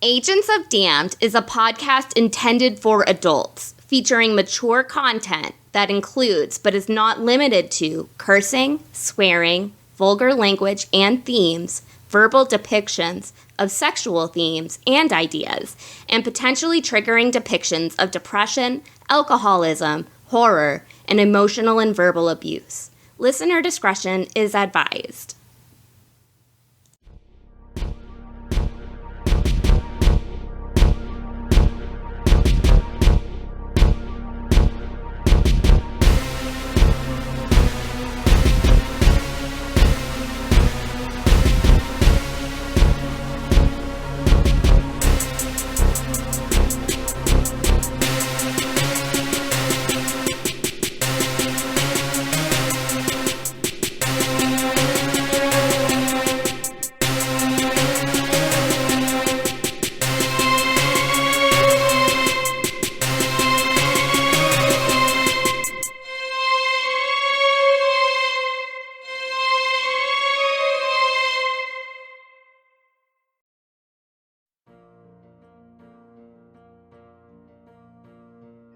Agents of Damned is a podcast intended for adults, featuring mature content that includes, but is not limited to, cursing, swearing, vulgar language and themes, verbal depictions of sexual themes and ideas, and potentially triggering depictions of depression, alcoholism, horror, and emotional and verbal abuse. Listener discretion is advised.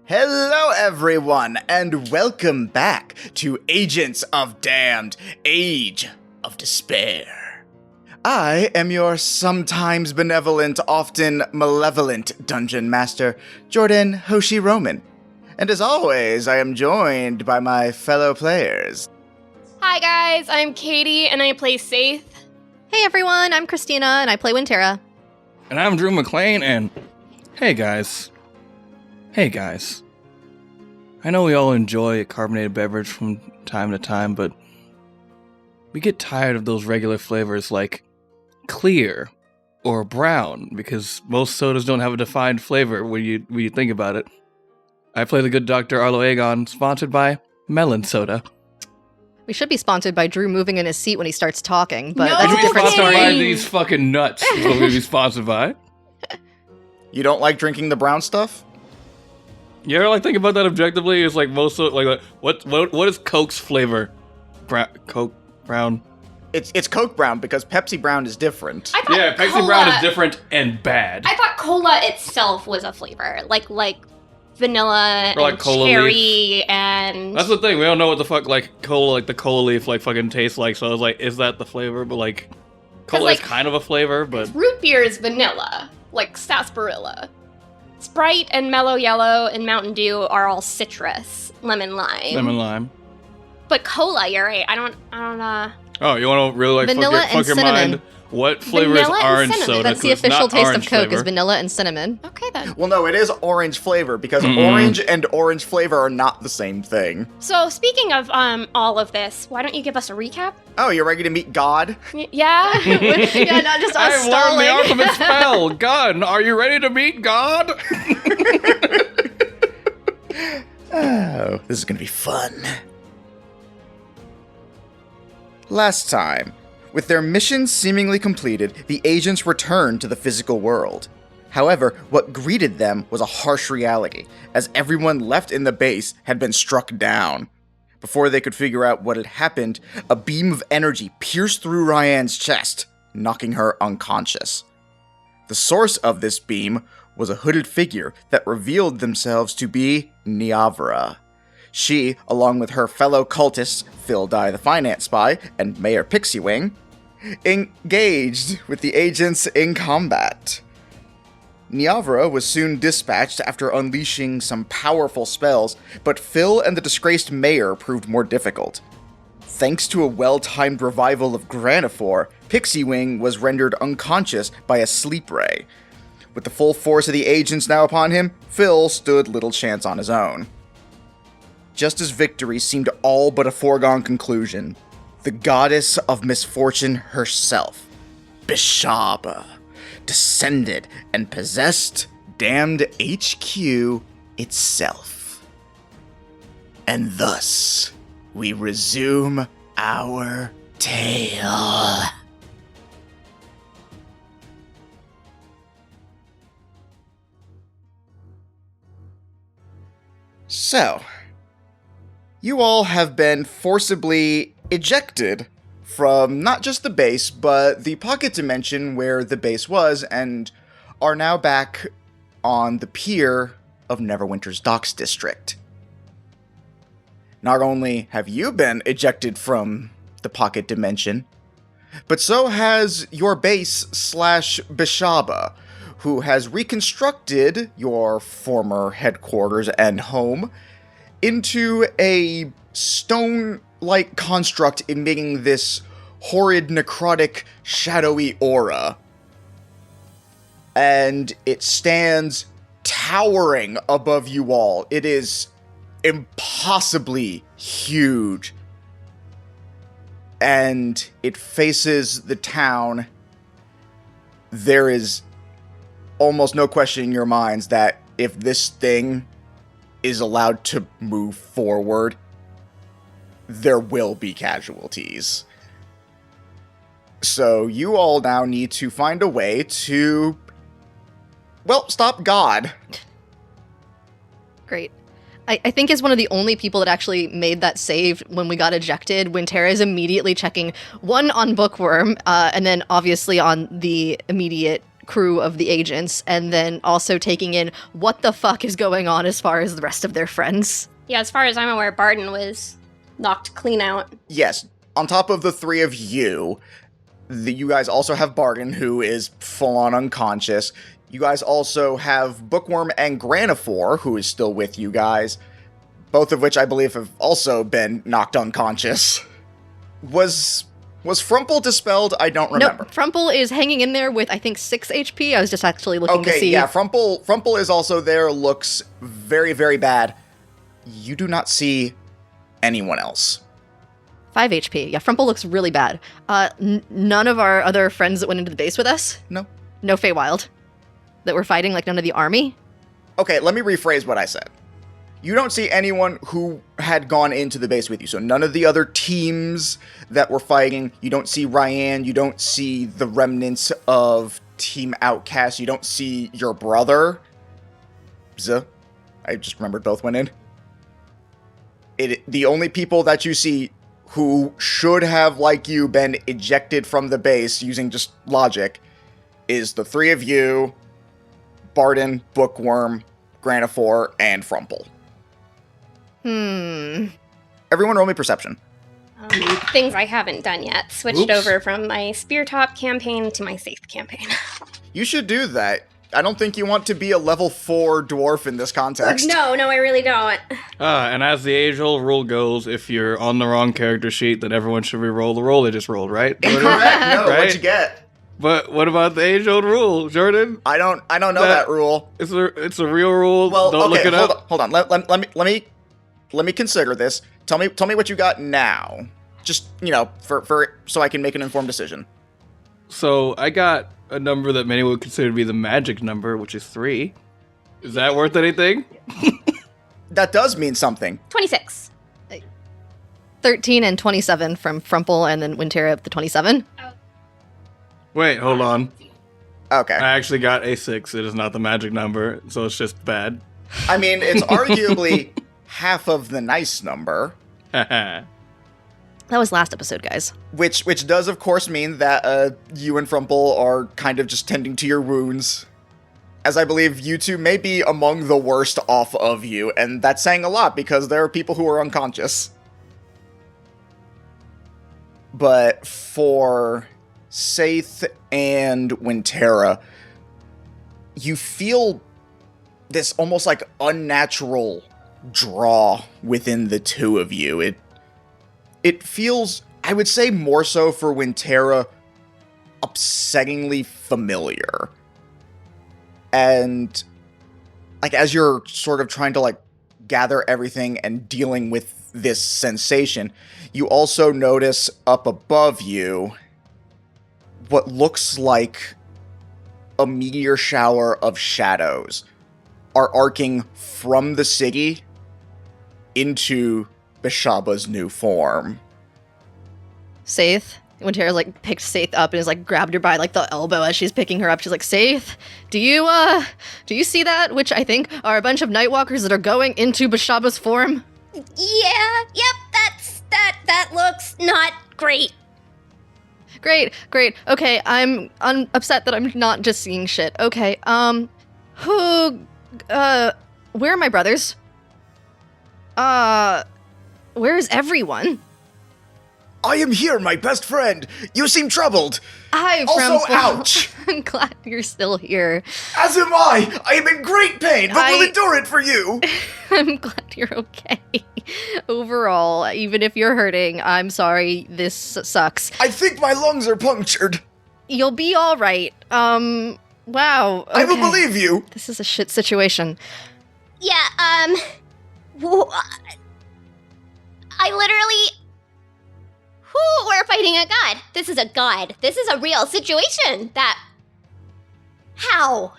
Hello everyone, and welcome back to Agents of Damned, Age of Despair. I am your sometimes benevolent, often malevolent Dungeon Master, Jordan Hoshi Roman. And as always, I am joined by my fellow players. Hi guys, I'm Katie and I play Saith. Hey everyone, I'm Christina and I play Wintera. And I'm Drew McLean, and hey guys, I know we all enjoy a carbonated beverage from time to time, but we get tired of those regular flavors like clear or brown, because most sodas don't have a defined flavor when you think about it. I play the good Dr. Arlo Aegon, sponsored by Melon Soda. We should be sponsored by Drew moving in his seat when he starts talking, but No, that's a different Sponsored by story. these fucking nuts is what we'd be sponsored by. You don't like drinking the brown stuff? You ever think about that objectively? It's like most of, what is Coke's flavor? Coke brown. It's Coke Brown because Pepsi Brown is different. I thought Yeah, Pepsi cola, Brown is different and bad. I thought cola itself was a flavor, like vanilla Or like and cola cherry leaf. and. That's the thing. We don't know what the fuck the cola leaf fucking tastes like. So I was like, is that the flavor? But cola is kind of a flavor, but Root beer is vanilla, like sarsaparilla. Sprite and Mellow Yellow and Mountain Dew are all citrus, lemon lime. But cola, you're right. I don't. Oh, you want to really Vanilla fuck and your cinnamon. mind? What flavor Vanilla is and orange cinnamon. soda? That's the 'Cause it's official not taste of orange Coke flavor. is vanilla and cinnamon. Okay then. Well, no, it is orange flavor because Mm-mm. orange and orange flavor are not the same thing. So speaking of all of this, why don't you give us a recap? Oh, you're ready to meet God? Yeah. Yeah, not just us I've learned the stalling. ultimate spell. Gun, are you ready to meet God? Oh, this is gonna be fun. Last time, with their mission seemingly completed, the agents returned to the physical world. However, what greeted them was a harsh reality, as everyone left in the base had been struck down. Before they could figure out what had happened, a beam of energy pierced through Ryan's chest, knocking her unconscious. The source of this beam was a hooded figure that revealed themselves to be Niavra. She, along with her fellow cultists, Phil Dye the Finance Spy and Mayor Pixie Wing, engaged with the agents in combat. Niavra was soon dispatched after unleashing some powerful spells, but Phil and the disgraced mayor proved more difficult. Thanks to a well-timed revival of Granifor, Pixie Wing was rendered unconscious by a sleep ray. With the full force of the agents now upon him, Phil stood little chance on his own. Just as victory seemed all but a foregone conclusion, the goddess of misfortune herself, Beshaba, descended and possessed Damned HQ itself. And thus, we resume our tale. So, you all have been forcibly ejected from not just the base, but the pocket dimension where the base was, and are now back on the pier of Neverwinter's Docks District. Not only have you been ejected from the pocket dimension, but so has your base / Beshaba, who has reconstructed your former headquarters and home into a stone-like construct emitting this horrid, necrotic, shadowy aura. And it stands towering above you all. It is impossibly huge. And it faces the town. There is almost no question in your minds that if this thing is allowed to move forward, there will be casualties. So you all now need to find a way to, well, stop God. Great. I think as one of the only people that actually made that save when we got ejected, Wintera is immediately checking, one, on Bookworm, and then obviously on the immediate crew of the agents, and then also taking in what the fuck is going on as far as the rest of their friends. Yeah, as far as I'm aware, Barden was knocked clean out. Yes, on top of the three of you, you guys also have Barden, who is full-on unconscious. You guys also have Bookworm and Granifor, who is still with you guys, both of which I believe have also been knocked unconscious. Was Frumple dispelled? I don't remember. Nope, Frumple is hanging in there with, I think, 6 HP. I was just actually looking to see. Okay, yeah, Frumple is also there, looks very, very bad. You do not see anyone else. 5 HP. Yeah, Frumple looks really bad. None of our other friends that went into the base with us? No. No Feywild that were fighting, like none of the army? Okay, let me rephrase what I said. You don't see anyone who had gone into the base with you, so none of the other teams that were fighting. You don't see Ryan, you don't see the remnants of Team Outcast, you don't see your brother. Bzz. I just remembered both went in. The only people that you see who should have, like you, been ejected from the base using just logic is the three of you, Barden, Bookworm, Granifor, and Frumple. Everyone roll me perception. Things I haven't done yet. Switched over from my Spear Top campaign to my Safe campaign. You should do that. I don't think you want to be a level 4 dwarf in this context. No, I really don't. And as the age-old rule goes, if you're on the wrong character sheet, then everyone should re-roll the roll they just rolled, right? Incorrect. No, right? What'd you get? But what about the age-old rule, Jordan? I don't know that rule. It's a real rule. Well, don't okay, look it up. Hold on. Let me consider this. Tell me what you got now. Just, for so I can make an informed decision. So I got a number that many would consider to be the magic number, which is 3. Is that worth anything? That does mean something. 26. 13 and 27 from Frumple, and then Wintera up to 27. Wait, hold on. Okay. I actually got a 6. It is not the magic number, so it's just bad. I mean, it's arguably half of the nice number. That was last episode, guys. Which does, of course, mean that you and Frumple are kind of just tending to your wounds. As I believe you two may be among the worst off of you, and that's saying a lot because there are people who are unconscious. But for Saith and Wintera, you feel this almost like unnatural draw within the two of you. It feels, I would say more so for Wintera, upsettingly familiar. And like as you're sort of trying to like gather everything and dealing with this sensation, you also notice up above you what looks like a meteor shower of shadows are arcing from the city into Beshaba's new form. Saith. Wintera like picked Saith up and is like grabbed her by like the elbow as she's picking her up. She's like, Saith, do you see that? Which I think are a bunch of Nightwalkers that are going into Beshaba's form. Yeah, yep, that looks not great. Great. Okay, I'm upset that I'm not just seeing shit. Okay, where are my brothers? Where's everyone? I am here, my best friend. You seem troubled. Hi, Also, ouch. I'm glad you're still here. As am I. I am in great pain, but will endure it for you. I'm glad you're okay. Overall, even if you're hurting, I'm sorry. This sucks. I think my lungs are punctured. You'll be all right. Wow. Okay. I will believe you. This is a shit situation. Yeah, I literally... we're fighting a god. This is a god. This is a real situation. How?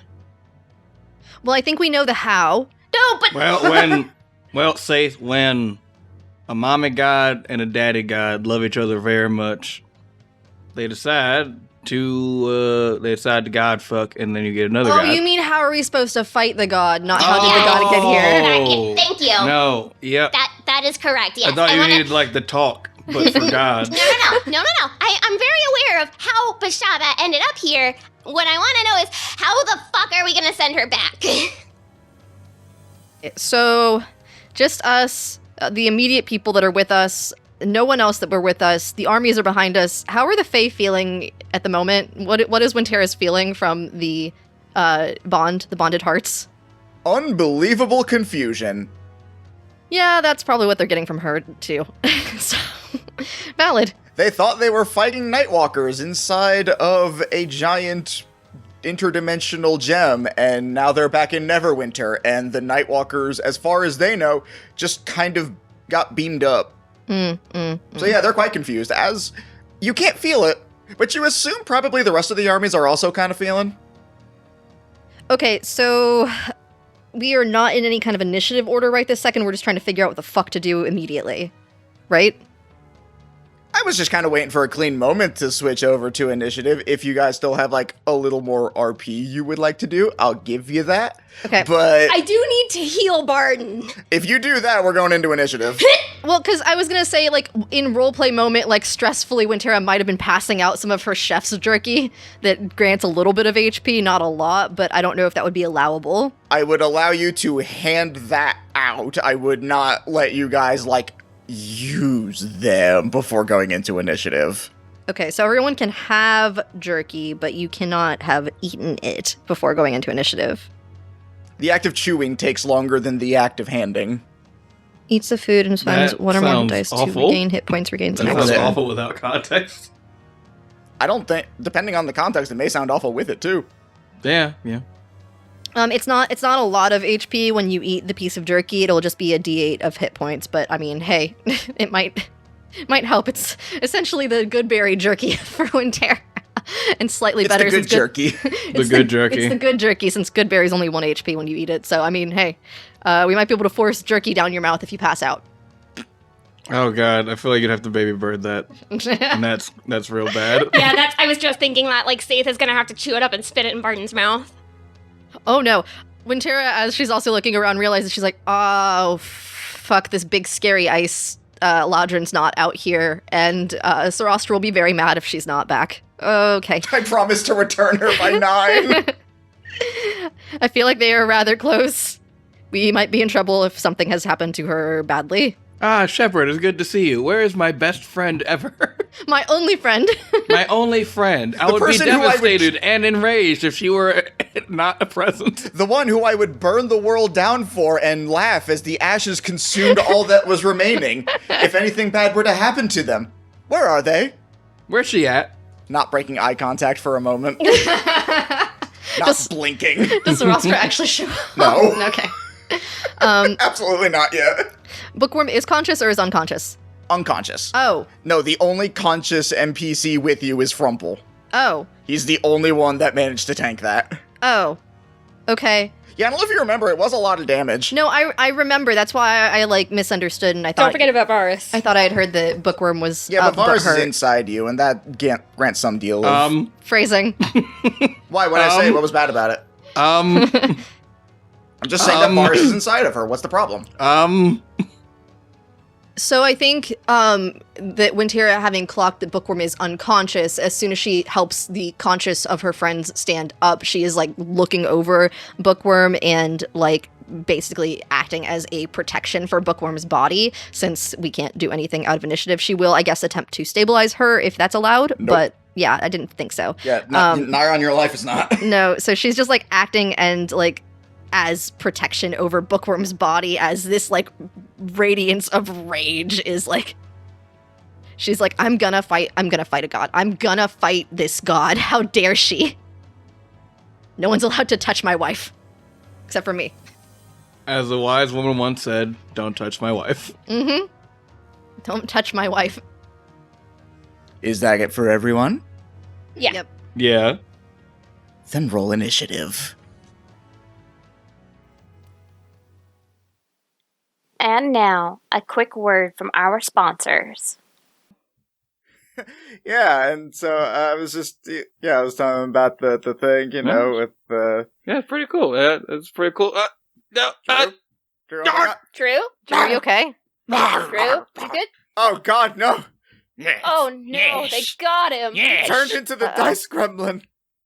Well, I think we know the how. No, but... When a mommy god and a daddy god love each other very much, they decide to god fuck, and then you get another god. Oh, you mean how are we supposed to fight the god, not how did the god get here? Thank you. No, yep. That is correct, yes. I thought you needed, like, the talk, but for God. No. I'm very aware of how Beshaba ended up here. What I want to know is, how the fuck are we going to send her back? So, just us, the immediate people that are with us, no one else that were with us. The armies are behind us. How are the Fae feeling at the moment? What is Winterra's feeling from the bonded hearts? Unbelievable confusion. Yeah, that's probably what they're getting from her, too. So, valid. They thought they were fighting Nightwalkers inside of a giant interdimensional gem, and now they're back in Neverwinter, and the Nightwalkers, as far as they know, just kind of got beamed up. So yeah, they're quite confused, as you can't feel it, but you assume probably the rest of the armies are also kind of feeling. Okay, so we are not in any kind of initiative order right this second. We're just trying to figure out what the fuck to do immediately, right? I was just kind of waiting for a clean moment to switch over to initiative. If you guys still have, like, a little more RP you would like to do, I'll give you that. Okay. But I do need to heal Barton. if you do that, we're going into initiative. Well, because I was going to say, like, in roleplay moment, like, stressfully, Winterra might have been passing out some of her chef's jerky that grants a little bit of HP, not a lot, but I don't know if that would be allowable. I would allow you to hand that out. I would not let you guys, like, use them before going into initiative. Okay, so everyone can have jerky, but you cannot have eaten it before going into initiative. The act of chewing takes longer than the act of handing. Eats the food and spends That one or more sounds dice to awful. regain hit points, regains That an sounds Next. awful without context. I don't think, depending on the context, it may sound awful with it too. Yeah. It's not a lot of HP when you eat the piece of jerky. It'll just be a D8 of hit points, but I mean, hey, it might help. It's essentially the good berry jerky for Winterra. And slightly It's better the good jerky. The good jerky. It's the good jerky since good berry's only 1 HP when you eat it. So I mean, hey, we might be able to force jerky down your mouth if you pass out. Oh God, I feel like you'd have to baby bird that, and that's real bad. Yeah, I was just thinking that, like, Saith is gonna have to chew it up and spit it in Barton's mouth. Oh no. Winterra, as she's also looking around, realizes she's like, oh, fuck, this big scary ice Ladrin's not out here, and Sarostra will be very mad if she's not back. Okay. I promise to return her by 9. I feel like they are rather close. We might be in trouble if something has happened to her badly. Ah, Shepard, it's good to see you. Where is my best friend ever? My only friend. My only friend. I would be person who I would- devastated and enraged if she were not present. The one who I would burn the world down for and laugh as the ashes consumed all that was remaining, if anything bad were to happen to them. Where are they? Where's she at? Not breaking eye contact for a moment. Not blinking. Does Sarostra actually show up? No. Okay. Absolutely not yet. Bookworm is conscious or is unconscious? Unconscious. Oh. No, the only conscious NPC with you is Frumple. Oh. He's the only one that managed to tank that. Oh. Okay. Yeah, I don't know if you remember, it was a lot of damage. No, I remember. That's why I like misunderstood, and I Don't thought forget about Varus. I thought I had heard that Bookworm was Yeah, but Varus is hurt. inside you, and that grants some deal of... Phrasing. Why? What did I say? What was bad about it? I'm just saying that Varus is inside of her. What's the problem? So I think that Wintera, having clocked that Bookworm is unconscious, as soon as she helps the conscious of her friends stand up, she is like looking over Bookworm and like basically acting as a protection for Bookworm's body. Since we can't do anything out of initiative, she will, I guess, attempt to stabilize her if that's allowed. Nope. But yeah, I didn't think so. Yeah, not on your life is not. No, so she's just like acting and like as protection over Bookworm's body as this like radiance of rage is like, she's like, I'm gonna fight a god. I'm gonna fight this god. How dare she? No one's allowed to touch my wife. Except for me. As a wise woman once said, don't touch my wife. Mm-hmm. Don't touch my wife. Is that it for everyone? Yeah. Yep. Yeah. Then roll initiative. And now, a quick word from our sponsors. Yeah, and so I was telling them about the thing, you know, with the... Yeah, it's pretty cool. Yeah, it's pretty cool. No, Drew, oh my God. Drew? Drew, are you okay? Drew? You good? Oh God, no! Yes. Oh no, Yes. they got him. Yes. Turned into the dice gremlin.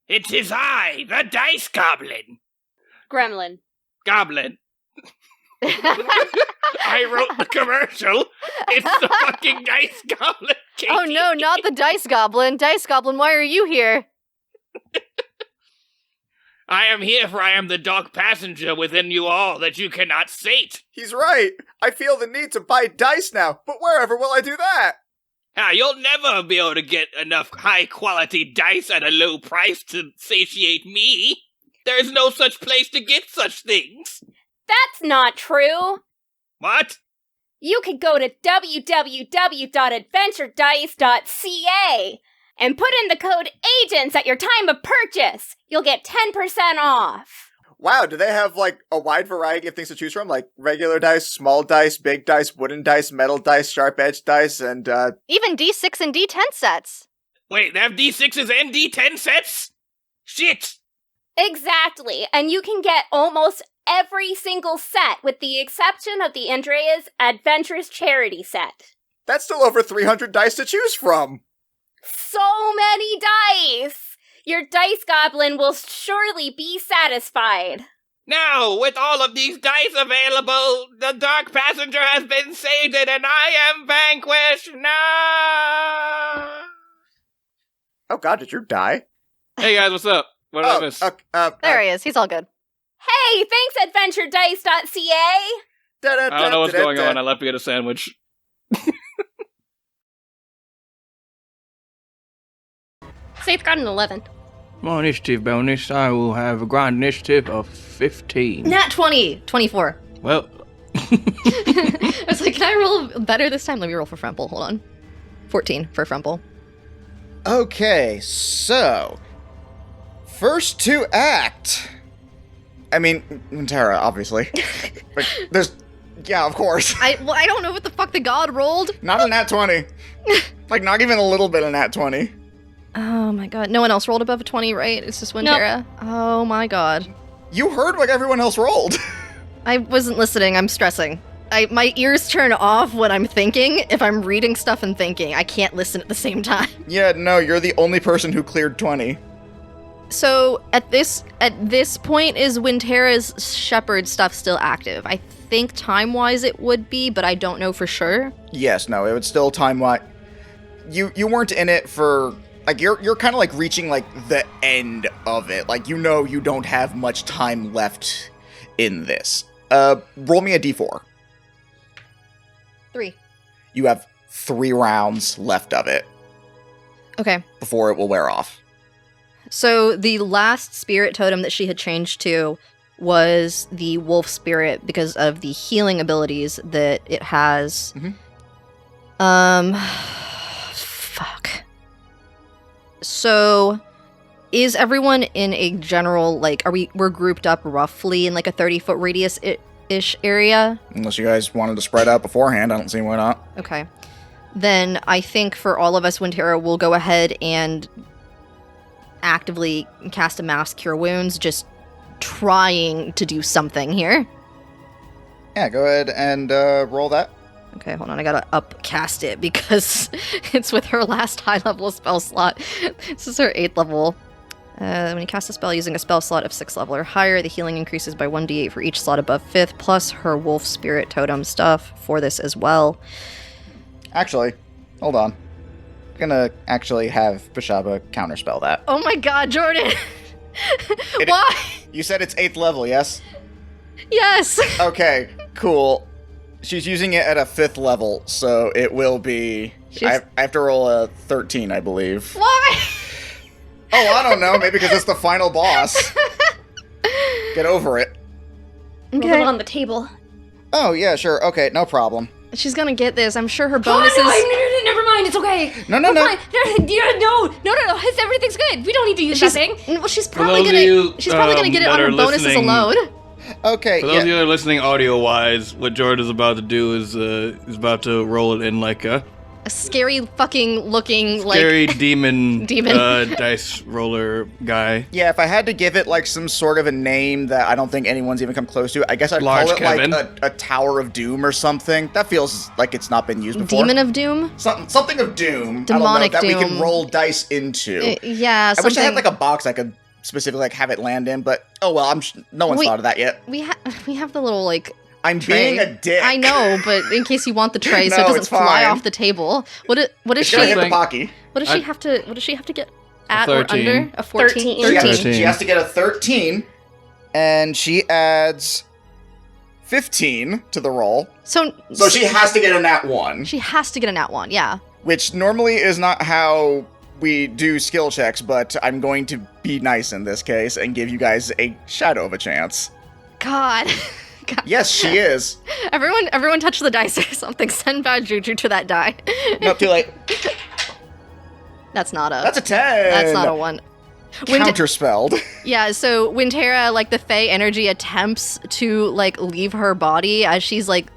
It is I, the Dice Goblin. Gremlin. Goblin. I wrote the commercial. It's the fucking Dice Goblin. Katie. Oh no, not the Dice Goblin. Dice Goblin, why are you here? I am here, for I am the dark passenger within you all that you cannot sate. He's right. I feel the need to buy dice now, but wherever will I do that? You'll never be able to get enough high-quality dice at a low price to satiate me. There is no such place to get such things. That's not true. What? You could go to www.adventuredice.ca and put in the code AGENTS at your time of purchase. You'll get 10% off. Wow, do they have, like, a wide variety of things to choose from? Like, regular dice, small dice, big dice, wooden dice, metal dice, sharp-edged dice, and, Even D6 and D10 sets. Wait, they have D6s and D10 sets? Shit! Exactly, and you can get almost every single set with the exception of the Andrea's Adventurous Charity set. that's still over 300 dice to choose from! So many dice! Your dice goblin will surely be satisfied. Now, with all of these dice available, the Dark Passenger has been sated and I am vanquished. No! Oh God, did you die? Hey guys, what's up? What did I miss? There he is. He's all good. Hey, thanks AdventureDice.ca! I don't know what's going on. I left to get a sandwich. Safe got an 11. My initiative bonus, I will have a grand initiative of 15. Nat 20! 24. Well, I was like, can I roll better this time? Let me roll for Fremple. Hold on. 14 for Fremple. Okay, so... first to act... I mean, Tara, obviously. But there's... yeah, of course. I don't know what the fuck the god rolled. Not a nat 20. Like, not even a little bit of nat 20. Oh my god. No one else rolled above a 20, right? It's just Wintera? Oh my god. You heard what everyone else rolled. I wasn't listening. I'm stressing. My ears turn off when I'm thinking. If I'm reading stuff and thinking, I can't listen at the same time. Yeah, no, you're the only person who cleared 20. So at this point, is Wintera's shepherd stuff still active? I think time-wise it would be, but I don't know for sure. Yes, no, it would still time-wise. You weren't in it for... like, you're kind of, like, reaching, like, the end of it. Like, you know you don't have much time left in this. Roll me a d4. 3. You have 3 rounds left of it Okay. before it will wear off. So the last spirit totem that she had changed to was the wolf spirit because of the healing abilities that it has. Fuck. So is everyone in a general, like, we're grouped up roughly in like a 30-foot radius-ish area? Unless you guys wanted to spread out beforehand, I don't see why not. Okay. Then I think for all of us, Wintera will go ahead and actively cast a Mass Cure Wounds, just trying to do something here. Yeah, go ahead and roll that. Okay, hold on. I gotta upcast it because it's with her last high-level spell slot. This is her 8th level. When you cast a spell using a spell slot of 6th level or higher, the healing increases by 1d8 for each slot above 5th, plus her wolf spirit totem stuff for this as well. Actually, hold on. I'm gonna actually have Beshaba counterspell that. Oh my god, Jordan! Why? You said it's 8th level, yes? Yes! Okay, cool. She's using it at a 5th level, so it will be... I have to roll a 13, I believe. Why? Oh, I don't know. Maybe because it's the final boss. Get over it. Roll it on the table. Oh, yeah, sure. Okay, no problem. She's gonna get this. I'm sure her bonuses... Oh, no, never mind. It's okay. No. No, everything's good. We don't need to use that thing. Well, she's probably gonna get it on her bonuses alone. Okay, For those of you that are listening audio-wise, what Jordan is about to do is about to roll it in like a scary fucking looking scary demon Demon. dice roller guy. Yeah, if I had to give it like some sort of a name that I don't think anyone's even come close to, I guess I'd Large call it Kevin. like a Tower of Doom or something. That feels like it's not been used before. Demon of Doom? Something of Doom. Demonic I don't know, that Doom. we can roll dice into. Yeah, I wish I had something- like a box I could specifically like have it land in, but oh well, no one's thought of that yet. We have the little like I'm tray. being a dick. I know, but in case you want the tray so No, it doesn't it's fly fine. off the table. What is It's she gonna hit the Pocky. What does she have to get at 13. or under? A 14? 13. She has to get a 13, and she adds 15 to the roll. So she has to get a nat 1. She has to get a nat 1, yeah. Which normally is not how we do skill checks, but I'm going to be nice in this case and give you guys a shadow of a chance. God. Yes, she is. Everyone touch the dice or something. Send bad juju to that die. Nope, too late. That's not a... That's a 10. That's not a 1. Counterspelled. Yeah, so when Tara, like, the Fae energy attempts to, like, leave her body as she's, like,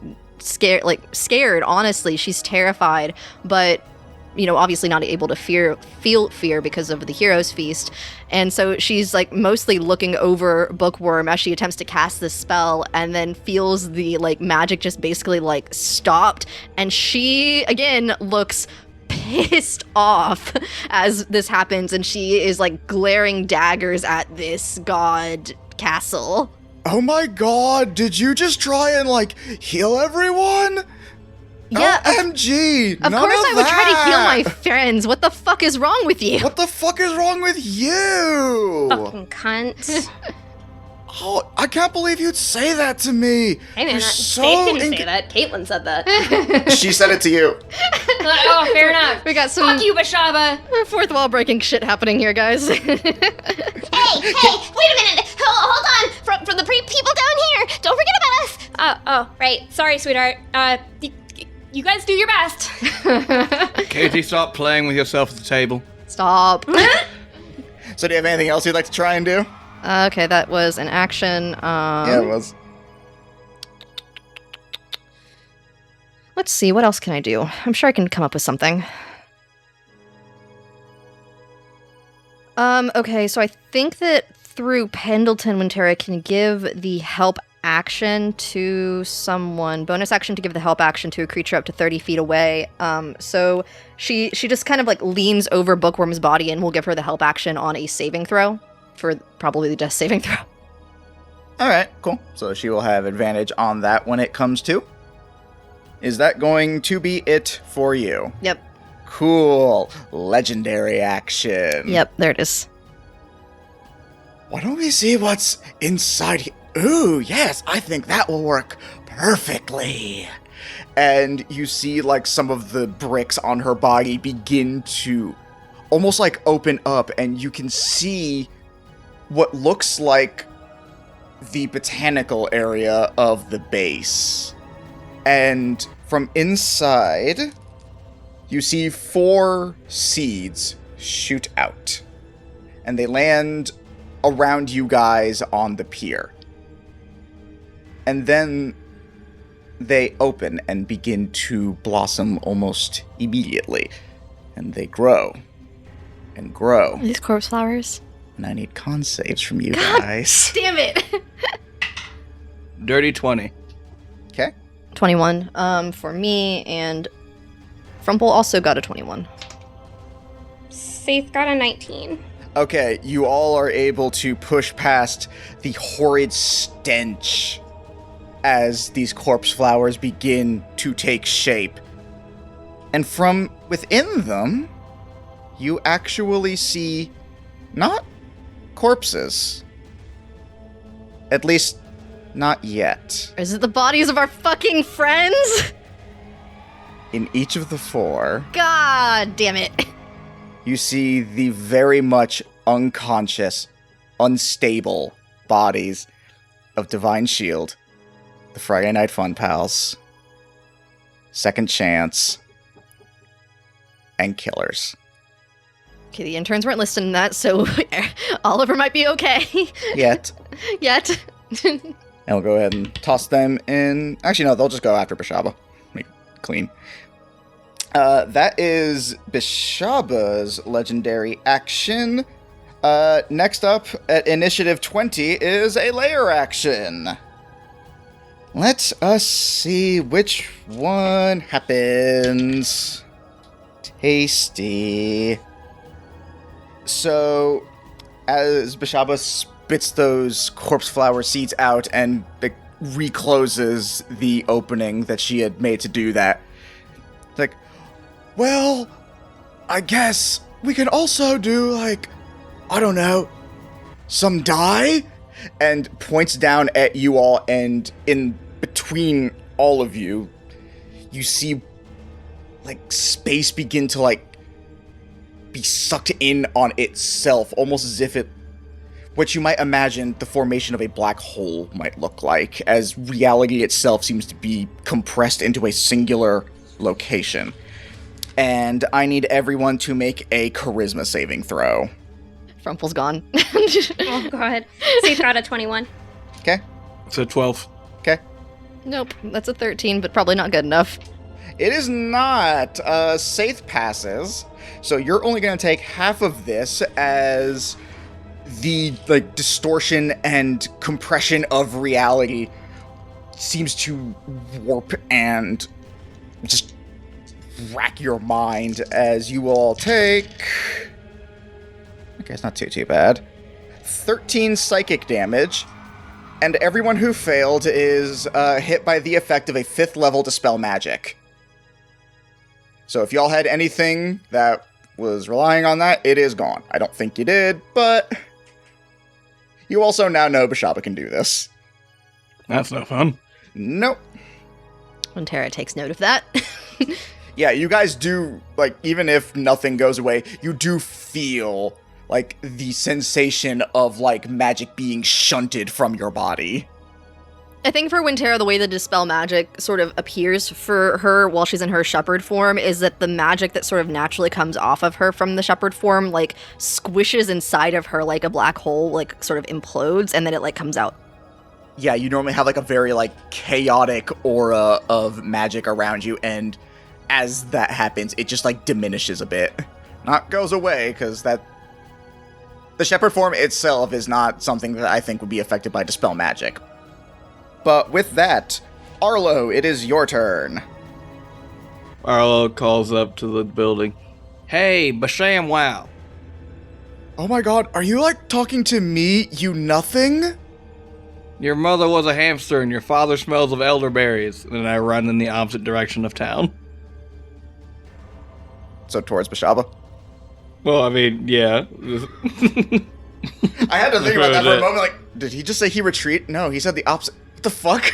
scared, honestly. She's terrified, but, you know, obviously not able to feel fear because of the Hero's Feast. And so she's, like, mostly looking over Bookworm as she attempts to cast this spell and then feels the, like, magic just basically, like, stopped. And she, again, looks pissed off as this happens, and she is, like, glaring daggers at this god castle. Oh my god, did you just try and, like, heal everyone? Yeah, OMG! Of course I would try to heal my friends. What the fuck is wrong with you? What the fuck is wrong with you? Fucking cunt. Oh, I can't believe you'd say that to me. Hey man, You're Faye didn't say that. Caitlin said that. She said it to you. Oh, fair enough. We got some Fuck you, Beshaba. fourth wall breaking shit happening here, guys. Hey, wait a minute. Hold on. From the people down here. Don't forget about us. Oh, right. Sorry, sweetheart. You guys do your best. Katie, stop playing with yourself at the table. Stop. So do you have anything else you'd like to try and do? Okay, that was an action. Yeah, it was. Let's see, what else can I do? I'm sure I can come up with something. Okay, so I think that through Pendleton, Wintera can give the help action to someone. Bonus action to give the help action to a creature up to 30 feet away. So she just kind of like leans over Bookworm's body and we'll give her the help action on a saving throw for probably the death saving throw. All right, cool. So she will have advantage on that when it comes to. Is that going to be it for you? Yep. Cool. Legendary action. Yep, there it is. Why don't we see what's inside here? Ooh, yes, I think that will work perfectly. And you see, like, some of the bricks on her body begin to almost, like, open up, and you can see what looks like the botanical area of the base. And from inside, you see 4 seeds shoot out. And they land around you guys on the pier. And then they open and begin to blossom almost immediately. And they grow and grow. These corpse flowers. And I need con saves from you guys. Damn it! Dirty 20. Okay. 21 for me, and Frumple also got a 21. Faith got a 19. Okay, you all are able to push past the horrid stench as these corpse flowers begin to take shape. And from within them, you actually see not corpses. At least, not yet. Is it the bodies of our fucking friends? In each of the four, God damn it. you see the very much unconscious, unstable bodies of Divine Shield, the Friday Night Fun Pals, Second Chance, and Killers. Okay, the interns weren't listed in that, so Oliver might be okay. Yet. Yet. And we'll go ahead and toss them in. Actually, no, they'll just go after Beshaba. Make it clean. That is Beshaba's legendary action. Next up at Initiative 20 is a layer action. Let us see which one happens. Tasty. So, as Beshaba spits those corpse flower seeds out and recloses the opening that she had made to do that, it's like, well, I guess we can also do, like, I don't know, some dye? And points down at you all, and in between all of you, you see, like, space begin to, like, be sucked in on itself, almost as if it, what you might imagine the formation of a black hole might look like, as reality itself seems to be compressed into a singular location. And I need everyone to make a charisma saving throw. Frumple's gone. Oh, God. Faith got a 21. Okay? It's a 12. Okay. Nope, that's a 13, but probably not good enough. It is not. Saith passes, so you're only going to take half of this as the, like, distortion and compression of reality seems to warp and just rack your mind as you all take... Okay, it's not too bad. 13 psychic damage, and everyone who failed is hit by the effect of a 5th level Dispel Magic. So if y'all had anything that was relying on that, it is gone. I don't think you did, but you also now know Beshaba can do this. That's no fun. Nope. When Tara takes note of that. Yeah, you guys do, like, even if nothing goes away, you do feel, like, the sensation of, like, magic being shunted from your body. I think for Wintera, the way the Dispel Magic sort of appears for her while she's in her shepherd form is that the magic that sort of naturally comes off of her from the shepherd form, like, squishes inside of her like a black hole, like, sort of implodes, and then it, like, comes out. Yeah, you normally have, like, a very, like, chaotic aura of magic around you, and as that happens, it just, like, diminishes a bit. Not goes away, because that... The shepherd form itself is not something that I think would be affected by Dispel Magic. But with that, Arlo, it is your turn. Arlo calls up to the building. Hey, Basham wow. Oh my god, are you, like, talking to me, you nothing? Your mother was a hamster and your father smells of elderberries. And then I run in the opposite direction of town. So towards Beshaba. Well, I mean, yeah. I had to think about that for a moment, like, did he just say he retreat? No, he said the opposite. What the fuck?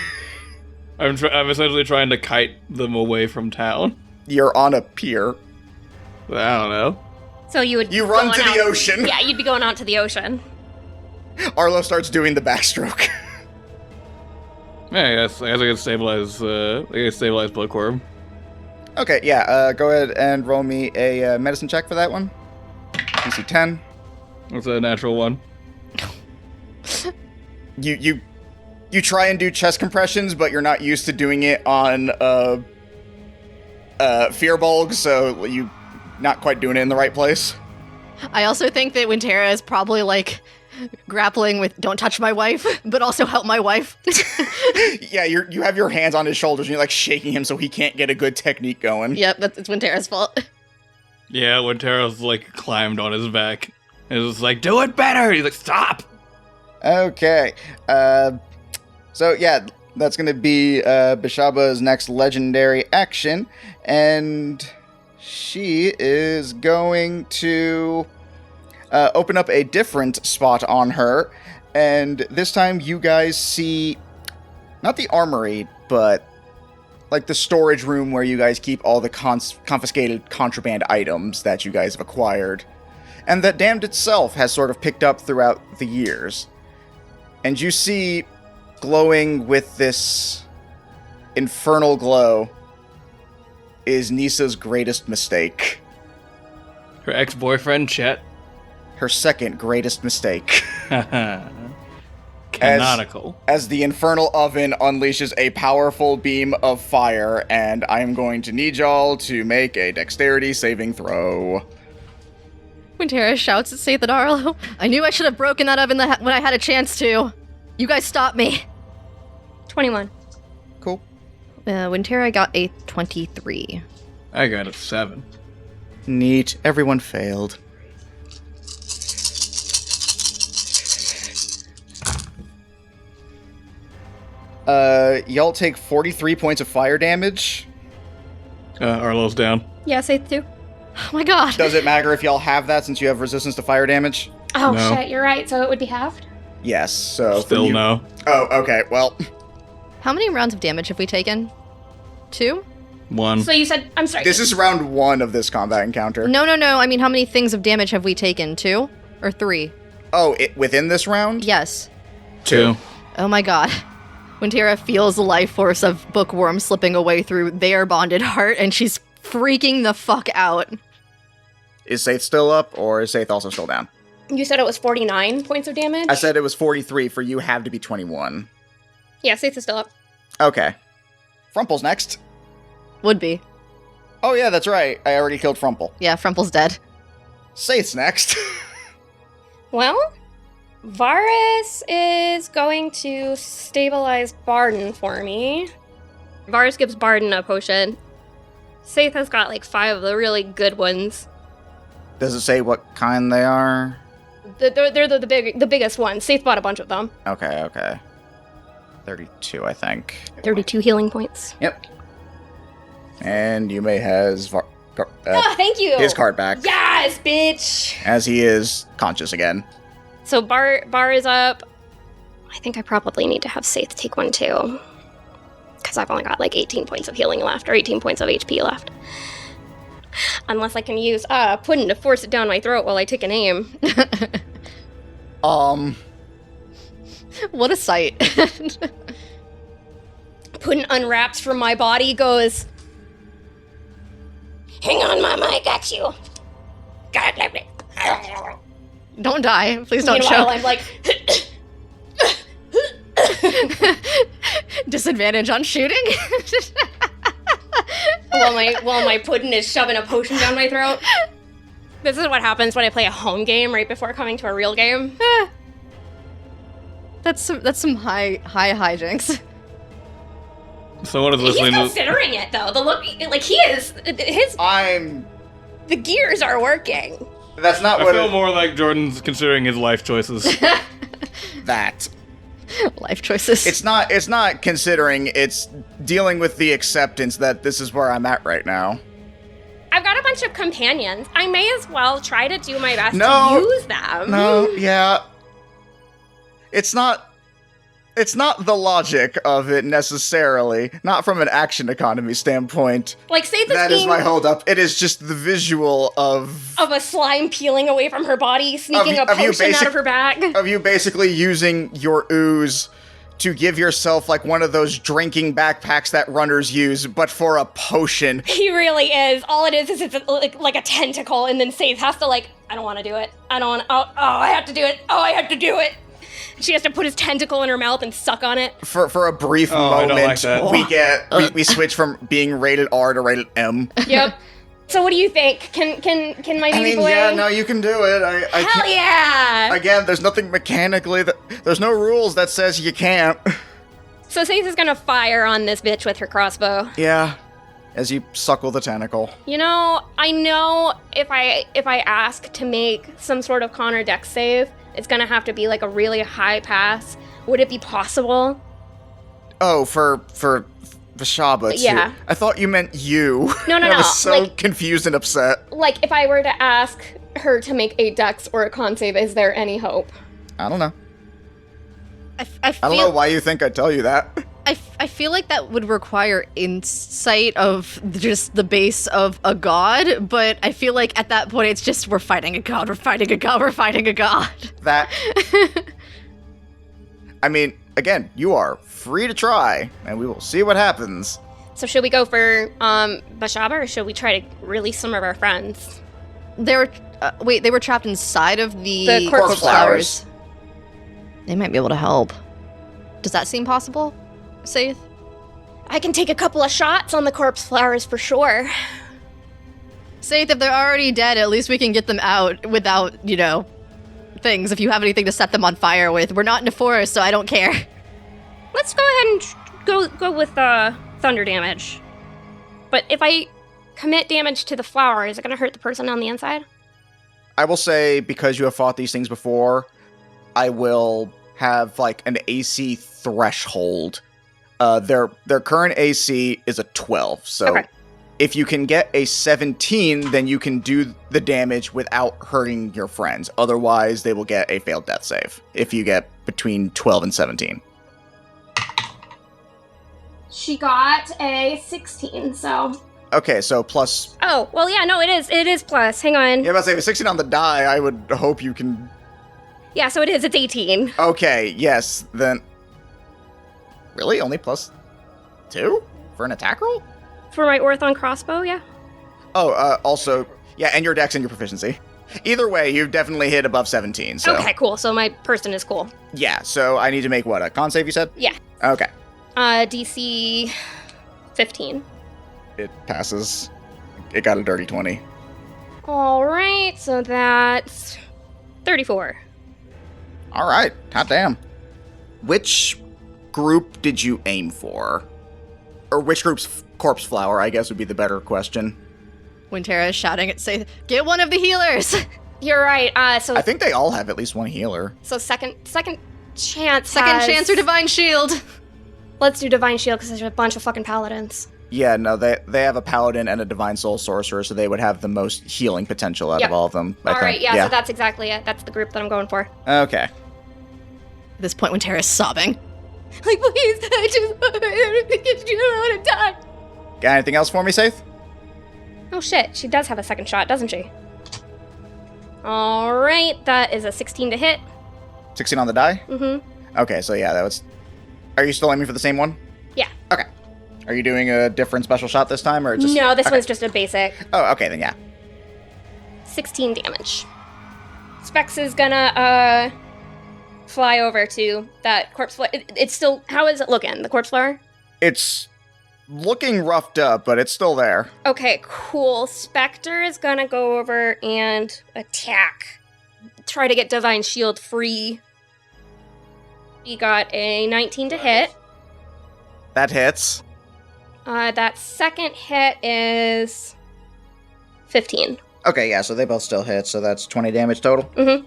I'm essentially trying to kite them away from town. You're on a pier. I don't know. So you would You run to going the out- ocean. Yeah, you'd be going out to the ocean. Arlo starts doing the backstroke. Yeah, I guess I can stabilize. Bookworm. Okay, yeah. Go ahead and roll me a medicine check for that one. DC 10. That's a natural one. You try and do chest compressions, but you're not used to doing it on Fearbulg, so you not quite doing it in the right place. I also think that Wintera is probably, like, grappling with don't touch my wife, but also help my wife. Yeah, you have your hands on his shoulders and you're like shaking him so he can't get a good technique going. Yep, it's Wintera's fault. Yeah, when Tara's like climbed on his back. It was like, do it better! He's like, stop! Okay. So yeah, that's gonna be Beshaba's next legendary action, and she is going to open up a different spot on her, and this time you guys see not the armory, but like the storage room where you guys keep all the confiscated contraband items that you guys have acquired, and that Damned itself has sort of picked up throughout the years. And you see, glowing with this infernal glow, is Nisa's greatest mistake. Her ex-boyfriend, Chet. Her second greatest mistake. Canonical. As the infernal oven unleashes a powerful beam of fire, and I am going to need y'all to make a dexterity saving throw. Wintera shouts at Saith and Arlo, I knew I should have broken that oven when I had a chance to. You guys stop me. 21. Cool. Wintera got a 23. I got a 7. Neat. Everyone failed. Y'all take 43 points of fire damage. Arlo's down. Yeah, Saith too. Oh my god. Does it matter if y'all have that since you have resistance to fire damage? Oh No. shit, you're right. So it would be halved. Yes, so... Still no. Oh, okay, well... How many rounds of damage have we taken? 2? 1. So you said, I'm sorry. This is round 1 of this combat encounter. No. I mean, how many things of damage have we taken? 2 or 3? Oh, within this round? Yes. 2. Oh my god. Wintera feels the life force of Bookworm slipping away through their bonded heart, and she's freaking the fuck out. Is Saith still up, or is Saith also still down? You said it was 49 points of damage? I said it was 43, for you have to be 21. Yeah, Saith is still up. Okay. Frumple's next. Would be. Oh yeah, that's right. I already killed Frumple. Yeah, Frumple's dead. Saith's next. Well, Varus is going to stabilize Barden for me. Varus gives Barden a potion. Saith has got like 5 of the really good ones. Does it say what kind they are? They're the biggest ones. Saith bought a bunch of them. Okay. 32, I think. 32 healing points. Yep. And Yume has Thank you! his card back. Yes, bitch! As he is conscious again. So Bar is up. I think I probably need to have Saith take one too. Because I've only got like 18 points of healing left, or 18 points of HP left. Unless I can use Puddin' to force it down my throat while I take an aim. What a sight. Puddin' unwraps from my body, goes, hang on, Mama, I got you. God damn it. Don't die. Please don't Meanwhile, choke. I'm like, Disadvantage on shooting? while my Puddin' is shoving a potion down my throat. This is what happens when I play a home game right before coming to a real game. That's some high hijinks. So what is He's listening to? considering it though. The look, like he is, the gears are working. That's not I what feel more like Jordan's considering his life choices. that. Life choices. It's not considering, it's dealing with the acceptance that this is where I'm at right now. I've got a bunch of companions. I may as well try to do my best No. to use them. No, yeah. It's not the logic of it necessarily, not from an action economy standpoint. Like, say this That is being my holdup. It is just the visual of a slime peeling away from her body, sneaking a potion out of her back. Of you basically using your ooze to give yourself like one of those drinking backpacks that runners use, but for a potion. He really is. All it is it's like a tentacle, and then Saith has to like, I don't want to do it. I don't want. Oh, I have to do it. Oh, I have to do it. She has to put his tentacle in her mouth and suck on it. For a brief I don't moment, like that. we switch from being rated R to rated M. Yep. So what do you think? Can my baby boy? yeah, no, you can do it. I Hell can't. yeah! Again, there's nothing mechanically there's no rules that says you can't. So Saith is gonna fire on this bitch with her crossbow. Yeah, as you suckle the tentacle. You know if I ask to make some sort of con or dex save, it's gonna have to be like a really high pass. Would it be possible? Oh, for Beshaba too. Yeah. I thought you meant you. No, I was so like- confused and upset. Like, if I were to ask her to make a dex or a con save, is there any hope? I don't know. I I don't know why you think I'd tell you that. I feel like that would require insight of just the base of a god, but I feel like at that point it's just we're fighting a god, we're fighting a god, we're fighting a god. That. I mean, again, you are free to try, and we will see what happens. So should we go for Beshaba, or should we try to release some of our friends? They were trapped inside of The corpse corpse flowers. They might be able to help. Does that seem possible, Saith? I can take a couple of shots on the corpse flowers for sure. Saith, if they're already dead, at least we can get them out without, things. If you have anything to set them on fire with. We're not in a forest, so I don't care. Let's go ahead and go with thunder damage. But if I commit damage to the flower, is it going to hurt the person on the inside? I will say, because you have fought these things before, I will have like an AC threshold. Their current AC is a 12, so Okay. if you can get a 17, then you can do the damage without hurting your friends. Otherwise, they will get a failed death save if you get between 12 and 17. She got a 16, so... Okay, so plus... Oh, well, yeah, no, it is plus. Hang on. Yeah, I was saying, with 16 on the die, I would hope you can... Yeah, so it is. It's 18. Okay, yes, then... Really? Only plus 2? For an attack roll? For my Orthon crossbow, yeah. Oh, also... Yeah, and your dex and your proficiency. Either way, you've definitely hit above 17, so... Okay, cool. So my person is cool. Yeah, so I need to make what, a con save, you said? Yeah. Okay. DC 15. It passes. It got a dirty 20. All right, so that's 34. All right, hot damn. Which group did you aim for? Or which group's corpse flower, I guess would be the better question. Wintera is shouting at Saith, get one of the healers! You're right. So I think they all have at least one healer. second chance. Second chance or divine shield! Let's do divine shield because there's a bunch of fucking paladins. Yeah, no, they have a paladin and a divine soul sorcerer, so they would have the most healing potential out Yep. of all of them. I All think. right, yeah. So that's exactly it. That's the group that I'm going for. Okay. At this point, Wintera is sobbing. Like, please, I just want to die. Got anything else for me, Saith? Oh shit, she does have a second shot, doesn't she? All right, that is a 16 to hit. 16 on the die? Mm-hmm. Okay, so yeah, that was... Are you still aiming for the same one? Yeah. Okay. Are you doing a different special shot this time, or just... No, this okay. one's just a basic. Oh, okay, then yeah. 16 damage. Specs is gonna fly over to that corpse flower. It's still... How is it looking, the corpse flower? It's looking roughed up, but it's still there. Okay, cool. Spectre is gonna go over and attack. Try to get Divine Shield free. He got a 19 to hit. That hits. That second hit is 15. Okay, yeah, so they both still hit, so that's 20 damage total. Mm-hmm.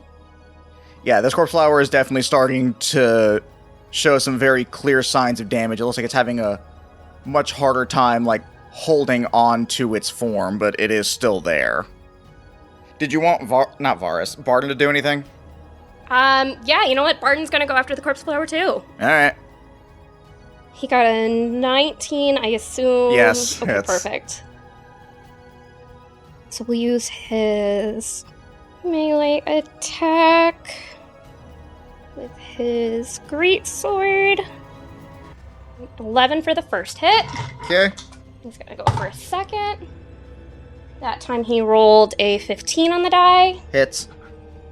Yeah, this corpse flower is definitely starting to show some very clear signs of damage. It looks like it's having a much harder time, like, holding on to its form, but it is still there. Did you want Barden to do anything? Yeah, you know what? Barden's gonna go after the corpse flower too. Alright. He got a 19, I assume. Yes, Okay, hits. perfect. So we'll use his melee attack with his greatsword. 11 for the first hit. Okay. He's gonna go for a second. That time he rolled a 15 on the die. Hits.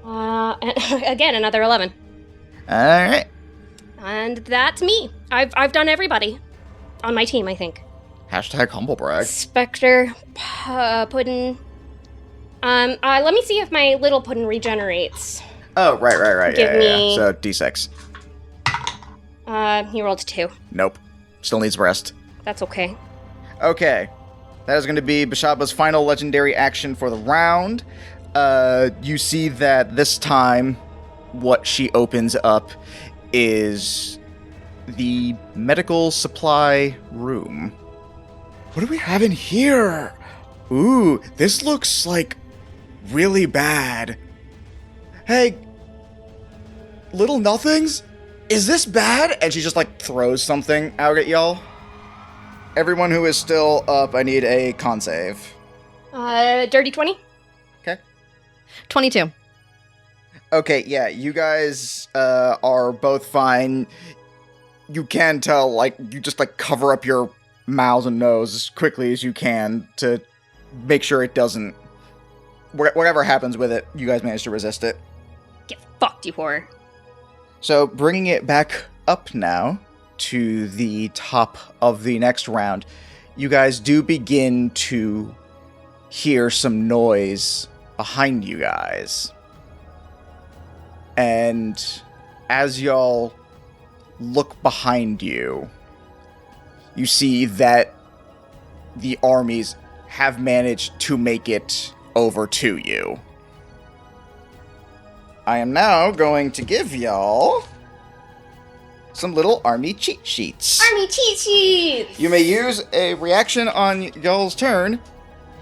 And again, another 11. Alright. And that's me. I've done everybody on my team, I think. Hashtag humble brag. Spectre pudding. Let me see if my little pudding regenerates. Oh, right. Give me- So, D6. He rolled a 2. Nope. Still needs rest. That's okay. Okay. That is going to be Beshaba's final legendary action for the round. You see that this time, what she opens up is the medical supply room. What do we have in here? Ooh, this looks like really bad. Hey, little nothings? Is this bad? And she just like throws something out at y'all. Everyone who is still up, I need a con save. Dirty 20? 22. Okay, yeah, you guys are both fine. You can tell, like, you just, like, cover up your mouths and nose as quickly as you can to make sure it doesn't... Whatever happens with it, you guys manage to resist it. Get fucked, you whore. So, bringing it back up now to the top of the next round, you guys do begin to hear some noise behind you guys. And as y'all look behind you, you see that the armies have managed to make it over to you. I am now going to give y'all some little army cheat sheets. Army cheat sheets! You may use a reaction on y'all's turn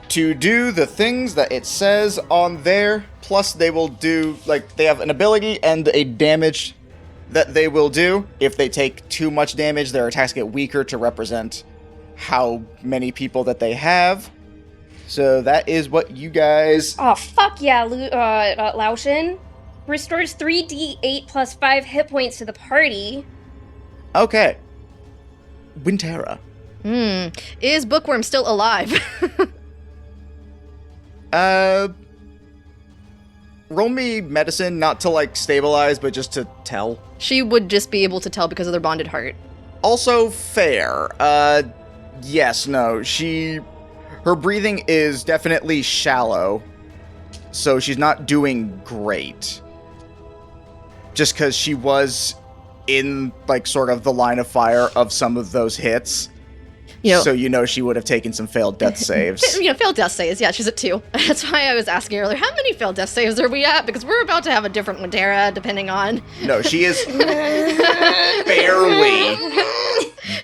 to do the things that it says on there, plus they will do, like, they have an ability and a damage that they will do. If they take too much damage, their attacks get weaker to represent how many people that they have. So that is what you guys... Oh, fuck yeah, Laoshin. Restores 3d8 plus 5 hit points to the party. Okay. Wintera. Is Bookworm still alive? Roll me medicine, not to, like, stabilize, but just to tell. She would just be able to tell because of their bonded heart. Also fair. Yes, no, her breathing is definitely shallow, so she's not doing great. Just because she was in, like, sort of the line of fire of some of those hits. So she would have taken some failed death saves. Failed death saves. Yeah, she's at 2. That's why I was asking earlier, how many failed death saves are we at? Because we're about to have a different Wintera, depending on... No, she is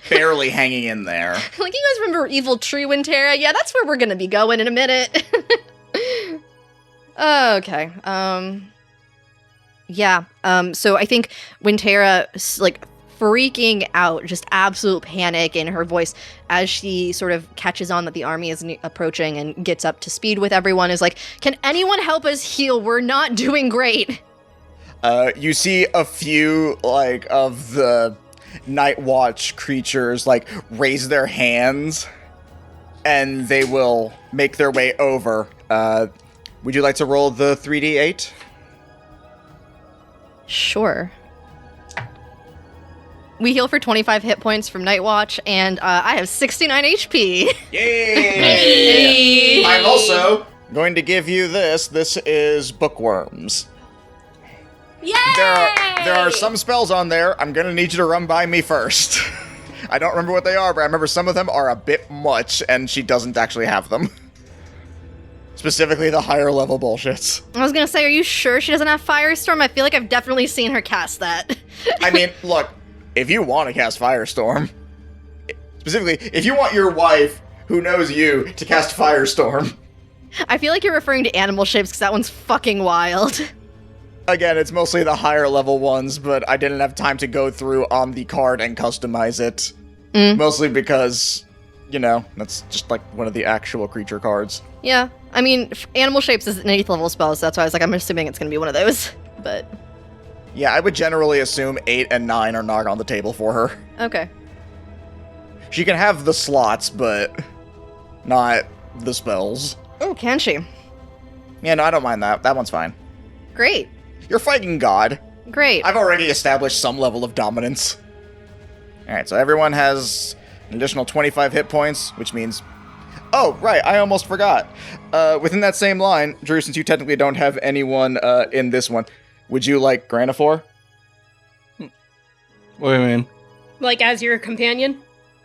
barely hanging in there. Like, you guys remember Evil Tree Wintera? Yeah, that's where we're gonna be going in a minute. Okay. So I think Wintera, like, freaking out, just absolute panic in her voice as she sort of catches on that the army is approaching and gets up to speed with everyone, is like, can anyone help us heal? We're not doing great. You see a few, like, of the Night Watch creatures, like, raise their hands, and they will make their way over. Would you like to roll the 3d8? Sure. We heal for 25 hit points from Night Watch, and I have 69 HP. Yay! I'm also going to give you this. This is Bookworms. Yay! There are some spells on there. I'm going to need you to run by me first. I don't remember what they are, but I remember some of them are a bit much, and she doesn't actually have them. Specifically the higher level bullshits. I was gonna say, are you sure she doesn't have Firestorm? I feel like I've definitely seen her cast that. I mean, look, if you want to cast Firestorm, specifically, if you want your wife, who knows you, to cast Firestorm. I feel like you're referring to animal shapes because that one's fucking wild. Again, it's mostly the higher level ones, but I didn't have time to go through on the card and customize it. Mostly because, that's just like one of the actual creature cards. Yeah, I mean, animal shapes is an 8th level spell, so that's why I was like, I'm assuming it's going to be one of those, but... Yeah, I would generally assume 8 and 9 are not on the table for her. Okay. She can have the slots, but not the spells. Oh, can she? Yeah, no, I don't mind that. That one's fine. Great. You're fighting God. Great. I've already established some level of dominance. Alright, so everyone has An additional 25 hit points, which means... Oh, right, I almost forgot. Within that same line, Drew, since you technically don't have anyone in this one, would you like Granifor? What do you mean? Like, as your companion?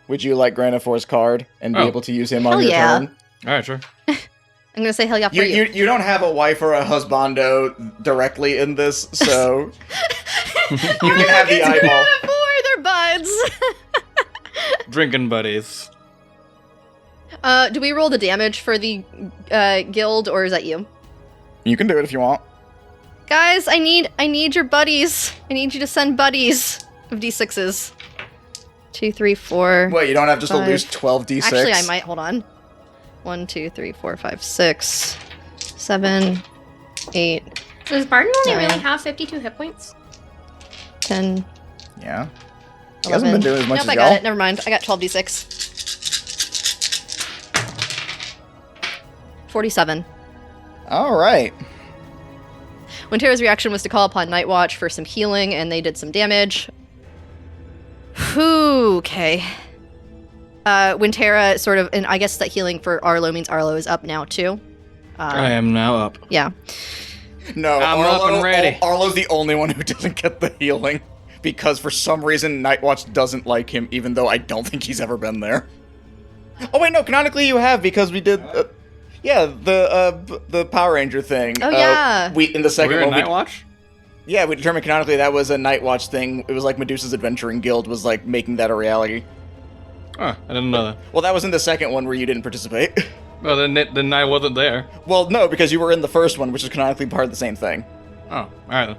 Would you like Granifor's card and be able to use him on Hell your yeah. turn? All right, sure. I'm gonna say hell yeah for you. You don't have a wife or a husbando directly in this, so you can have the eyeball. They're buds. Drinking buddies. Do we roll the damage for the guild, or is that you? You can do it if you want. Guys, I need your buddies. I need you to send buddies of d6s. 2, 3, 4. What, you don't have just to 5. lose 12d6? Actually, I might. Hold on. 1, 2, 3, 4, 5, 6, 7, 8, Does Barton only Nine. really have 52 hit points? 10, Yeah. He 11. hasn't been doing as much nope, as I y'all. got it. Never mind. I got 12d6. 47. All right. Wintera's reaction was to call upon Night Watch for some healing, and they did some damage. Whew, okay. Wintera sort of, and I guess that healing for Arlo means Arlo is up now too. I am now up. Yeah. No, I'm up and ready. Arlo's the only one who doesn't get the healing because for some reason Nightwatch doesn't like him, even though I don't think he's ever been there. Oh wait, no, canonically you have because we did, the Power Ranger thing. Oh, yeah. We in the second We're in one. Night Watch? Yeah, we determined canonically that was a Nightwatch thing. It was like Medusa's Adventuring Guild was like making that a reality. Oh, I didn't know that. Well, that was in the second one where you didn't participate. Well, then I wasn't there. Well, no, because you were in the first one, which is canonically part of the same thing. Oh, all right then.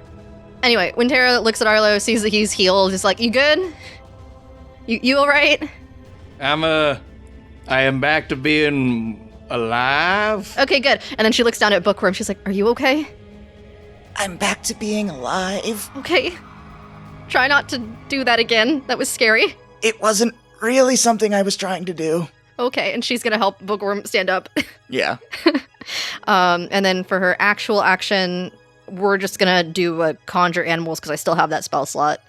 Anyway, Wintera looks at Arlo, sees that he's healed, is like, "You good? You all right?" I am back to being alive. Okay, good. And then she looks down at Bookworm. She's like, "Are you okay? I'm back to being alive. Okay. Try not to do that again. That was scary." It wasn't really something I was trying to do. Okay, and she's gonna help Bookworm stand up. Yeah. And then for her actual action, we're just gonna do a conjure animals because I still have that spell slot.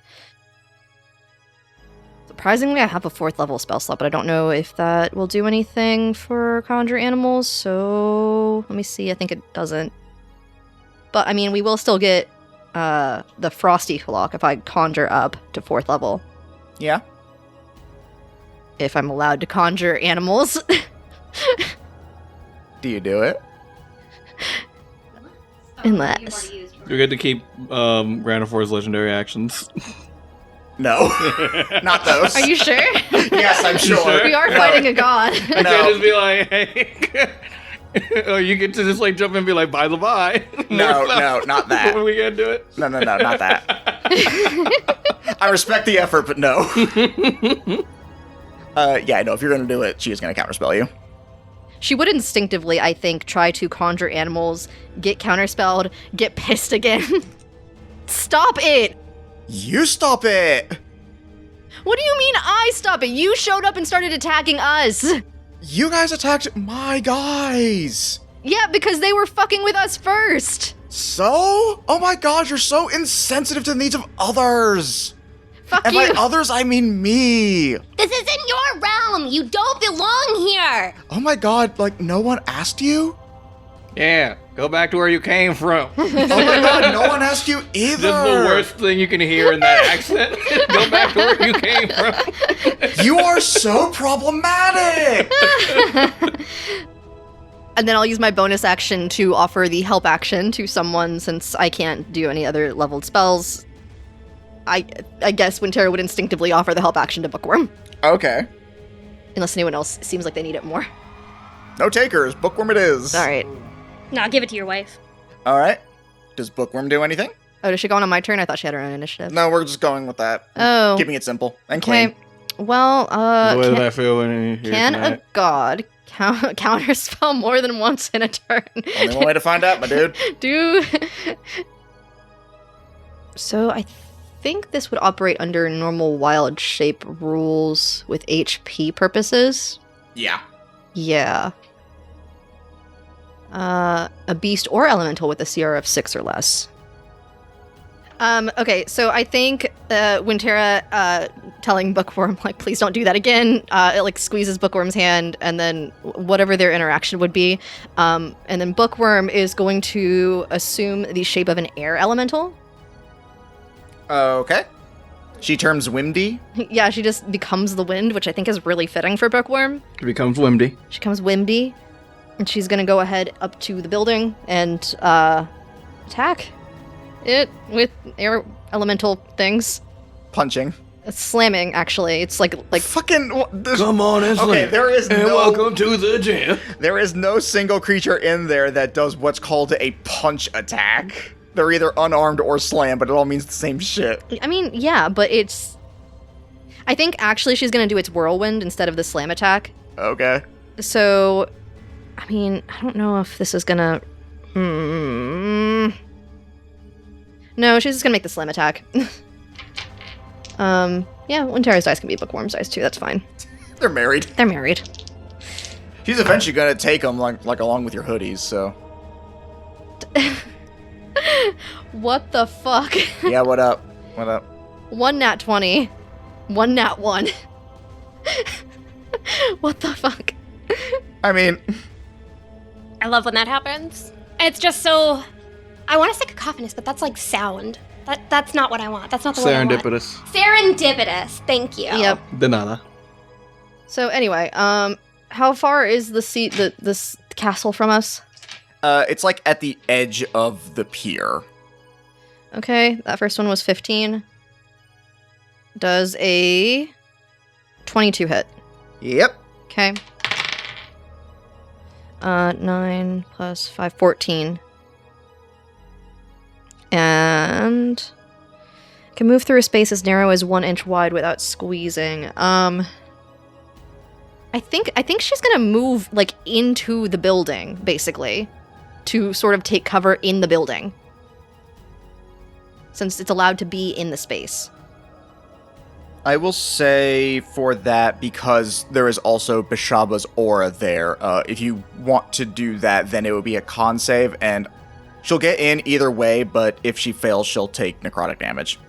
Surprisingly, I have a 4th level spell slot, but I don't know if that will do anything for conjure animals. So let me see. I think it doesn't. But I mean, we will still get the Frosty Clock if I conjure up to 4th level. Yeah. If I'm allowed to conjure animals. Do you do it? Unless. You get to keep Granifor's legendary actions. No. Not those. Are you sure? Yes, I'm sure. We are No. fighting a god. I can't just be like, hey. Oh, you get to just like jump in and be like, by the by. No, not that. What are we gonna do it? No, not that. I respect the effort, but no. Yeah, no, if you're gonna do it, she is gonna counterspell you. She would instinctively, I think, try to conjure animals, get counterspelled, get pissed again. Stop it! You stop it! What do you mean I stop it? You showed up and started attacking us! You guys attacked my guys! Yeah, because they were fucking with us first! So? Oh my god, you're so insensitive to the needs of others! Fuck And you! by others, I mean me! This isn't your realm. You don't belong here. Oh my god, like, no one asked you? Yeah, go back to where you came from. Oh my god, no one asked you either! This is the worst thing you can hear in that accent. Go back to where you came from. You are so problematic! And then I'll use my bonus action to offer the help action to someone since I can't do any other leveled spells. I guess Wintera would instinctively offer the help action to Bookworm. Okay. Unless anyone else seems like they need it more. No takers, Bookworm it is. Alright. Nah, give it to your wife. Alright. Does Bookworm do anything? Oh, does she go on my turn? I thought she had her own initiative. No, we're just going with that. Oh. Keeping it simple and Okay. clean. Well, The way that I feel when you hear can tonight. a god counterspell more than once in a turn? Only one way to find out, my dude. So I think this would operate under normal wild shape rules with HP purposes. Yeah. Yeah. A beast or elemental with a CR of 6 or less. Okay, so I think Wintera telling Bookworm, like, please don't do that again. It, like, squeezes Bookworm's hand, and then whatever their interaction would be. And then Bookworm is going to assume the shape of an air elemental. Okay. She turns windy. Yeah, she just becomes the wind, which I think is really fitting for Bookworm. It becomes Wimdy. She becomes Wimby, and she's going to go ahead up to the building and attack it with air elemental things. Punching. It's slamming, actually. It's like Fucking. Come on, Ashley. Okay, there is and no. welcome to the gym. There is no single creature in there that does what's called a punch attack. They're either unarmed or slam, but it all means the same shit. I mean, yeah, but it's... I think actually she's going to do its whirlwind instead of the slam attack. Okay. So, I mean, I don't know if this is going to... No, she's just going to make the slam attack. Yeah, Winterra's dice can be Bookworm's dice too, that's fine. They're married. They're married. She's eventually gonna take them, like along with your hoodies, so... What the fuck? Yeah, what up? What up? 1 nat 20. 1 nat 1. What the fuck? I mean... I love when that happens. It's just so... I want to say cacophonous, but that's like sound. That's not what I want. That's not the way I want. Serendipitous. Serendipitous. Thank you. Yep. De nada. So anyway, how far is this castle from us? It's like at the edge of the pier. Okay, that first one was 15. Does a 22 hit? Yep. Okay. 9 plus 5, 14. And can move through a space as narrow as 1 inch wide without squeezing. I think she's gonna move like into the building, basically, to sort of take cover in the building, since it's allowed to be in the space. I will say for that, because there is also Beshaba's aura there, if you want to do that, then it would be a con save, and she'll get in either way, but if she fails, she'll take necrotic damage.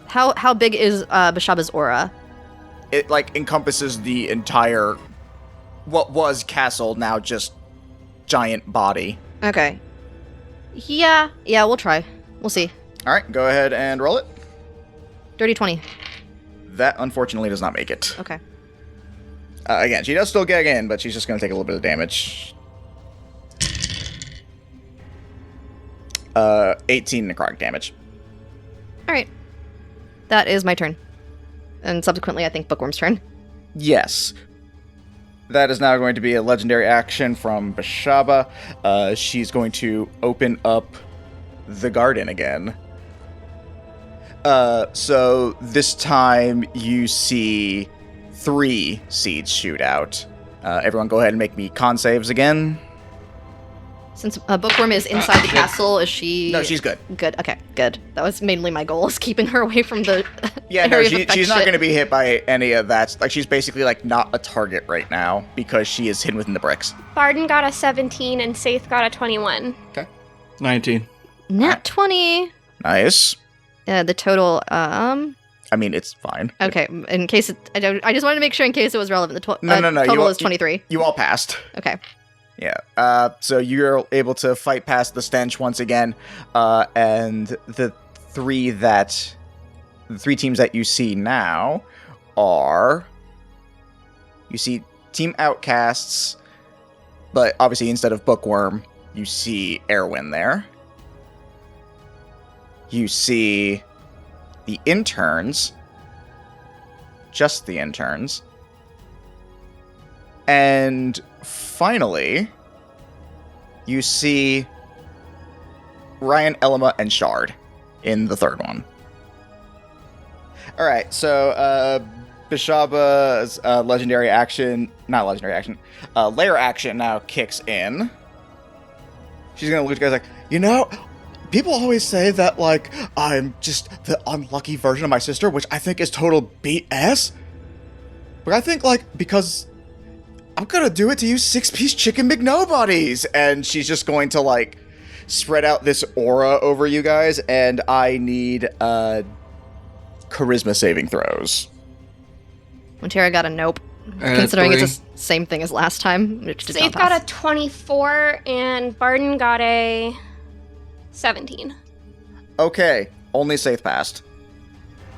How big is Beshaba's aura? It, like, encompasses the entire, what was castle, now just giant body. Okay. Yeah, we'll try. We'll see. Alright, go ahead and roll it. Dirty 20. That, unfortunately, does not make it. Okay. Again, she does still get in, but she's just going to take a little bit of damage. 18 necrotic damage. Alright. That is my turn. And subsequently, I think Bookworm's turn. Yes. That is now going to be a legendary action from Beshaba. She's going to open up the garden again. So this time you see 3 seeds shoot out. Everyone go ahead and make me con saves again. Since Bookworm is inside the castle, is she... No, she's good. Good, okay, good. That was mainly my goal, is keeping her away from the Yeah, no, area of effect she's not shit. going to be hit by any of that. Like, she's basically, like, not a target right now because she is hidden within the bricks. Barden got a 17 and Saith got a 21. 19. Nat 20. Nice. The total, I mean, it's fine. okay, in case I just wanted to make sure in case it was relevant. The No. total is 23. You all passed. Okay. Yeah. So you're able to fight past the stench once again, and the three teams that you see now are, you see Team Outcasts, but obviously instead of Bookworm, you see Erwin there. You see the interns, just the interns, and finally, you see Ryan, Elma, and Shard in the third one. Alright, so Beshaba's lair action now kicks in. She's gonna look at you guys like, you know, people always say that, like, I'm just the unlucky version of my sister, which I think is total BS. But I think, like, because I'm gonna do it to you 6-piece chicken McNobodies! And she's just going to, like, spread out this aura over you guys, and I need, charisma saving throws. When Tara got a nope, I got considering 3. it's the same thing as last time, which did Safe not pass. got a 24, and Barden got a 17. Okay, only Safe passed.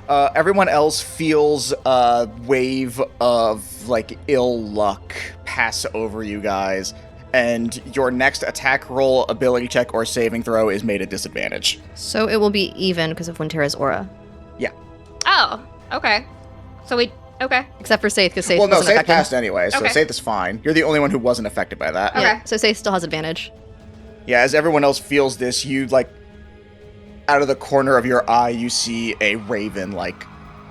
Everyone else feels a wave of, like, ill luck pass over you guys, and your next attack roll, ability check, or saving throw is made at disadvantage. So it will be even because of Wintera's aura. Oh, okay. So okay. Except for Saith, because Saith Well, no, wasn't Safe affected. passed anyway, so Okay. Safe is fine. You're the only one who wasn't affected by that. Okay. Yeah, so Saith still has advantage. Yeah, as everyone else feels this, you, like, out of the corner of your eye, you see a raven, like,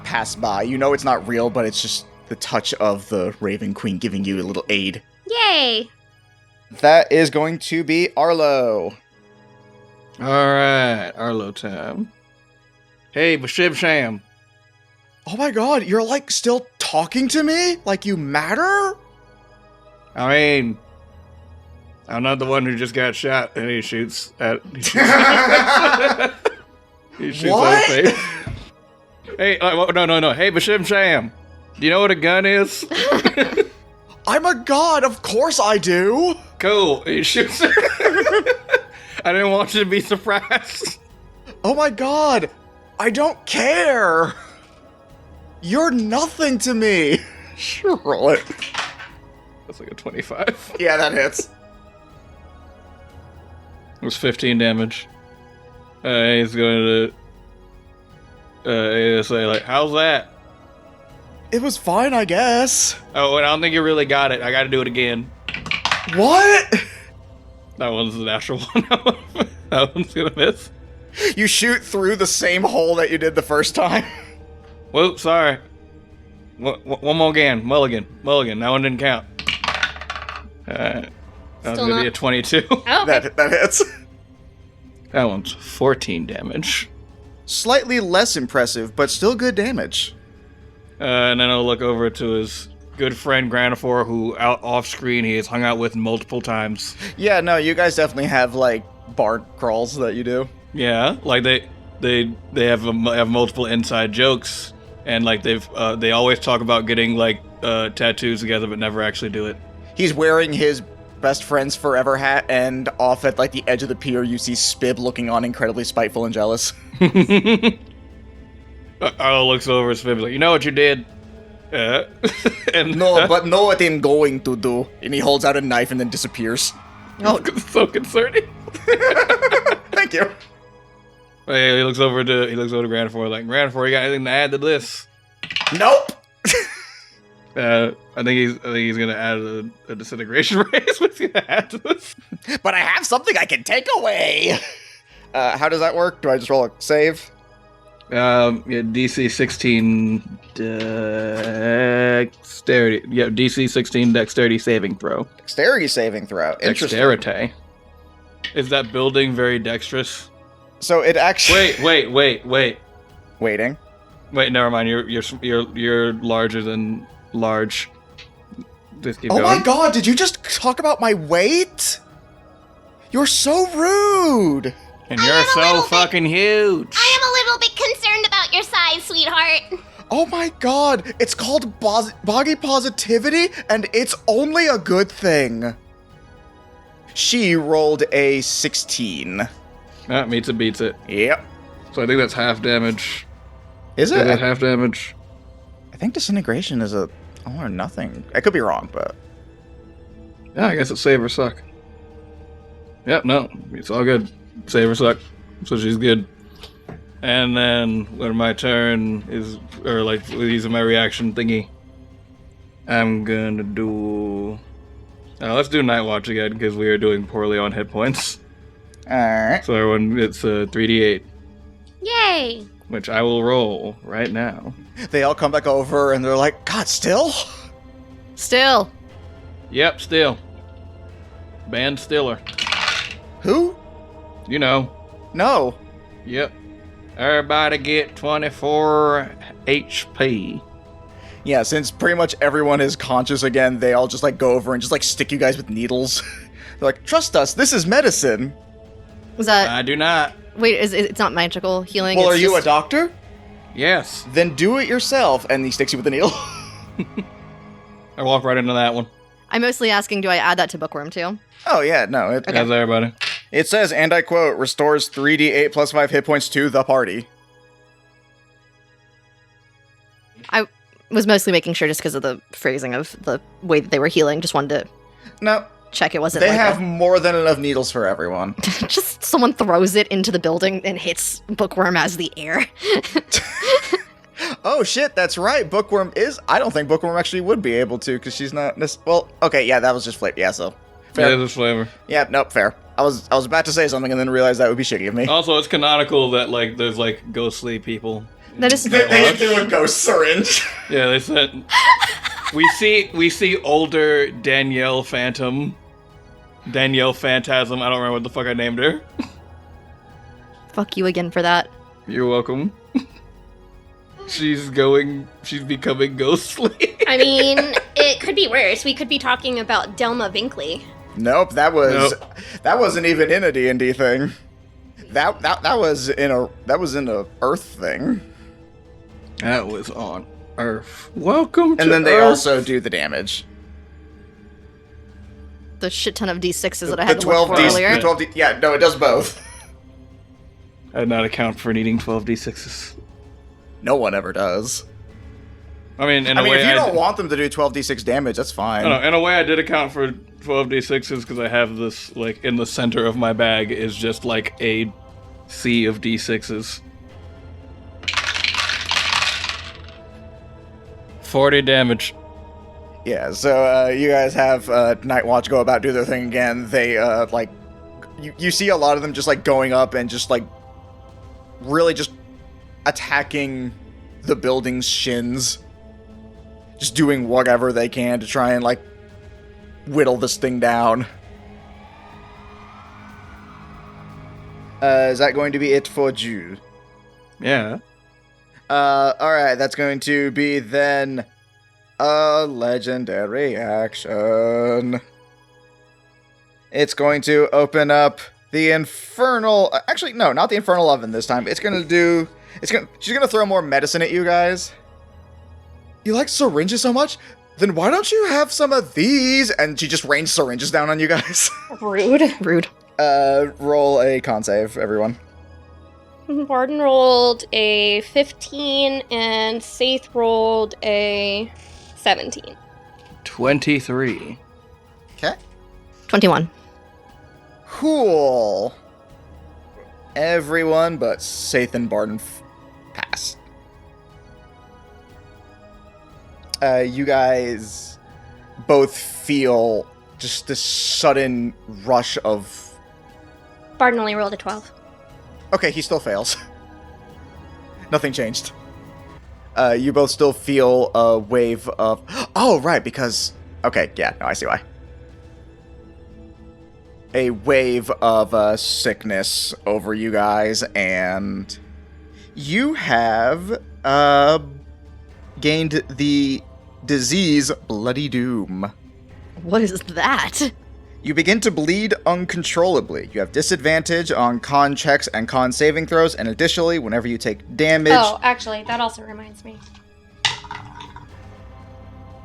pass by. You know it's not real, but it's just the touch of the Raven Queen giving you a little aid. Yay! That is going to be Arlo. Alright, Arlo time. Hey, Bashib Sham. Oh my god, you're, like, still talking to me? Like you matter? I mean, I'm not the one who just got shot, and he shoots at... He shoots What? at his face. Hey, no. Hey, Bashib Sham. Do you know what a gun is? I'm a god, of course I do! Cool. He shoots her. I didn't want you to be surprised. Oh my god, I don't care! You're nothing to me! Sure, roll it. That's like a 25. Yeah, that hits. It was 15 damage. He's going to say, like, how's that? It was fine, I guess. Oh, and I don't think you really got it. I got to do it again. What? That one's the natural one. That one's going to miss. You shoot through the same hole that you did the first time. Whoop, sorry. One more again. Mulligan. That one didn't count. That was Still going to be not- a 22. Oh, okay. That hits. That one's 14 damage. Slightly less impressive, but still good damage. And then I'll look over to his good friend Granifor, who out off screen he has hung out with multiple times. Yeah, no, you guys definitely have, like, bar crawls that you do. Yeah, like they have multiple inside jokes, and like they always talk about getting like tattoos together, but never actually do it. He's wearing his best friend's forever hat, and off at, like, the edge of the pier, you see Spib looking on incredibly spiteful and jealous. Arlo looks over at Spib like, you know what you did? And No, but know what I'm going to do. And he holds out a knife and then disappears. Oh, so concerning. Thank you. He looks over to Granifor like, Granifor, you got anything to add to this? Nope. I think he's gonna add a disintegration race. What's he gonna add to this? But I have something I can take away. How does that work? Do I just roll a save? Yeah, DC 16 dexterity. Yeah, DC 16 dexterity saving throw. Dexterity saving throw. Interesting. Dexterity. Is that building very dexterous? So it actually. Wait. Waiting. Wait, never mind. You're larger than large. Just keep Oh going. my god, did you just talk about my weight? You're so rude. And you're so fucking huge. I am a little bit concerned about your size, sweetheart. Oh my god, it's called body positivity, and it's only a good thing. She rolled a 16. Meets it, beats it. Yep. So I think that's half damage. Is Is it? that half damage? I think disintegration is a all or nothing. I could be wrong, but Yeah, I guess it's save or suck. Yep, no, it's all good. Save or suck. So she's good. And then when my turn is, or like using my reaction thingy, I'm gonna do. Let's do Night Watch again because we are doing poorly on hit points. alright. So everyone, it's 3d8, Yay! which I will roll right now. They all come back over and they're like, God, still? still. Yep, still. Band Stiller. Who? You know. No. Yep. Everybody get 24 HP. Yeah, since pretty much everyone is conscious again, they all just like go over and just like stick you guys with needles. They're like, trust us, this is medicine. Was that? I do not. Wait, it's not magical healing? Well, it's are you a just- doctor? Yes. Then do it yourself, and he sticks you with the needle. I walk right into that one. I'm mostly asking, do I add that to Bookworm too? Oh, yeah, no. How's everybody? It says, and I quote, restores 3d8 plus 5 hit points to the party. I was mostly making sure just because of the phrasing of the way that they were healing. Just wanted to No, check it wasn't they like have more than enough needles for everyone. just someone throws it into the building and hits Bookworm as the air. Oh, shit, that's right. Bookworm is... I don't think Bookworm actually would be able to, because she's not... Well, okay, yeah, that was just flavor. Yeah, so... Fair. Yeah, this flavor. Yeah, nope, fair. I was about to say something and then realized that would be shitty of me. Also, it's canonical that, like, there's, like, ghostly people. That is They threw a ghost syringe. Yeah, they said... we see older Danielle Phantasm. I don't remember what the fuck I named her. fuck you again for that. You're welcome. She's becoming ghostly. I mean, it could be worse. We could be talking about Delma Binkley. Nope, that wasn't even in a D&D thing. That was in a Earth thing. That was on Earth. Welcome to And then they Earth. also do the damage. The shit ton of D6s that I had The to look for 12D, earlier. the 12D, yeah, no, it does both. I did not account for needing 12d6s. No one ever does. I mean, If you don't want them to do 12d6 damage, that's fine. No, in a way, I did account for 12d6s because I have this, like, in the center of my bag is just, like, a sea of d6s. 40 damage. Yeah, so you guys have Night Watch go about do their thing again. They you see a lot of them just like going up and just like really just attacking the building's shins, just doing whatever they can to try and like whittle this thing down. Is that going to be it for Jude? Yeah. Alright, that's going to be then a legendary action. It's going to open up the infernal... Actually, no, not the infernal oven this time. She's gonna throw more medicine at you guys. You like syringes so much? Then why don't you have some of these? And she just rains syringes down on you guys. Rude. Roll a con save, everyone. Barden rolled a 15 and Saith rolled a 17. 23. Okay. 21. Cool. Everyone but Saith and Barden pass. You guys both feel just this sudden rush of... Barden only rolled a 12. Okay, he still fails. Nothing changed. You both still feel a wave of... Oh, right, because... Okay, yeah, no, I see why. A wave of sickness over you guys, and you have gained the disease Bloody Doom. What is that? You begin to bleed uncontrollably. You have disadvantage on con checks and con saving throws, and additionally, whenever you take damage... Oh, actually, that also reminds me.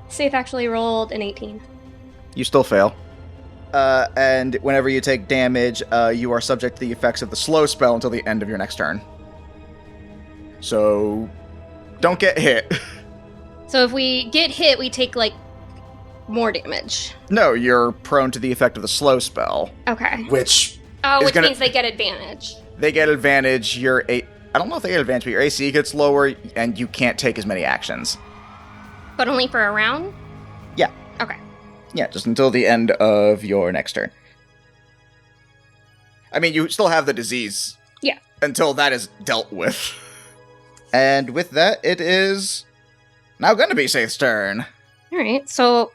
Saith actually rolled an 18. You still fail. And whenever you take damage, you are subject to the effects of the slow spell until the end of your next turn. So, don't get hit. So if we get hit, we take, like, more damage. No, you're prone to the effect of the slow spell, Okay. which Which means they get advantage. they get advantage. I don't know if they get advantage, but your AC gets lower, and you can't take as many actions. But only for a round? Yeah. Okay. Yeah, just until the end of your next turn. I mean, you still have the disease. Yeah. Until that is dealt with. And with that, it is now going to be Saith's turn. Alright, so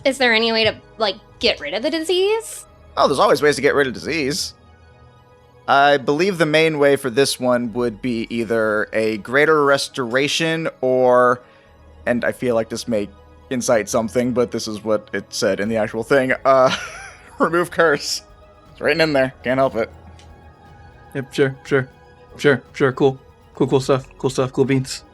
is there any way to, like, get rid of the disease? Oh, there's always ways to get rid of disease. I believe the main way for this one would be either a greater restoration or, and I feel like this may incite something, but this is what it said in the actual thing, remove curse. It's written in there. Can't help it. Yep, sure, cool. Cool stuff. Cool beans.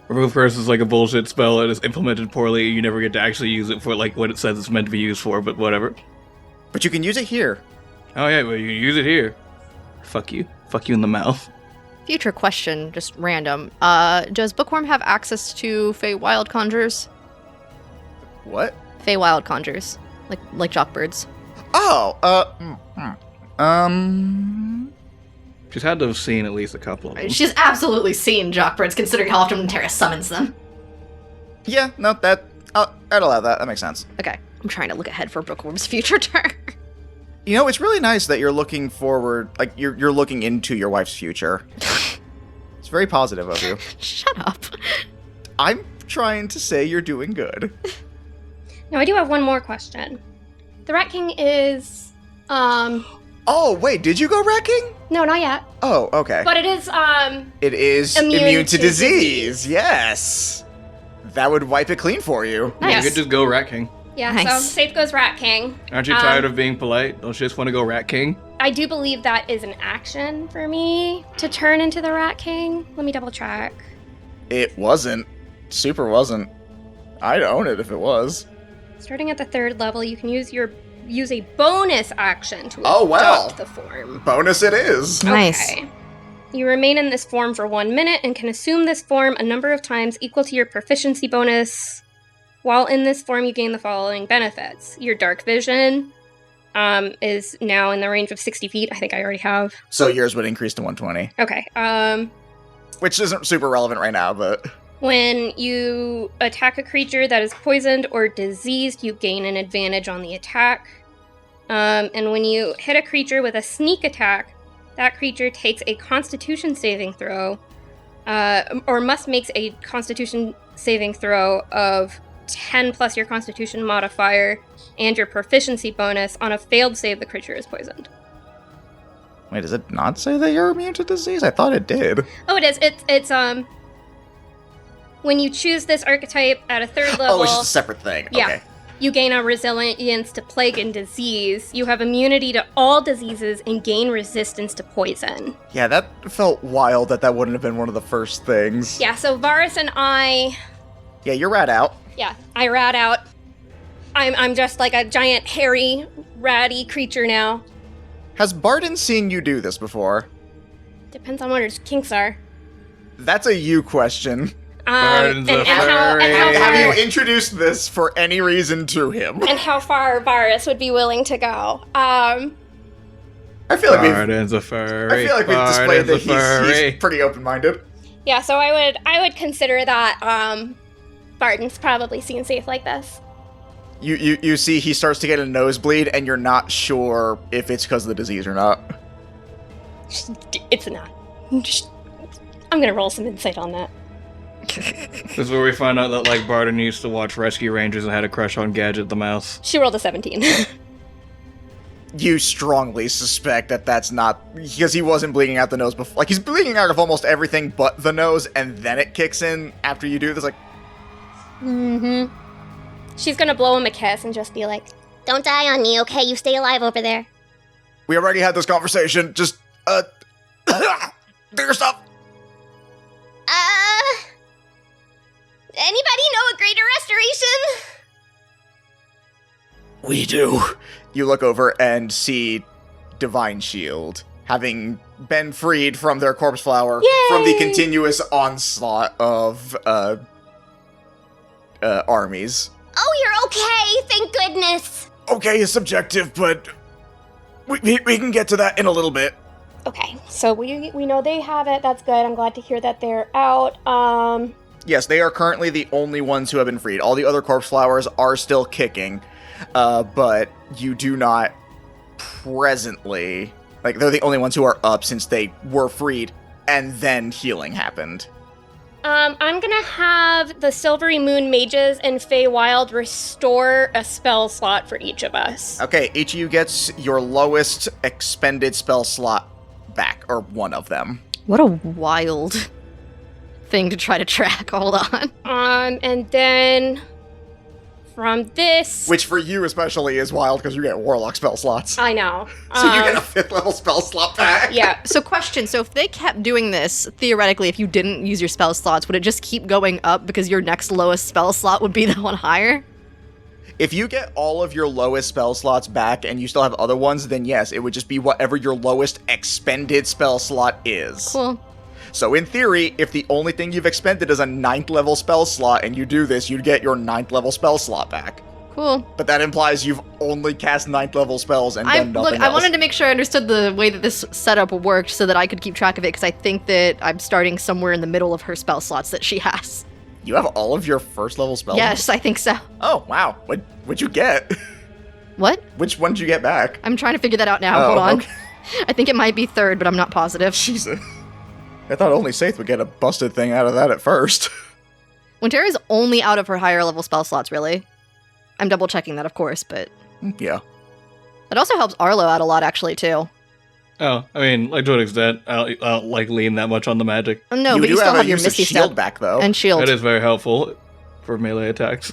Remove Curse is like a bullshit spell and is implemented poorly. You never get to actually use it for like what it says it's meant to be used for, but whatever. But you can use it here. Oh yeah, well you can use it here. Fuck you. Fuck you in the mouth. Future question, just random. Does Bookworm have access to Feywild conjures? What? Feywild conjures. Like Jockbirds. Oh, She's had to have seen at least a couple of them. She's absolutely seen Jockbirds, considering how often Terra summons them. Yeah, no, I'd allow that. That makes sense. Okay, I'm trying to look ahead for Bookworm's future turn. You know, it's really nice that you're looking forward, like, you're looking into your wife's future. It's very positive of you. Shut up. I'm trying to say you're doing good. Now, I do have one more question. The Rat King is, Oh, wait, did you go wrecking? no, not yet. Oh, okay. But it is, It is Immune immune to to disease. Yes. That would wipe it clean for you. Nice. You could just go Rat King. yeah, Nice. so safe goes Rat King. Aren't you tired of being polite? Don't you just want to go Rat King? I do believe that is an action for me to turn into the Rat King. Let me double check. It wasn't. Super wasn't. I'd own it if it was. Starting at the 3rd level, you can use a bonus action to Oh, well. adopt the form. Bonus it is. Nice. Okay. You remain in this form for 1 minute and can assume this form a number of times equal to your proficiency bonus. While in this form, you gain the following benefits. Your dark vision is now in the range of 60 feet. I think I already have. So yours would increase to 120. Okay. Which isn't super relevant right now, but... When you attack a creature that is poisoned or diseased, you gain an advantage on the attack. And when you hit a creature with a sneak attack, that creature takes a Constitution saving throw, or must make a Constitution saving throw of 10 plus your Constitution modifier and your proficiency bonus. On a failed save, the creature is poisoned. Wait, does it not say that you're immune to disease? I thought it did. Oh, it is. It's when you choose this archetype at a 3rd level. Oh, it's just a separate thing. Yeah. Okay. You gain a resilience to plague and disease. You have immunity to all diseases and gain resistance to poison. Yeah, that felt wild that wouldn't have been one of the first things. Yeah, so Varus and I, Yeah, you're rat out. I rat out. I'm just like a giant, hairy, ratty creature now. Has Barden seen you do this before? Depends on what his kinks are. That's a you question. Barden's a how furry. Have far, you introduced this for any reason to him? and how far Varus would be willing to go. I feel like Barden's a furry. we've displayed that Barden's a furry. he's pretty open-minded. Yeah, so I would consider that Barton's probably seen safe like this. You see he starts to get a nosebleed, and you're not sure if it's because of the disease or not. It's not. I'm gonna roll some insight on that. This is where we find out that, like, Barden used to watch Rescue Rangers and had a crush on Gadget the Mouse. She rolled a 17. You strongly suspect that that's not... Because he wasn't bleeding out the nose before. Like, he's bleeding out of almost everything but the nose, and then it kicks in after you do this, like... Mm-hmm. She's gonna blow him a kiss and just be like, "Don't die on me, okay? You stay alive over there." We already had this conversation. Just, do your stuff. Anybody know a greater restoration? We do. You look over and see Divine Shield, having been freed from their corpse flower from the Yay! continuous onslaught of, armies. Oh, you're okay, thank goodness. Okay, is subjective, but we can get to that in a little bit. Okay, so we know they have it. That's good. I'm glad to hear that they're out. Yes, they are currently the only ones who have been freed. All the other corpse flowers are still kicking, but you do not presently... Like, they're the only ones who are up since they were freed, and then healing happened. I'm gonna have the Silvery Moon Mages and Feywild restore a spell slot for each of us. Okay, each of you gets your lowest expended spell slot back, or one of them. What a wild thing to try to track. Hold on. And then from this. Which for you especially is wild because you get warlock spell slots. I know. So you get a 5th level spell slot back. Yeah. So question, so if they kept doing this, theoretically, if you didn't use your spell slots, would it just keep going up because your next lowest spell slot would be the one higher? If you get all of your lowest spell slots back and you still have other ones, then yes, it would just be whatever your lowest expended spell slot is. Cool. So in theory, if the only thing you've expended is a 9th level spell slot and you do this, you'd get your 9th level spell slot back. Cool. But that implies you've only cast 9th level spells and done nothing else. I wanted to make sure I understood the way that this setup worked so that I could keep track of it, because I think that I'm starting somewhere in the middle of her spell slots that she has. You have all of your 1st level spells? Yes, I think so. Oh, wow. What'd you get? What? Which one did you get back? I'm trying to figure that out now. Oh, Hold on. okay. I think it might be 3rd, but I'm not positive. Jesus. I thought only Saith would get a busted thing out of that at first. Wintera's only out of her higher level spell slots, really. I'm double checking that, of course, but Yeah. that also helps Arlo out a lot, actually, too. Oh, I mean, like to an extent, I don't like lean that much on the magic. No, you but do you still have a your use of Misty shield Step back, though. and Shield. That is very helpful for melee attacks.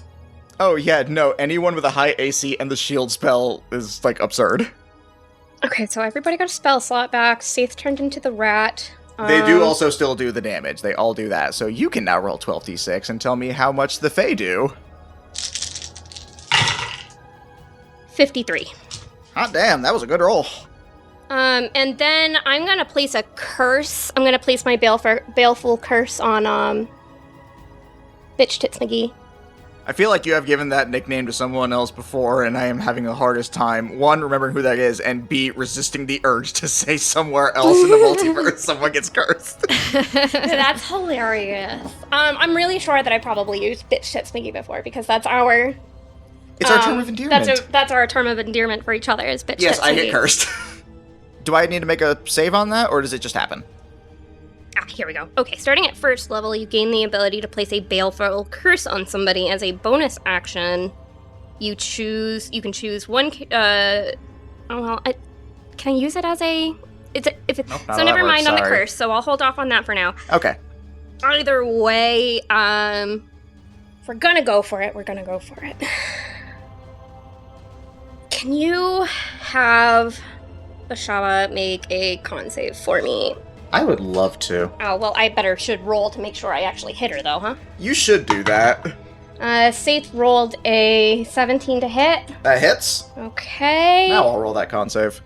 Oh, yeah, no, anyone with a high AC and the shield spell is, like, absurd. Okay, so everybody got a spell slot back. Saith turned into the rat. They do also still do the damage. They all do that. So you can now roll 12d6 and tell me how much the Fae do. 53. Hot damn, that was a good roll. And then I'm gonna place a curse. I'm gonna place my baleful curse on Bitch Tits McGee. I feel like you have given that nickname to someone else before, and I am having the hardest time, 1, remembering who that is, and B, resisting the urge to say somewhere else in the multiverse someone gets cursed. That's hilarious. I'm really sure that I probably used Bitch Tits McGee before, because that's our It's our term of endearment. That's our term of endearment for each other is Bitch Yes, Tits I McGee. get cursed. Do I need to make a save on that, or does it just happen? Ah, here we go. Okay, starting at 1st level, you gain the ability to place a baleful curse on somebody as a bonus action. You can choose one. Can I use it as a? Nope, not so how never that mind works, on the sorry. curse. So I'll hold off on that for now. Okay. Either way, if we're gonna go for it, we're gonna go for it. Can you have Beshaba make a con save for me? I would love to. Oh, well, should roll to make sure I actually hit her, though, huh? You should do that. Saith rolled a 17 to hit. That hits. Okay. Now I'll roll that con save.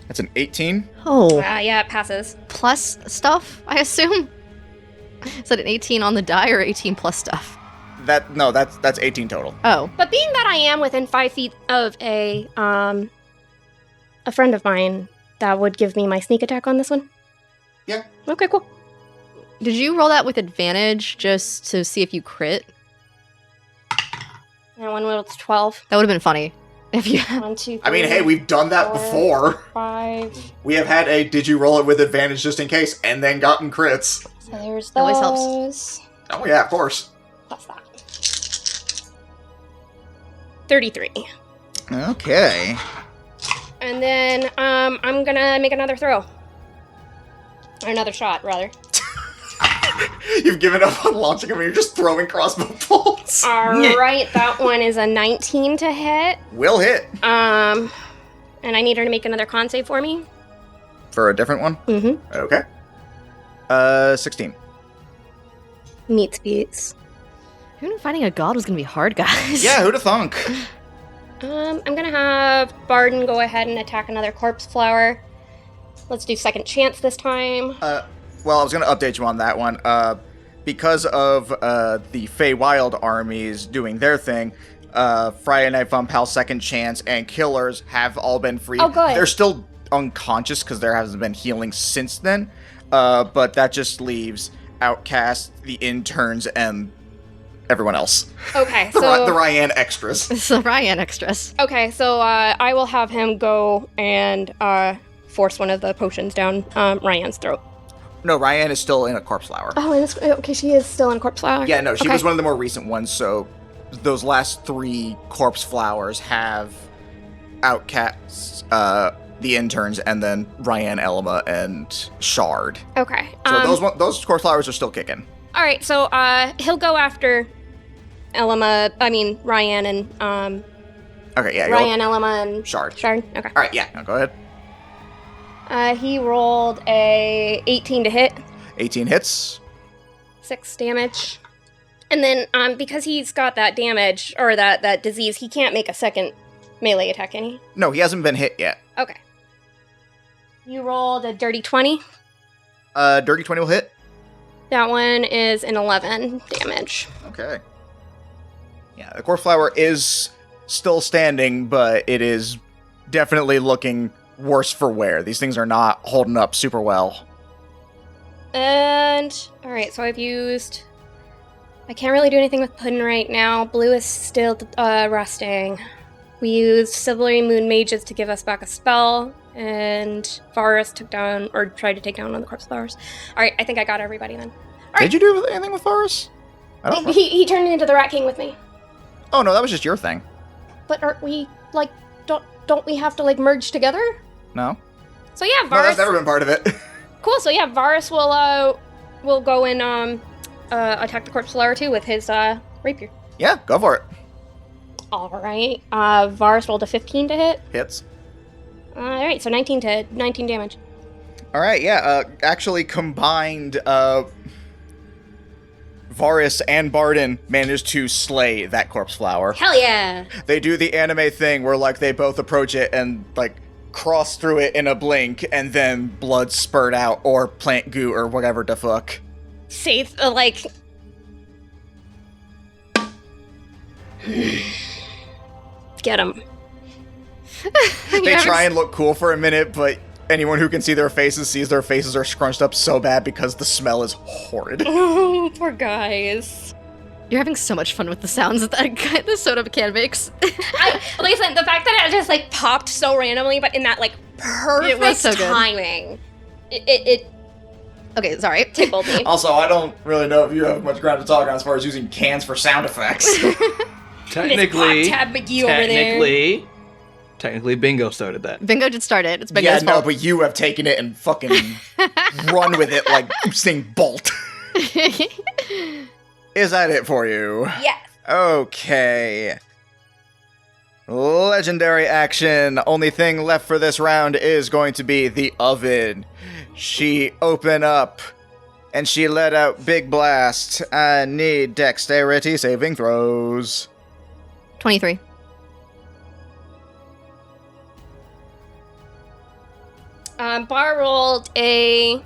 That's an 18. Oh. Yeah, it passes. Plus stuff, I assume? Is that an 18 on the die or 18 plus stuff? That's 18 total. Oh. But being that I am within 5 feet of a friend of mine, that would give me my sneak attack on this one? Yeah. Okay, cool. Did you roll that with advantage just to see if you crit? That one was 12. That would have been funny. If you 1, 2, 3. I mean, hey, we've done that 4, before. 5. We have had a did you roll it with advantage just in case, and then gotten crits. So there's those. Always helps. Oh yeah, of course. Plus that. 33. Okay. And then I'm gonna make another throw. Or another shot, rather. You've given up on launching them and you're just throwing crossbow bolts. Alright, that one is a 19 to hit. Will hit. And I need her to make another con save for me. For a different one? Mm-hmm. Okay. 16. Meets beats. Who knew finding a god was gonna be hard, guys? Yeah, who'da thunk? I'm gonna have Barden go ahead and attack another corpse flower. Let's do second chance this time. Well, I was going to update you on that one. Because of the Feywild armies doing their thing, Friday Night Fun Pal, Second Chance, and Killers have all been freed. Oh, good. They're still unconscious because there hasn't been healing since then. But that just leaves Outcast, the interns, and everyone else. Okay, The so Ryan extras. It's the Ryan extras. okay, so I will have him go and force one of the potions down Ryan's throat. No, Ryan is still in a corpse flower. Oh, okay, she is still in corpse flower. Yeah, no, she Okay. was one of the more recent ones, so those last 3 corpse flowers have Outcasts, the interns, and then Ryan, Elma, and Shard. Okay. So those corpse flowers are still kicking. All right, so he'll go after Ryan and Okay, yeah. Ryan, Elema, and Shard. Shard. Okay. All right, yeah. No, go ahead. He rolled a 18 to hit, 18 hits. 6 damage, and then because he's got that damage or that disease, he can't make a second melee attack, can he? No, he hasn't been hit yet. Okay. You rolled a dirty 20. Dirty 20 will hit. That one is an 11 damage. Okay. Yeah, the core flower is still standing, but it is definitely looking worse for wear. These things are not holding up super well. And, alright, so I've used... I can't really do anything with Puddin right now. Blue is still resting. We used Silvery Moon Mages to give us back a spell, and Varus took down, or tried to take down one of the corpse flowers. Alright, I think I got everybody then. Did you do anything with Varus? I don't know. He turned into the Rat King with me. Oh, no, that was just your thing. But aren't we, like, don't we have to, like, merge together? No? So yeah, No, Varus... that's never been part of it. Cool, so yeah, Varus will go and, attack the corpse flower too with his, rapier. Yeah, go for it. Alright, Varus rolled a 15 to hit. Hits. Alright, so 19 damage. All right, yeah. Actually, combined, Varus and Barden managed to slay that corpse flower. Hell yeah! They do the anime thing where, like, they both approach it and, like, cross through it in a blink, and then blood spurt out, or plant goo, or whatever the fuck. Saith, get him. They try and look cool for a minute, but anyone who can see their faces sees their faces are scrunched up so bad because the smell is horrid. Oh, poor guys. You're having so much fun with the sounds that the soda can makes. Listen, the fact that it just, like, popped so randomly, but in that, like, perfect It was so good. timing, it Okay, sorry. tickled me. Also, I don't really know if you have much ground to talk on as far as using cans for sound effects. Technically, Miss Hot Tab McGee over there. technically, Bingo started that. Bingo did start it. It's Yeah, Bingo's no, fault. but you have taken it and fucking run with it like Usain Bolt. Is that it for you? Yes. Okay. Legendary action. Only thing left for this round is going to be the oven. She opened up and she let out Big Blast. I need dexterity saving throws. 23. Bar rolled a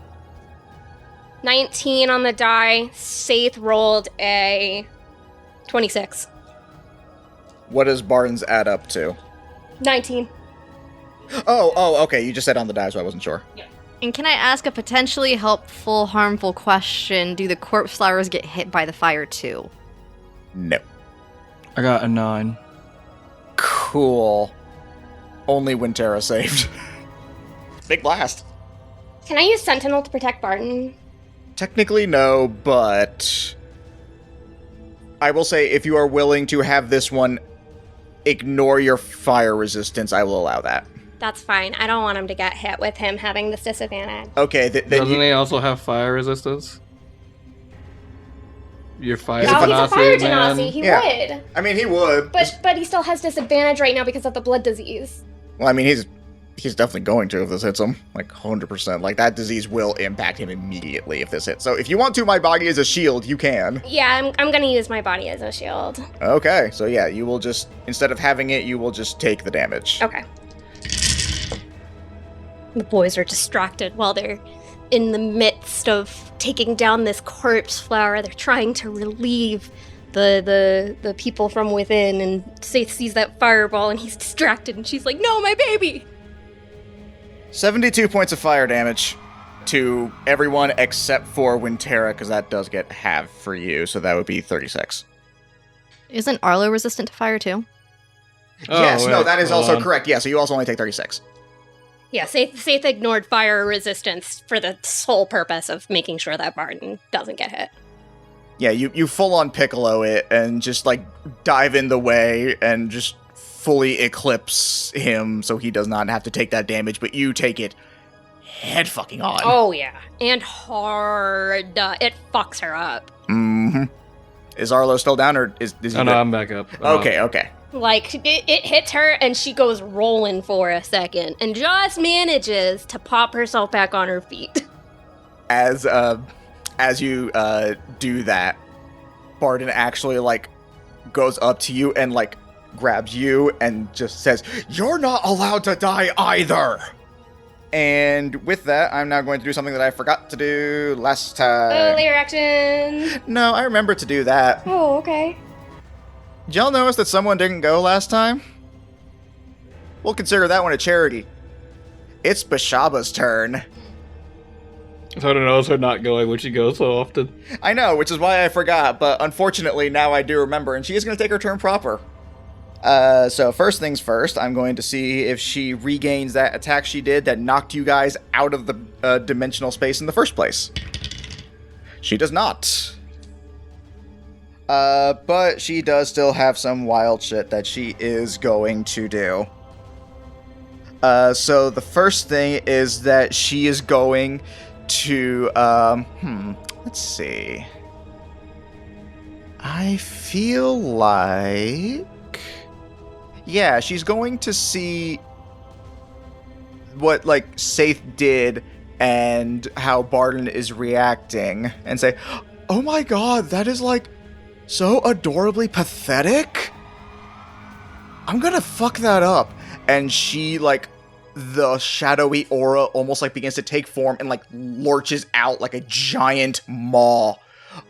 19 on the die. Saith rolled a 26. What does Barnes add up to? 19. Oh, okay. You just said on the die, so I wasn't sure. And can I ask a potentially helpful, harmful question? Do the corpse flowers get hit by the fire too? No. I got a 9. Cool. Only Winterra saved. Big Blast. Can I use Sentinel to protect Barton? Technically, no, but I will say if you are willing to have this one ignore your fire resistance, I will allow that. That's fine. I don't want him to get hit with him having this disadvantage. Okay, then Doesn't he also have fire resistance? Your fire Oh, he's a fire genasi, man. genasi. He Yeah. would. I mean, he would. But he still has disadvantage right now because of the blood disease. Well, I mean, he's definitely going to if this hits him. Like, 100%. Like, that disease will impact him immediately if this hits. So if you want to my body as a shield, you can. Yeah, I'm gonna use my body as a shield. Okay, so yeah, you will just, instead of having it, you will just take the damage. Okay. The boys are distracted while they're in the midst of taking down this corpse flower. They're trying to relieve the people from within, and Saith sees that fireball and he's distracted and she's like, "No, my baby!" 72 points of fire damage to everyone except for Winterra, because that does get halved for you, so that would be 36. Isn't Arlo resistant to fire too? Yes, no, wait, that is hold also on. correct. Yeah, so you also only take 36. Yeah, Saith ignored fire resistance for the sole purpose of making sure that Barton doesn't get hit. Yeah, you full-on Piccolo it and just, like, dive in the way and just fully eclipse him so he does not have to take that damage, but you take it head fucking on. Oh, yeah. And hard. It fucks her up. Mm-hmm. Is Arlo still down, or is he Oh, no, I'm back up. Okay. Like, it hits her, and she goes rolling for a second, and just manages to pop herself back on her feet. As you do that, Barden actually, like, goes up to you and, like, grabs you and just says, "You're not allowed to die either!" And with that, I'm now going to do something that I forgot to do last time. Layer action. No, I remember to do that. Oh, okay. Did y'all notice that someone didn't go last time? We'll consider that one a charity. It's Beshaba's turn. So I don't know, her not going when she goes so often. I know, which is why I forgot, but unfortunately now I do remember, and she is going to take her turn proper. So first things first, I'm going to see if she regains that attack she did that knocked you guys out of the dimensional space in the first place. She does not. But she does still have some wild shit that she is going to do. So the first thing is that she is going to, let's see. I feel like... Yeah, she's going to see what, like, Saith did and how Barden is reacting and say, "Oh my god, that is, like, so adorably pathetic. I'm gonna fuck that up." And she, like, the shadowy aura almost, like, begins to take form and, like, lurches out like a giant maw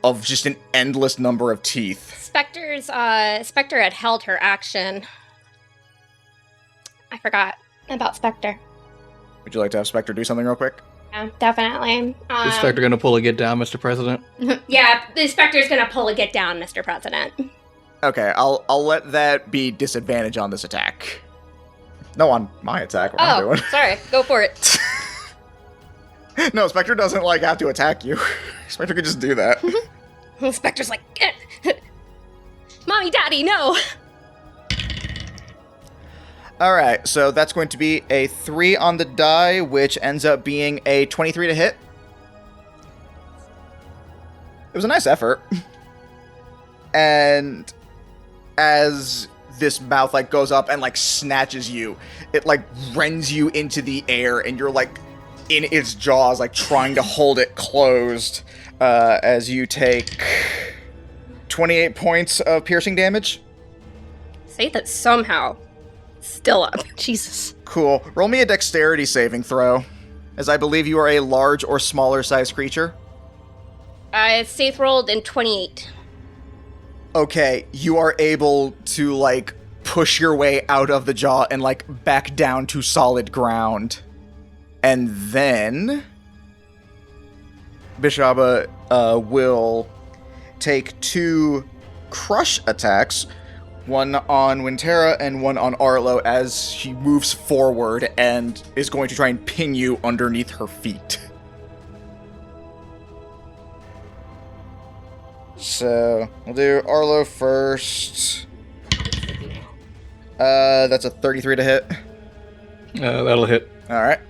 of just an endless number of teeth. Spectre had held her action. I forgot about Spectre. Would you like to have Spectre do something real quick? Yeah, definitely. Is Spectre gonna pull a get down, Mr. President? Yeah, the Spectre's gonna pull a get down, Mr. President. Okay, I'll let that be disadvantage on this attack. No, on my attack. What I'm Oh, doing. sorry. Go for it. No, Spectre doesn't, like, have to attack you. Spectre could just do that. Spectre's like, Mommy, Daddy, no! Alright, so that's going to be a 3 on the die, which ends up being a 23 to hit. It was a nice effort. And as this mouth, like, goes up and, like, snatches you, it, like, rends you into the air, and you're, like, in its jaws, like, trying to hold it closed, as you take 28 points of piercing damage. Say that somehow. Still up. Jesus. Cool. Roll me a dexterity saving throw, as I believe you are a large or smaller sized creature. Saith rolled in 28. Okay, you are able to, like, push your way out of the jaw and, like, back down to solid ground. And then Beshaba will take 2 crush attacks, one on Wintera and one on Arlo, as she moves forward and is going to try and pin you underneath her feet. So, we'll do Arlo first. That's a 33 to hit. That'll hit. Alright.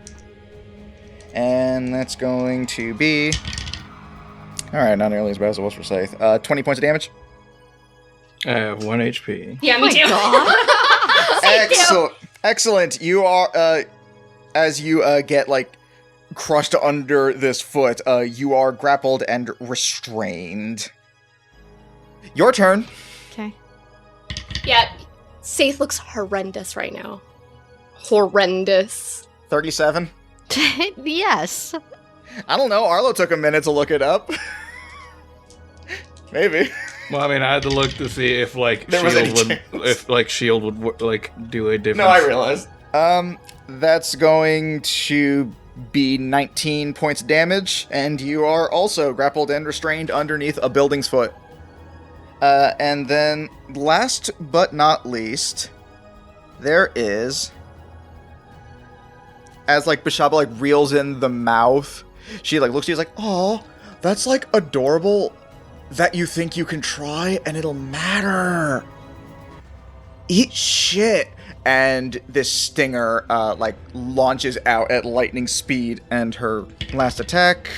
And that's going to be... Alright, not nearly as bad as it was for Saith. 20 points of damage. I have 1 HP. Yeah, me too. Excellent. Excellent. You are, as you get, like, crushed under this foot, you are grappled and restrained. Your turn. Okay. Yeah, Saith looks horrendous right now. Horrendous. 37. Yes. I don't know. Arlo took a minute to look it up. Maybe. Well, I mean, I had to look to see if, like, There was any Shield would, like, do a difference. No, I realized. That's going to be 19 points of damage, and you are also grappled and restrained underneath a building's foot. And then, last but not least, there is... As, like, Beshaba, like, reels in the mouth, she, like, looks at you, like, "Oh, that's, like, adorable that you think you can try, and it'll matter. Eat shit." And this stinger, like, launches out at lightning speed, and her last attack...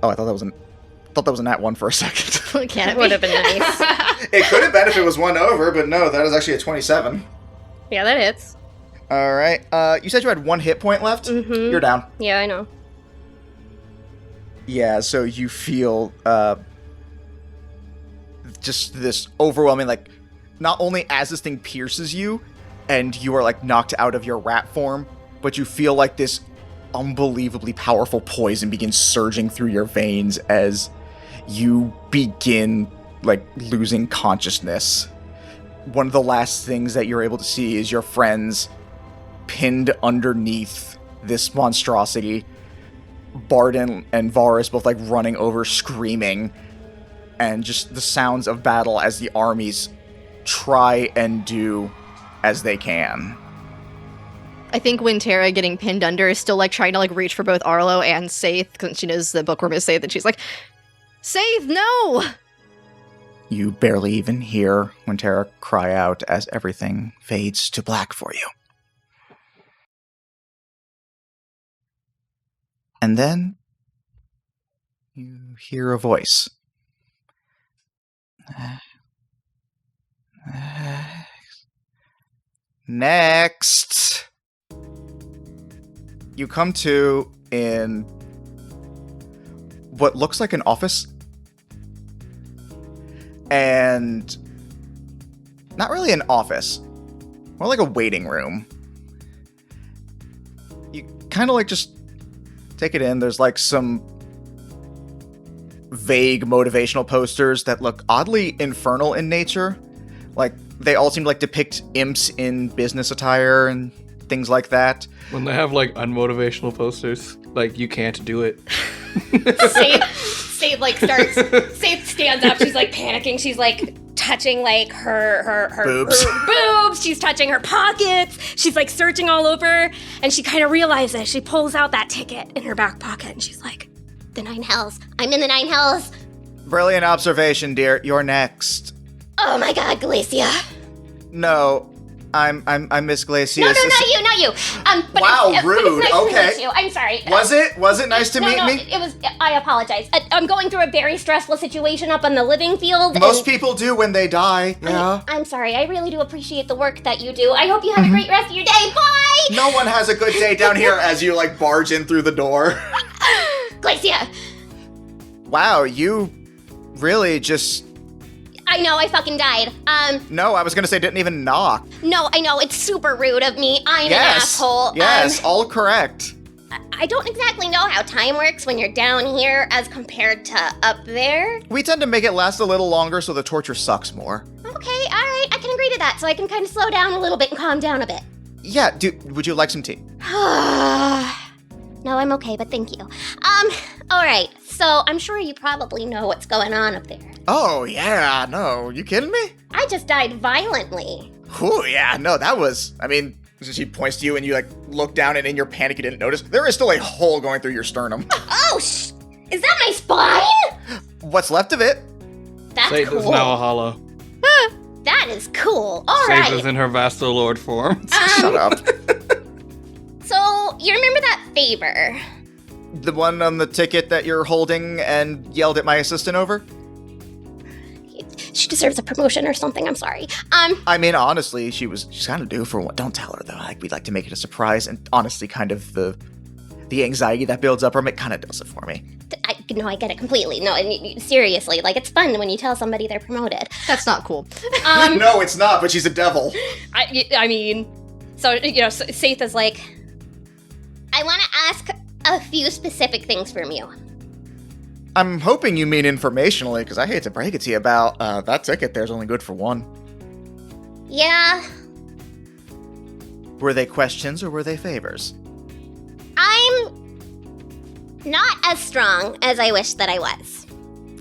Oh, I thought that was an Thought that was a nat 1 for a second. Can it Would be? have been nice. It could have been if it was 1 over, but no, that is actually a 27. Yeah, that hits. All right. You said you had 1 hit point left? Mhm. You're down. Yeah, I know. Yeah, so you feel just this overwhelming, like, not only as this thing pierces you and you are, like, knocked out of your rat form, but you feel like this unbelievably powerful poison begins surging through your veins as you begin, like, losing consciousness. One of the last things that you're able to see is your friends pinned underneath this monstrosity. Barden and Varus both, like, running over, screaming, and just the sounds of battle as the armies try and do as they can. I think Wintera getting pinned under is still like trying to like reach for both Arlo and Saith because she knows the bookworm is Saith, and she's like, Saith, no! You barely even hear Wintera cry out as everything fades to black for you. And then you hear a voice. Next. You come to in what looks like an office. And not really an office. More like a waiting room. You kind of like just take it in. There's like some vague motivational posters that look oddly infernal in nature. Like, they all seem to like depict imps in business attire and things like that. When they have like unmotivational posters, like you can't do it. Save like starts. Save stands up. She's like panicking. She's like touching like her Boobs. her boobs. She's touching her pockets. She's like searching all over, and she kind of realizes. She pulls out that ticket in her back pocket, and she's like, "The 9 hells. I'm in the 9 hells. Brilliant observation, dear. You're next. Oh my God, Glacia. No, I'm Miss Glacius. No, not you. But Wow, it's rude. nice Okay. To meet you. I'm sorry. Was it nice to meet me? It was. I apologize. I'm going through a very stressful situation up on the living field. Most people do when they die. Yeah. I'm sorry. I really do appreciate the work that you do. I hope you have a great rest of your day. Bye. No one has a good day down here as you like barge in through the door. Glacia. Wow, you really just... I know, I fucking died. No, I was gonna say didn't even knock. No, I know, it's super rude of me. I'm an asshole. Yes, all correct. I don't exactly know how time works when you're down here as compared to up there. We tend to make it last a little longer so the torture sucks more. Okay, alright, I can agree to that, so I can kind of slow down a little bit and calm down a bit. Yeah, would you like some tea? No, I'm okay, but thank you. Alright, so I'm sure you probably know what's going on up there. Oh, yeah, no, you kidding me? I just died violently. Whew, yeah, no, that was, I mean, she points to you and you like look down and in your panic you didn't notice, there is still a hole going through your sternum. Oh, is that my spine? What's left of it? That's Saith cool. is now a hollow. That is cool. All Saith right. is in her Vasto Lord form. Shut up. So, you remember that favor? The one on the ticket that you're holding and yelled at my assistant over? She deserves a promotion or something. I'm sorry. I mean, honestly, she's kind of due for one. Don't tell her though. Like, we'd like to make it a surprise, and honestly, kind of the anxiety that builds up from it kind of does it for me. I get it completely. No, seriously, like it's fun when you tell somebody they're promoted. That's not cool. No, it's not. But she's a devil. I mean, so Saith is like, I want to ask a few specific things from you. I'm hoping you mean informationally, because I hate to break it to you about that ticket. There's only good for one. Yeah, Were they questions or were they favors? I'm not as strong as I wish that I was.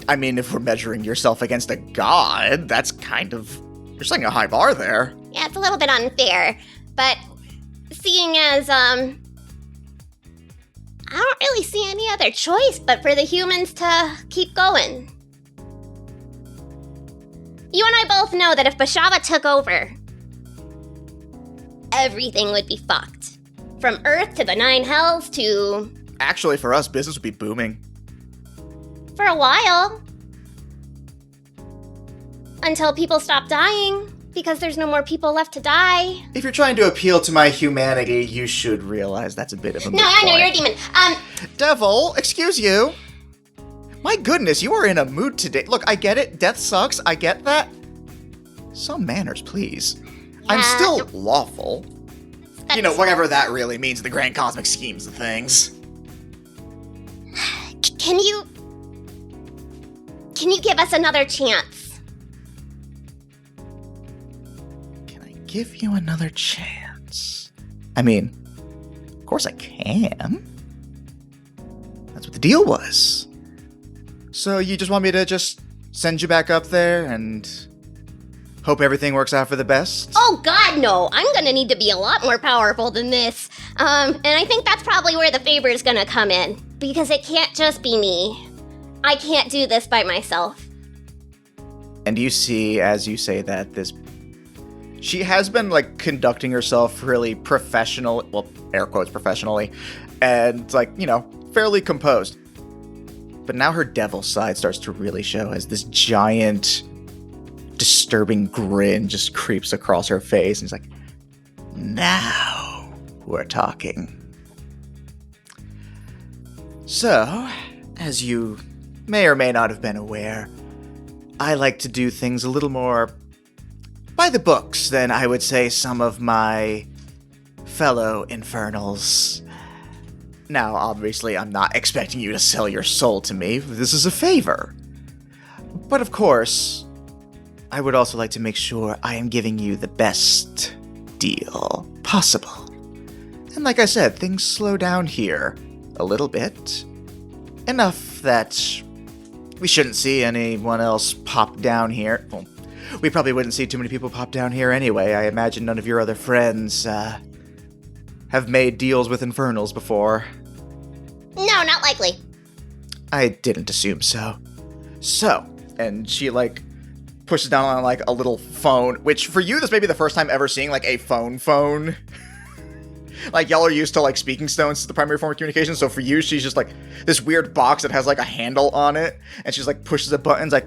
I mean, if we're measuring yourself against a god, that's kind of... You're setting a high bar there. Yeah, it's a little bit unfair, but seeing as, I don't really see any other choice but for the humans to keep going. You and I both know that if Beshaba took over, everything would be fucked. From Earth to the 9 hells to... Actually, for us, business would be booming. For a while. Until people stop dying. Because there's no more people left to die. If you're trying to appeal to my humanity, you should realize that's a bit of a No, I know, you're a demon. Devil, excuse you. My goodness, you are in a mood today. Look, I get it. Death sucks. I get that. Some manners, please. I'm Yeah. still lawful. You know, whatever that really means in the grand cosmic schemes of things. Can you give us another chance? Can I give you another chance? I mean, of course I can. That's what the deal was. So you just want me to just send you back up there and hope everything works out for the best? Oh god, no. I'm gonna need to be a lot more powerful than this. And I think that's probably where the favor is gonna come in. Because it can't just be me. I can't do this by myself. And you see, as you say that, she has been, like, conducting herself really professional, well, air quotes professionally, and, like, you know, fairly composed. But now her devil side starts to really show as this giant, disturbing grin just creeps across her face, and she's like, now we're talking. So, as you may or may not have been aware, I like to do things a little more by the books than I would say some of my fellow infernals. Now, obviously, I'm not expecting you to sell your soul to me. This is a favor. But of course, I would also like to make sure I am giving you the best deal possible. And like I said, things slow down here a little bit. Enough that we shouldn't see anyone else pop down here. Well, we probably wouldn't see too many people pop down here anyway. I imagine none of your other friends have made deals with infernals before. No, not likely. I didn't assume so. So, and she, like, pushes down on, like, a little phone, which for you, this may be the first time ever seeing, like, a phone. Like, y'all are used to, like, speaking stones as the primary form of communication, so for you, she's just, like, this weird box that has, like, a handle on it, and she's, like, pushes the buttons, like,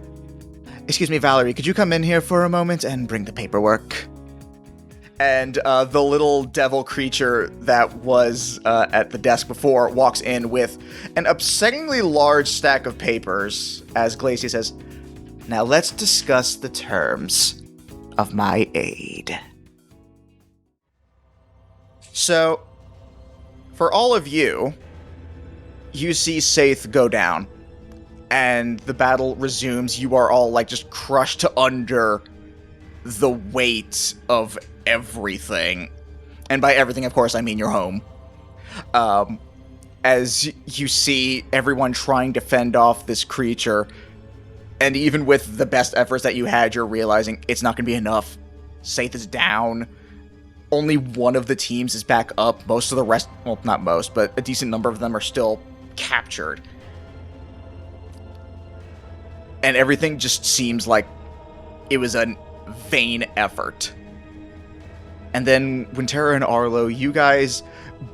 excuse me, Valerie, could you come in here for a moment and bring the paperwork? And the little devil creature that was at the desk before walks in with an upsettingly large stack of papers, as Glacia says, now let's discuss the terms of my aid. So, for all of you, you see Saith go down, and the battle resumes. You are all, like, just crushed under the weight of everything. And by everything, of course, I mean your home. As you see everyone trying to fend off this creature, and even with the best efforts that you had, you're realizing it's not going to be enough. Saith is down. Only one of the teams is back up. Most of the rest, well, not most, but a decent number of them are still captured. And everything just seems like it was a vain effort. And then Wintera and Arlo, you guys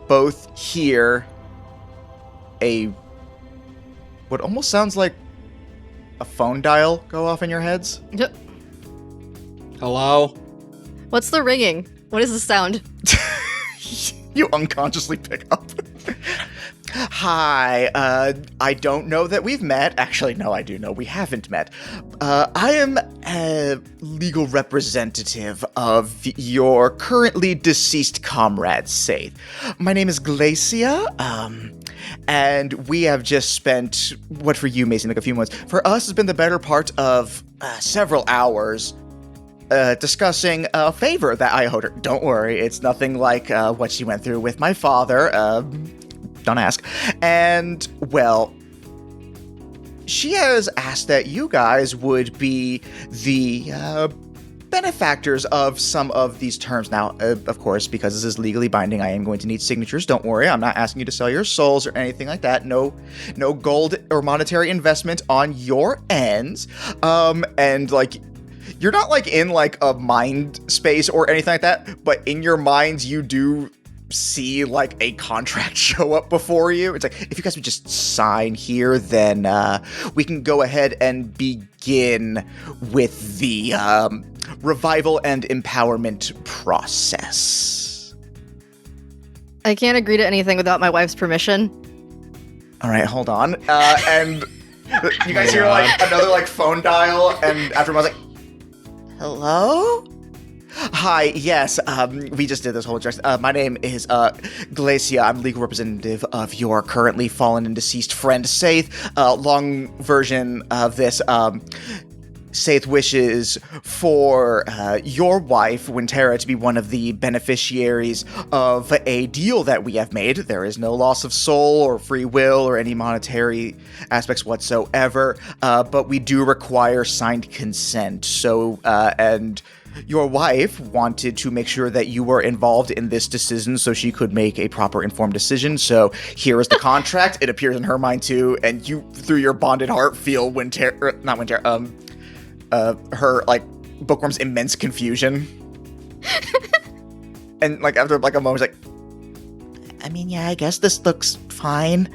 both hear what almost sounds like a phone dial go off in your heads. Hello? What's the ringing? What is the sound? You unconsciously pick up. Hi, I don't know that we've met. Actually, no, I do know we haven't met. I am a legal representative of your currently deceased comrade, Saith. My name is Glacia, and we have just spent, what for you may seem like a few months, for us has been the better part of several hours discussing a favor that I owed her. Don't worry, it's nothing like what she went through with my father. Don't ask. And, well, she has asked that you guys would be the benefactors of some of these terms. Now, of course, because this is legally binding, I am going to need signatures. Don't worry, I'm not asking you to sell your souls or anything like that. No gold or monetary investment on your ends. And, like, you're not, like, in, like, a mind space or anything like that, but in your minds, you do see like a contract show up before you. It's like, if you guys would just sign here, then we can go ahead and begin with the revival and empowerment process. I can't agree to anything without my wife's permission. All right, hold on. And you guys hear like another like phone dial, and after I was like, hello? Hi, yes, we just did this whole address. My name is Glacia. I'm legal representative of your currently fallen and deceased friend, Saith. Long version of this, Saith wishes for your wife, Wintera, to be one of the beneficiaries of a deal that we have made. There is no loss of soul or free will or any monetary aspects whatsoever, but we do require signed consent. So, and your wife wanted to make sure that you were involved in this decision so she could make a proper informed decision. So here is the contract. It appears in her mind too, and you, through your bonded heart, feel her like Bookworm's immense confusion. And like after like a moment, like, I mean, yeah, I guess this looks fine.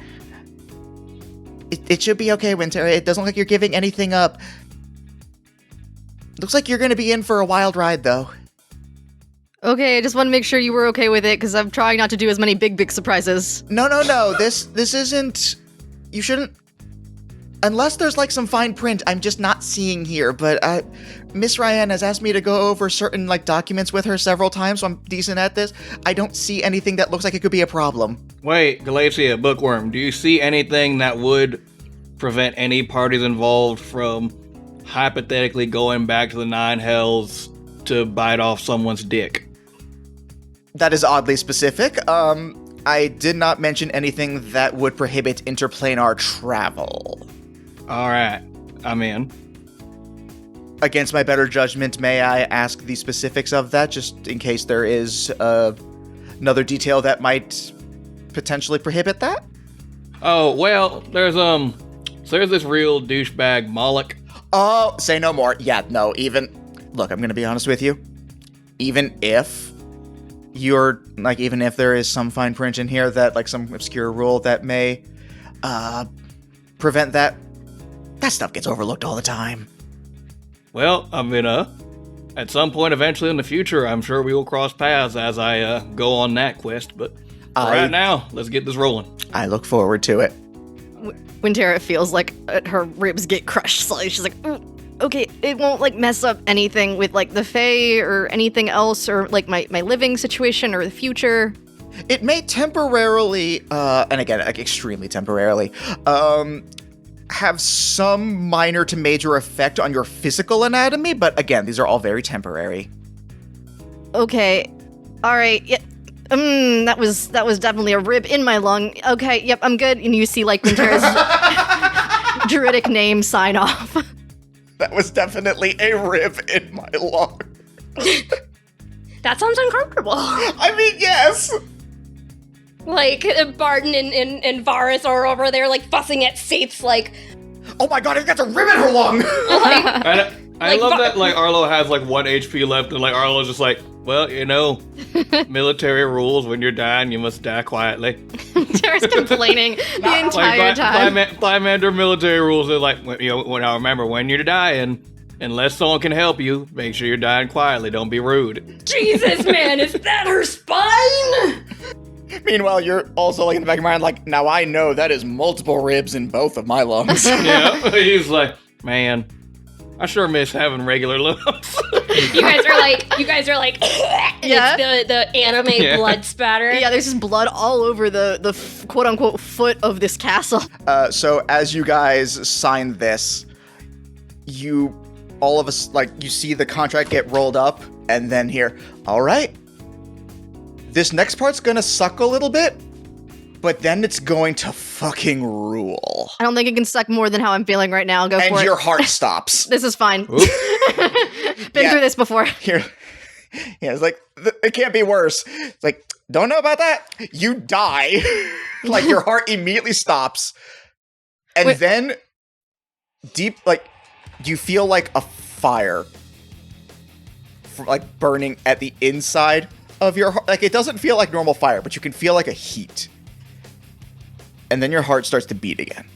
It should be okay, Winter. It doesn't look like you're giving anything up. Looks like you're going to be in for a wild ride, though. Okay, I just want to make sure you were okay with it, because I'm trying not to do as many big surprises. No. This isn't... You shouldn't... Unless there's, like, some fine print I'm just not seeing here, but Miss Ryan has asked me to go over certain, like, documents with her several times, so I'm decent at this. I don't see anything that looks like it could be a problem. Wait, Galatia, Bookworm, do you see anything that would prevent any parties involved from hypothetically going back to the Nine Hells to bite off someone's dick? That is oddly specific. I did not mention anything that would prohibit interplanar travel. Alright, I'm in. Against my better judgment, may I ask the specifics of that, just in case there is another detail that might potentially prohibit that? Oh, well, there's this real douchebag Moloch. Oh, say no more. Yeah, no, look, I'm gonna be honest with you. Even if there is some fine print in here that, like, some obscure rule that may prevent that stuff gets overlooked all the time. Well, I mean, at some point eventually in the future, I'm sure we will cross paths as I go on that quest, but right now, let's get this rolling. I look forward to it. Wintera feels like her ribs get crushed slightly. She's like, okay, it won't, like, mess up anything with, like, the Fae or anything else, or, like, my living situation or the future. It may temporarily, and again, like, extremely temporarily, have some minor to major effect on your physical anatomy, but again, these are all very temporary. Okay, all right, yeah. That was definitely a rib in my lung. Okay, yep, I'm good. And you see, like, Wintera's druidic name sign off. That was definitely a rib in my lung. That sounds uncomfortable. I mean, yes. Like, Barden and Varus are over there, like, fussing at Saith's, like... Oh my god, I've got a rib in her lung! I love that, like, Arlo has, like, 1 HP left, and, like, Arlo's just like, well, you know, military rules, when you're dying, you must die quietly. Wintera's complaining the entire time. Blymander military rules are like, now remember, when you're dying, unless someone can help you, make sure you're dying quietly, don't be rude. Jesus, man, is that her spine? Meanwhile, you're also, like, in the back of your mind, like, now I know that is multiple ribs in both of my lungs. Yeah, he's like, man, I sure miss having regular lungs. You guys are like, and Yeah. it's the anime blood spatter. Yeah, there's just blood all over the quote-unquote foot of this castle. So as you guys sign this, all of us, like, you see the contract get rolled up, and then here, all right, this next part's gonna suck a little bit, but then it's going to fucking rule. I don't think it can suck more than how I'm feeling right now. Go for it. And your heart stops. This is fine. Been through this before. Here, yeah, it's like, it can't be worse. It's like, don't know about that? You die. Like, your heart immediately stops. And then, deep, like, you feel like a fire, like, burning at the inside of your heart. Like, it doesn't feel like normal fire, but you can feel like a heat. And then your heart starts to beat again.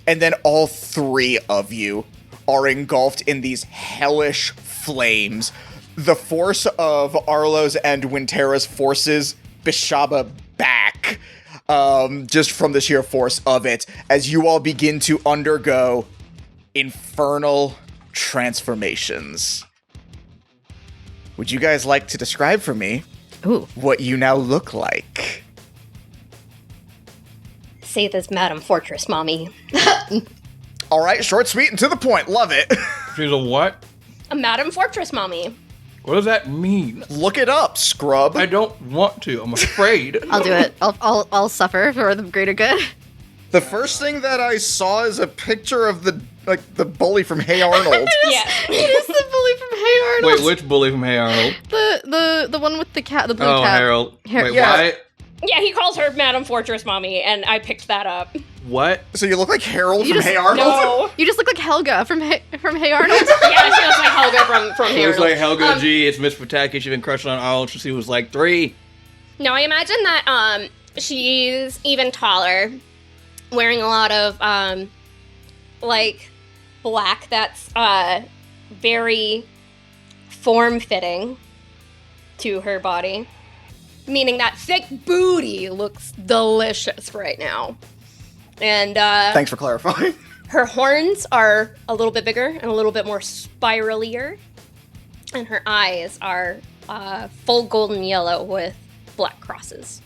And then all three of you are engulfed in these hellish flames. The force of Arlo's and Wintera's forces Beshaba back, just from the sheer force of it, as you all begin to undergo infernal transformations. Would you guys like to describe for me what you now look like? Say this, Madam Fortress, Mommy. All right, short, sweet, and to the point. Love it. She's a what? A Madam Fortress, Mommy. What does that mean? Look it up, scrub. I don't want to. I'm afraid. I'll do it. I'll suffer for the greater good. The first thing that I saw is a picture of the bully from Hey Arnold. Yeah. It is the bully from Hey Arnold. Wait, which bully from Hey Arnold? The one with the cat, the blue cat. Harold. Wait, yeah. why? Yeah, he calls her Madam Fortress, Mommy, and I picked that up. What? So you look like Harold You from just- Hey Arnold? No. You just look like Helga from Hey Arnold. Yeah, she looks like Helga from It here. was like Helga G. It's Miss Pataki. She's been crushing on Arnold since he was like 3. No, I imagine that she's even taller, wearing a lot of like black that's very form-fitting to her body. Meaning that thick booty looks delicious right now. And Thanks for clarifying. her horns are a little bit bigger and a little bit more spiralier. And her eyes are full golden yellow with black crosses.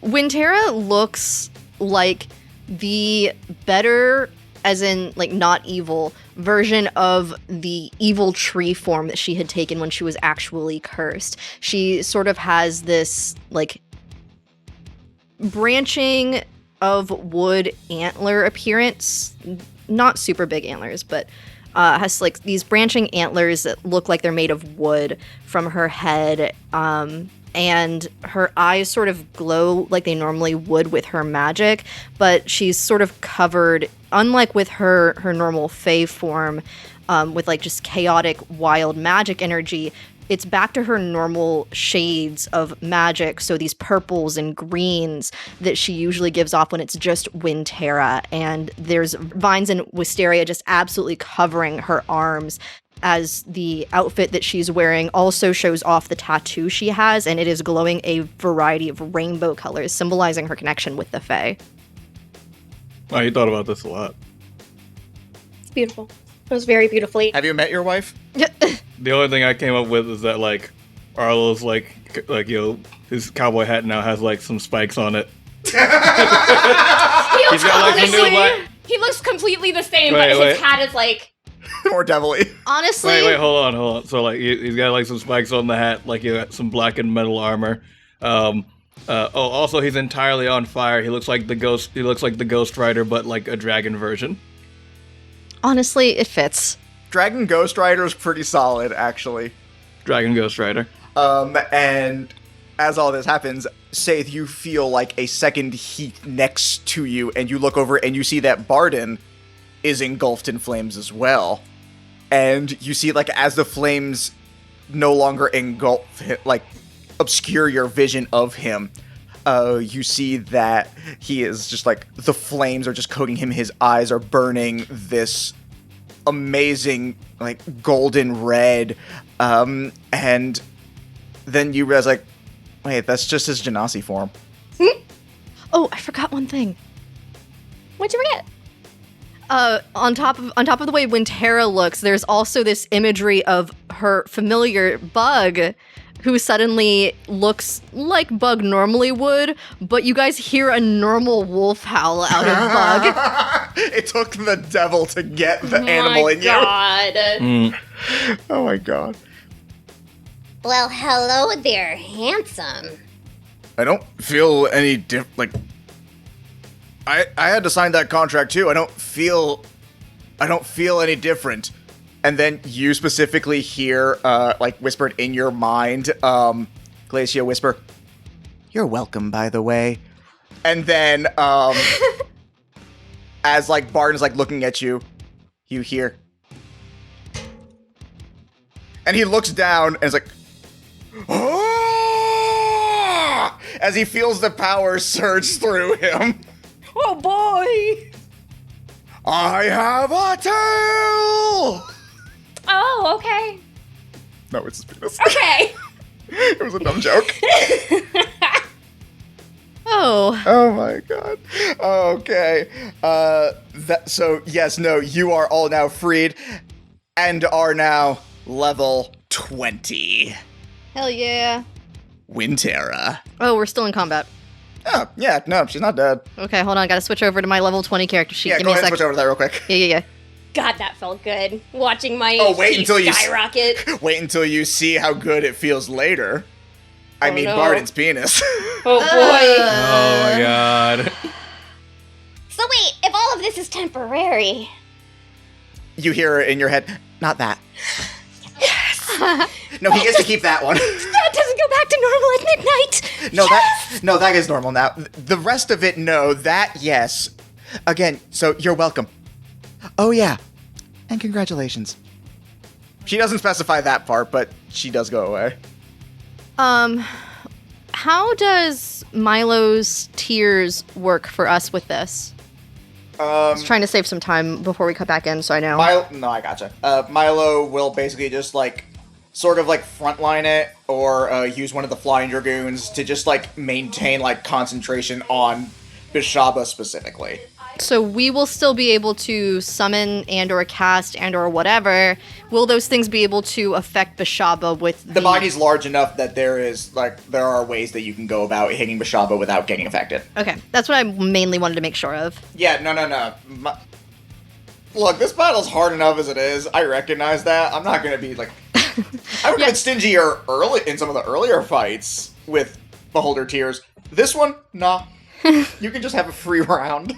Wintera looks like the better, as in, like, not evil, version of the evil tree form that she had taken when she was actually cursed. She sort of has this, like, branching of wood antler appearance. Not super big antlers, but has, like, these branching antlers that look like they're made of wood from her head, and her eyes sort of glow like they normally would with her magic, but she's sort of covered, unlike with her normal fae form, with like just chaotic wild magic energy. It's back to her normal shades of magic, so these purples and greens that she usually gives off when it's just Wintera, and there's vines and wisteria just absolutely covering her arms, as the outfit that she's wearing also shows off the tattoo she has, and it is glowing a variety of rainbow colors, symbolizing her connection with the Fae. Oh, you thought about this a lot. It's beautiful. It was very beautifully. Have you met your wife? The only thing I came up with is that, like, Arlo's, like, his cowboy hat now has, like, some spikes on it. He looks got, like, some new honestly, black- he looks completely the same, Wait, but wait. his hat is like More devilly. Honestly, Wait, hold on. So, like, he's got, like, some spikes on the hat, like, he got some blackened metal armor. Also, he's entirely on fire. He looks like the Ghost Rider, but, like, a dragon version. honestly, it fits. Dragon Ghost Rider is pretty solid, actually. Dragon Ghost Rider. And as all this happens, Saith, you feel like a second heat next to you, and you look over and you see that Barden is engulfed in flames as well. And you see, like, as the flames no longer engulf, like, obscure your vision of him, you see that he is just, like, the flames are just coating him, his eyes are burning this amazing, like, golden red, and then you realize, like, wait, that's just his Genasi form. Oh, I forgot one thing. what'd you forget? On top of the way Wintera looks, there's also this imagery of her familiar Bug, who suddenly looks like Bug normally would, but you guys hear a normal wolf howl out of Bug. It took the devil to get the animal in you. God. Oh my god. Well, hello there, handsome. I don't feel any like I had to sign that contract too. I don't feel any different. And then you specifically hear like whispered in your mind, Glacia whisper, "You're welcome, by the way." And then as like Barton's like looking at you, you hear, And he looks down and is like, "Ah!" as he feels the power surge through him. Oh boy! I have a tail! Oh, okay. No, it's his penis. Okay. It was a dumb joke. Oh. Oh my god. Okay. You are all now freed and are now level 20. Hell yeah. Wintera. Oh, we're still in combat. Oh, yeah, no, she's not dead. Okay, hold on. Gotta switch over to my level 20 character sheet. Yeah, Give go me a ahead and sec. switch over to that real quick. Yeah. God, that felt good. Watching my Wait HP until you skyrocket. Wait until you see how good it feels later. I mean, no. Barden's penis. Oh boy. Oh my god. So wait, if all of this is temporary, You hear it in your head. Not that. No, he gets to keep that one. That doesn't go back to normal at midnight. That is normal now. The rest of it, no. That, yes. Again, so you're welcome. Oh yeah, and congratulations. She doesn't specify that part, but she does go away. How does Milo's tears work for us with this? I was trying to save some time before we cut back in, so I know. No, I gotcha. Milo will basically just sort of frontline it, or use one of the flying dragoons to just maintain concentration on Beshaba specifically. So we will still be able to summon and or cast and or whatever. Will those things be able to affect Beshaba with The body's large enough that there are ways that you can go about hitting Beshaba without getting affected. Okay, that's what I mainly wanted to make sure of. Yeah, no. Look, this battle's hard enough as it is. I recognize that. I'm not gonna be I would have been stingier early in some of the earlier fights with Beholder Tears. This one, nah. You can just have a free round.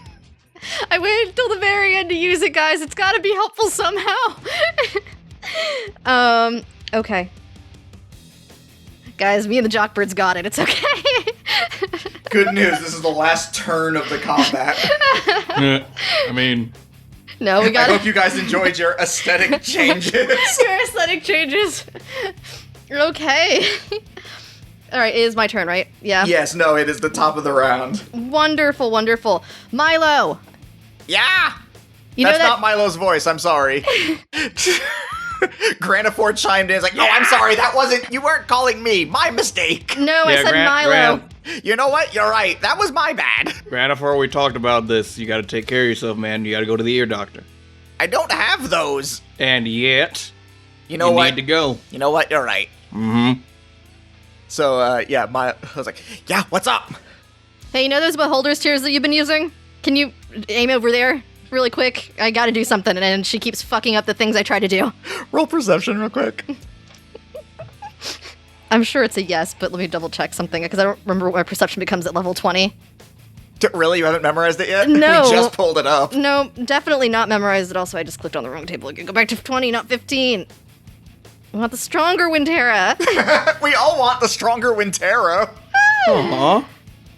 I waited until the very end to use it, guys. It's gotta be helpful somehow. Okay. Guys, me and the Jockbirds got it. It's okay. Good news, this is the last turn of the combat. I mean, No, we I got hope you guys enjoyed your aesthetic changes. Your aesthetic changes. Okay. All right, it is my turn, right? Yeah. Yes, no, it is the top of the round. Wonderful, wonderful. Milo. Yeah! You That's know that not Milo's voice, I'm sorry. Granafor chimed in, is no, I'm sorry, that wasn't, you weren't calling me, my mistake. No, I said Milo. You know what, you're right, that was my bad. Granifor, we talked about this. You gotta take care of yourself, man. You gotta go to the ear doctor. I don't have those. And yet, You know what? need to go. You know what, you're right. Mm-hmm. So, I was like, yeah, what's up? Hey, you know those Beholder's tears that you've been using? Can you aim over there really quick? I gotta do something, and she keeps fucking up the things I try to do. Roll perception real quick. I'm sure it's a yes, but let me double check something, because I don't remember what my perception becomes at level 20. Really? You haven't memorized it yet? No. We just pulled it up. No, definitely not memorized it. Also, I just clicked on the wrong table. I can go back to 20, not 15. I want the stronger Wintera. We all want the stronger Wintera. Aw.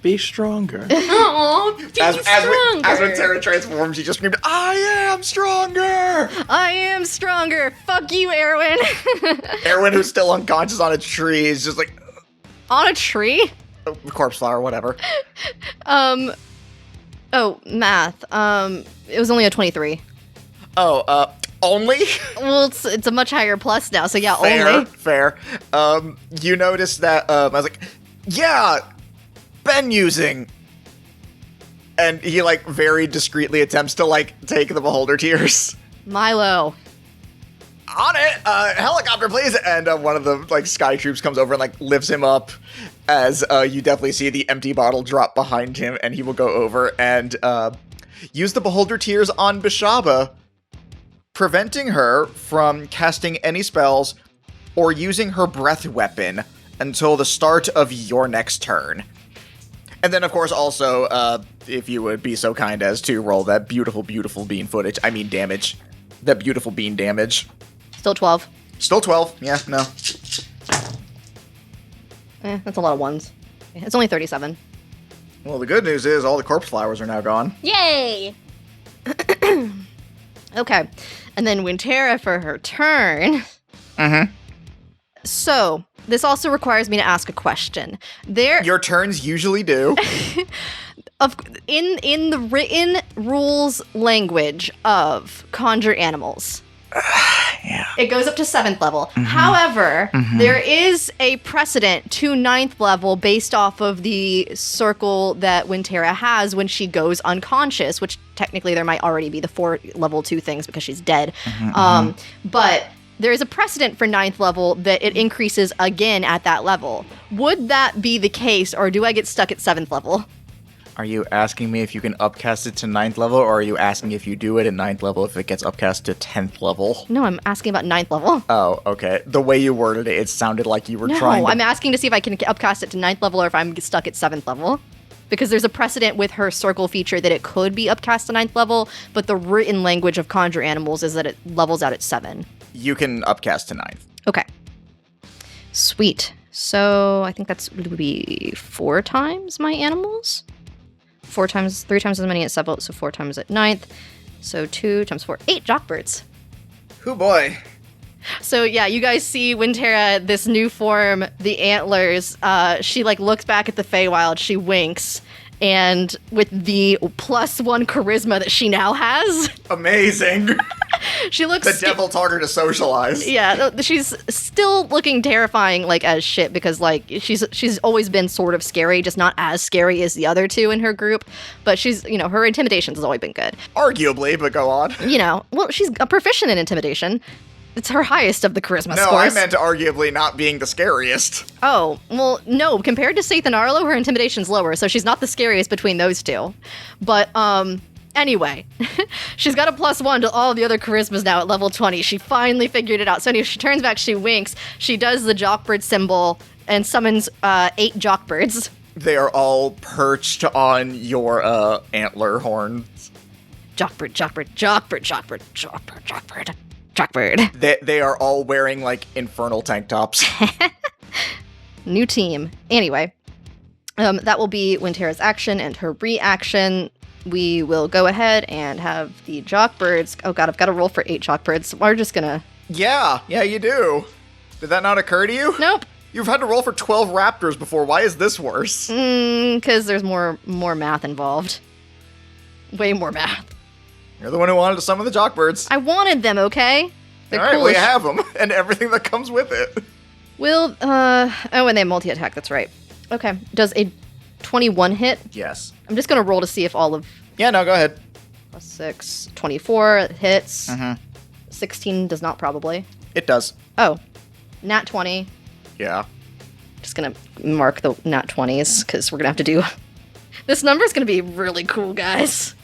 Be stronger. Aw, be As stronger. Wintera transforms, she just screamed, I am stronger! I am stronger. Fuck you, Erwin. Erwin, who's still unconscious on a tree, is just On a tree? corpse flower, whatever. Oh, math. It was only a 23. Only? Well, it's a much higher plus now, so yeah, only. Fair. You notice that, I was like, yeah, been using. And he, very discreetly attempts to, take the Beholder Tears. Milo. On it! Helicopter, please! And one of the, sky troops comes over and, lifts him up as you definitely see the empty bottle drop behind him, and he will go over and use the Beholder Tears on Beshaba, preventing her from casting any spells or using her breath weapon until the start of your next turn. And then, of course, also, if you would be so kind as to roll that beautiful, beautiful bean footage. I mean damage. That beautiful bean damage. Still 12. Still 12. Yeah, no. That's a lot of ones. It's only 37. Well, the good news is all the corpse flowers are now gone. Yay! Okay. And then Wintera, for her turn, So, this also requires me to ask a question. Your turns usually do. In the written rules language of conjure animals, it goes up to 7th level. However, there is a precedent to 9th level based off of the circle that Wintera has when she goes unconscious, which technically there might already be the 4 level 2 things because she's dead. But there is a precedent for 9th level that it increases again at that level. Would that be the case, or do I get stuck at 7th level? Are you asking me if you can upcast it to 9th level, or are you asking if you do it at 9th level if it gets upcast to 10th level? No, I'm asking about 9th level. Oh, okay. The way you worded it, it sounded like you were trying No, to... I'm asking to see if I can upcast it to 9th level or if I'm stuck at 7th level. Because there's a precedent with her circle feature that it could be upcast to 9th level, but the written language of conjure animals is that it levels out at 7. You can upcast to 9th. Okay. Sweet. So I think would be 4 times my animals? 3 times as many at 7th, so 4 times at 9th. So 2 times 4, 8 jockbirds. Hoo boy. So yeah, you guys see Wintera, this new form, the antlers. She looks back at the Feywild, she winks, and with the +1 charisma that she now has, Amazing. she looks. The devil taught her to socialize. Yeah, she's still looking terrifying, as shit, because she's always been sort of scary, just not as scary as the other 2 in her group. But she's, her intimidations has always been good. Arguably, but go on. Well, she's a proficient in intimidation. It's her highest of the charisma No, scores. I meant arguably not being the scariest. Oh, well, no. Compared to Saith and Arlo, her intimidation's lower, so she's not the scariest between those 2. But, anyway, she's got a +1 to all the other charismas now at level 20. She finally figured it out. So anyway, she turns back, she winks, she does the jockbird symbol, and summons 8 jockbirds. They are all perched on your, antler horns. Jockbird, jockbird, jockbird, jockbird, jockbird, jockbird. Jockbird. They are all wearing, infernal tank tops. New team. Anyway, that will be Wintera's action and her reaction. We will go ahead and have the jockbirds. Oh god, I've got to roll for 8 jockbirds. We're just gonna... Yeah, you do. Did that not occur to you? Nope. You've had to roll for 12 raptors before. Why is this worse? Because there's more math involved. Way more math. You're the one who wanted to summon the jockbirds. I wanted them, okay? They're all right, cool we as have them, and everything that comes with it. Will, oh, and they have multi-attack, that's right. Okay, does a 21 hit? Yes. I'm just gonna roll to see if all of... Yeah, no, go ahead. +6, 24 hits. 16 does not, probably. It does. Oh, nat 20. Yeah. Just gonna mark the nat 20s, because we're gonna have to do... This number's gonna be really cool, guys.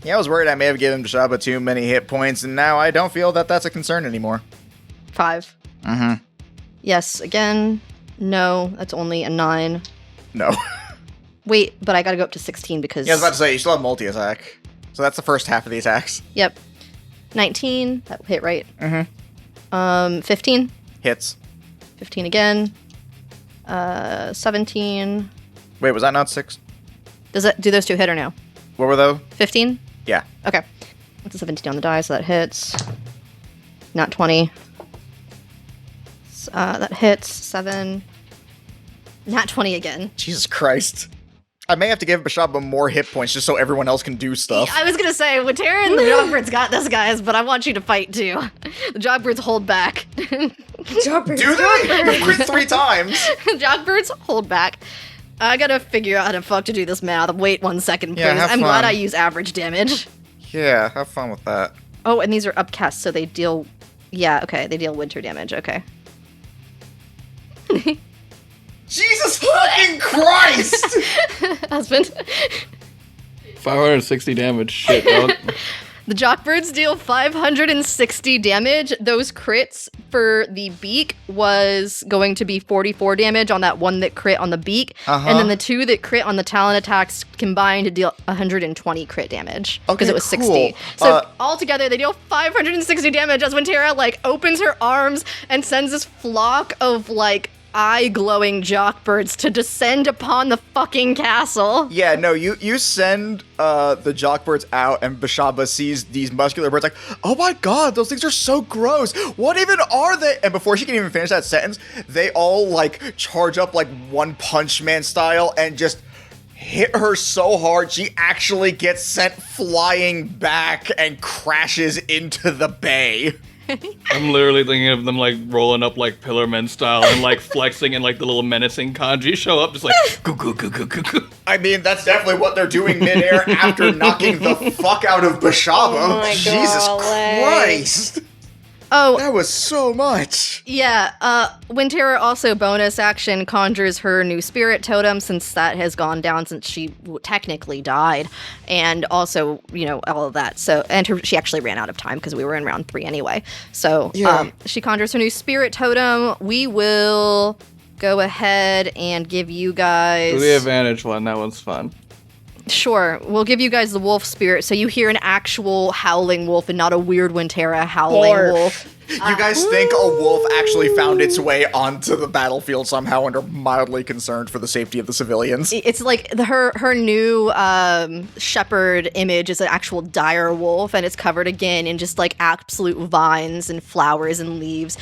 Yeah, I was worried I may have given Beshaba too many hit points, and now I don't feel that that's a concern anymore. 5. Yes, again. No, that's only a 9. No. Wait, but I gotta go up to 16 because... Yeah, I was about to say, you still have multi-attack. So that's the first half of the attacks. Yep. 19, that hit right. 15. Hits. 15 again. 17. Wait, was that not 6? Do those 2 hit or no? What were those? 15? Yeah. Okay. That's a 17 on the die, so that hits. Not 20. That hits. 7. Not 20 again. Jesus Christ. I may have to give Beshaba more hit points just so everyone else can do stuff. I was gonna say, Wintera and the Jogbirds got this, guys, but I want you to fight too. The Jogbirds hold back. Jogbirds. Do they? You've crit 3 times. Jogbirds hold back. I gotta figure out how to fuck to do this math. Wait 1 second, please. Yeah, have I'm glad fun. I use average damage. Yeah, have fun with that. Oh, and these are upcasts, so they deal... Yeah, okay, they deal winter damage, okay. Jesus fucking Christ! Husband. 560 damage. Shit, dog. The Jockbirds deal 560 damage. Those crits for the beak was going to be 44 damage on that one that crit on the beak. And then the 2 that crit on the talon attacks combined to deal 120 crit damage. Because Okay, it was cool. 60. So altogether, they deal 560 damage as Wintera, opens her arms and sends this flock of, eye-glowing jockbirds to descend upon the fucking castle. Yeah, no, you send the jockbirds out, and Beshaba sees these muscular birds like, oh my god, those things are so gross. What even are they? And before she can even finish that sentence, they all like charge up like One Punch Man style and just hit her so hard she actually gets sent flying back and crashes into the bay. I'm literally thinking of them like rolling up like Pillar Men style and like flexing and like the little menacing kanji show up just like goo goo goo goo goo goo. I mean, that's definitely what they're doing midair after knocking the fuck out of Beshaba. Oh my Jesus golly. Christ. Oh, That was so much. yeah, Wintera also bonus action conjures her new spirit totem since that has gone down since she technically died. And also, all of that. So, and she actually ran out of time because we were in round 3 anyway. So, Yeah. she conjures her new spirit totem. We will go ahead and give you guys... The advantage one, that one's fun. Sure, we'll give you guys the wolf spirit, so you hear an actual howling wolf and not a weird Wintera howling Barf. wolf. You guys think a wolf actually found its way onto the battlefield somehow and are mildly concerned for the safety of the civilians? It's like her new shepherd image is an actual dire wolf, and it's covered again in just like absolute vines and flowers and leaves.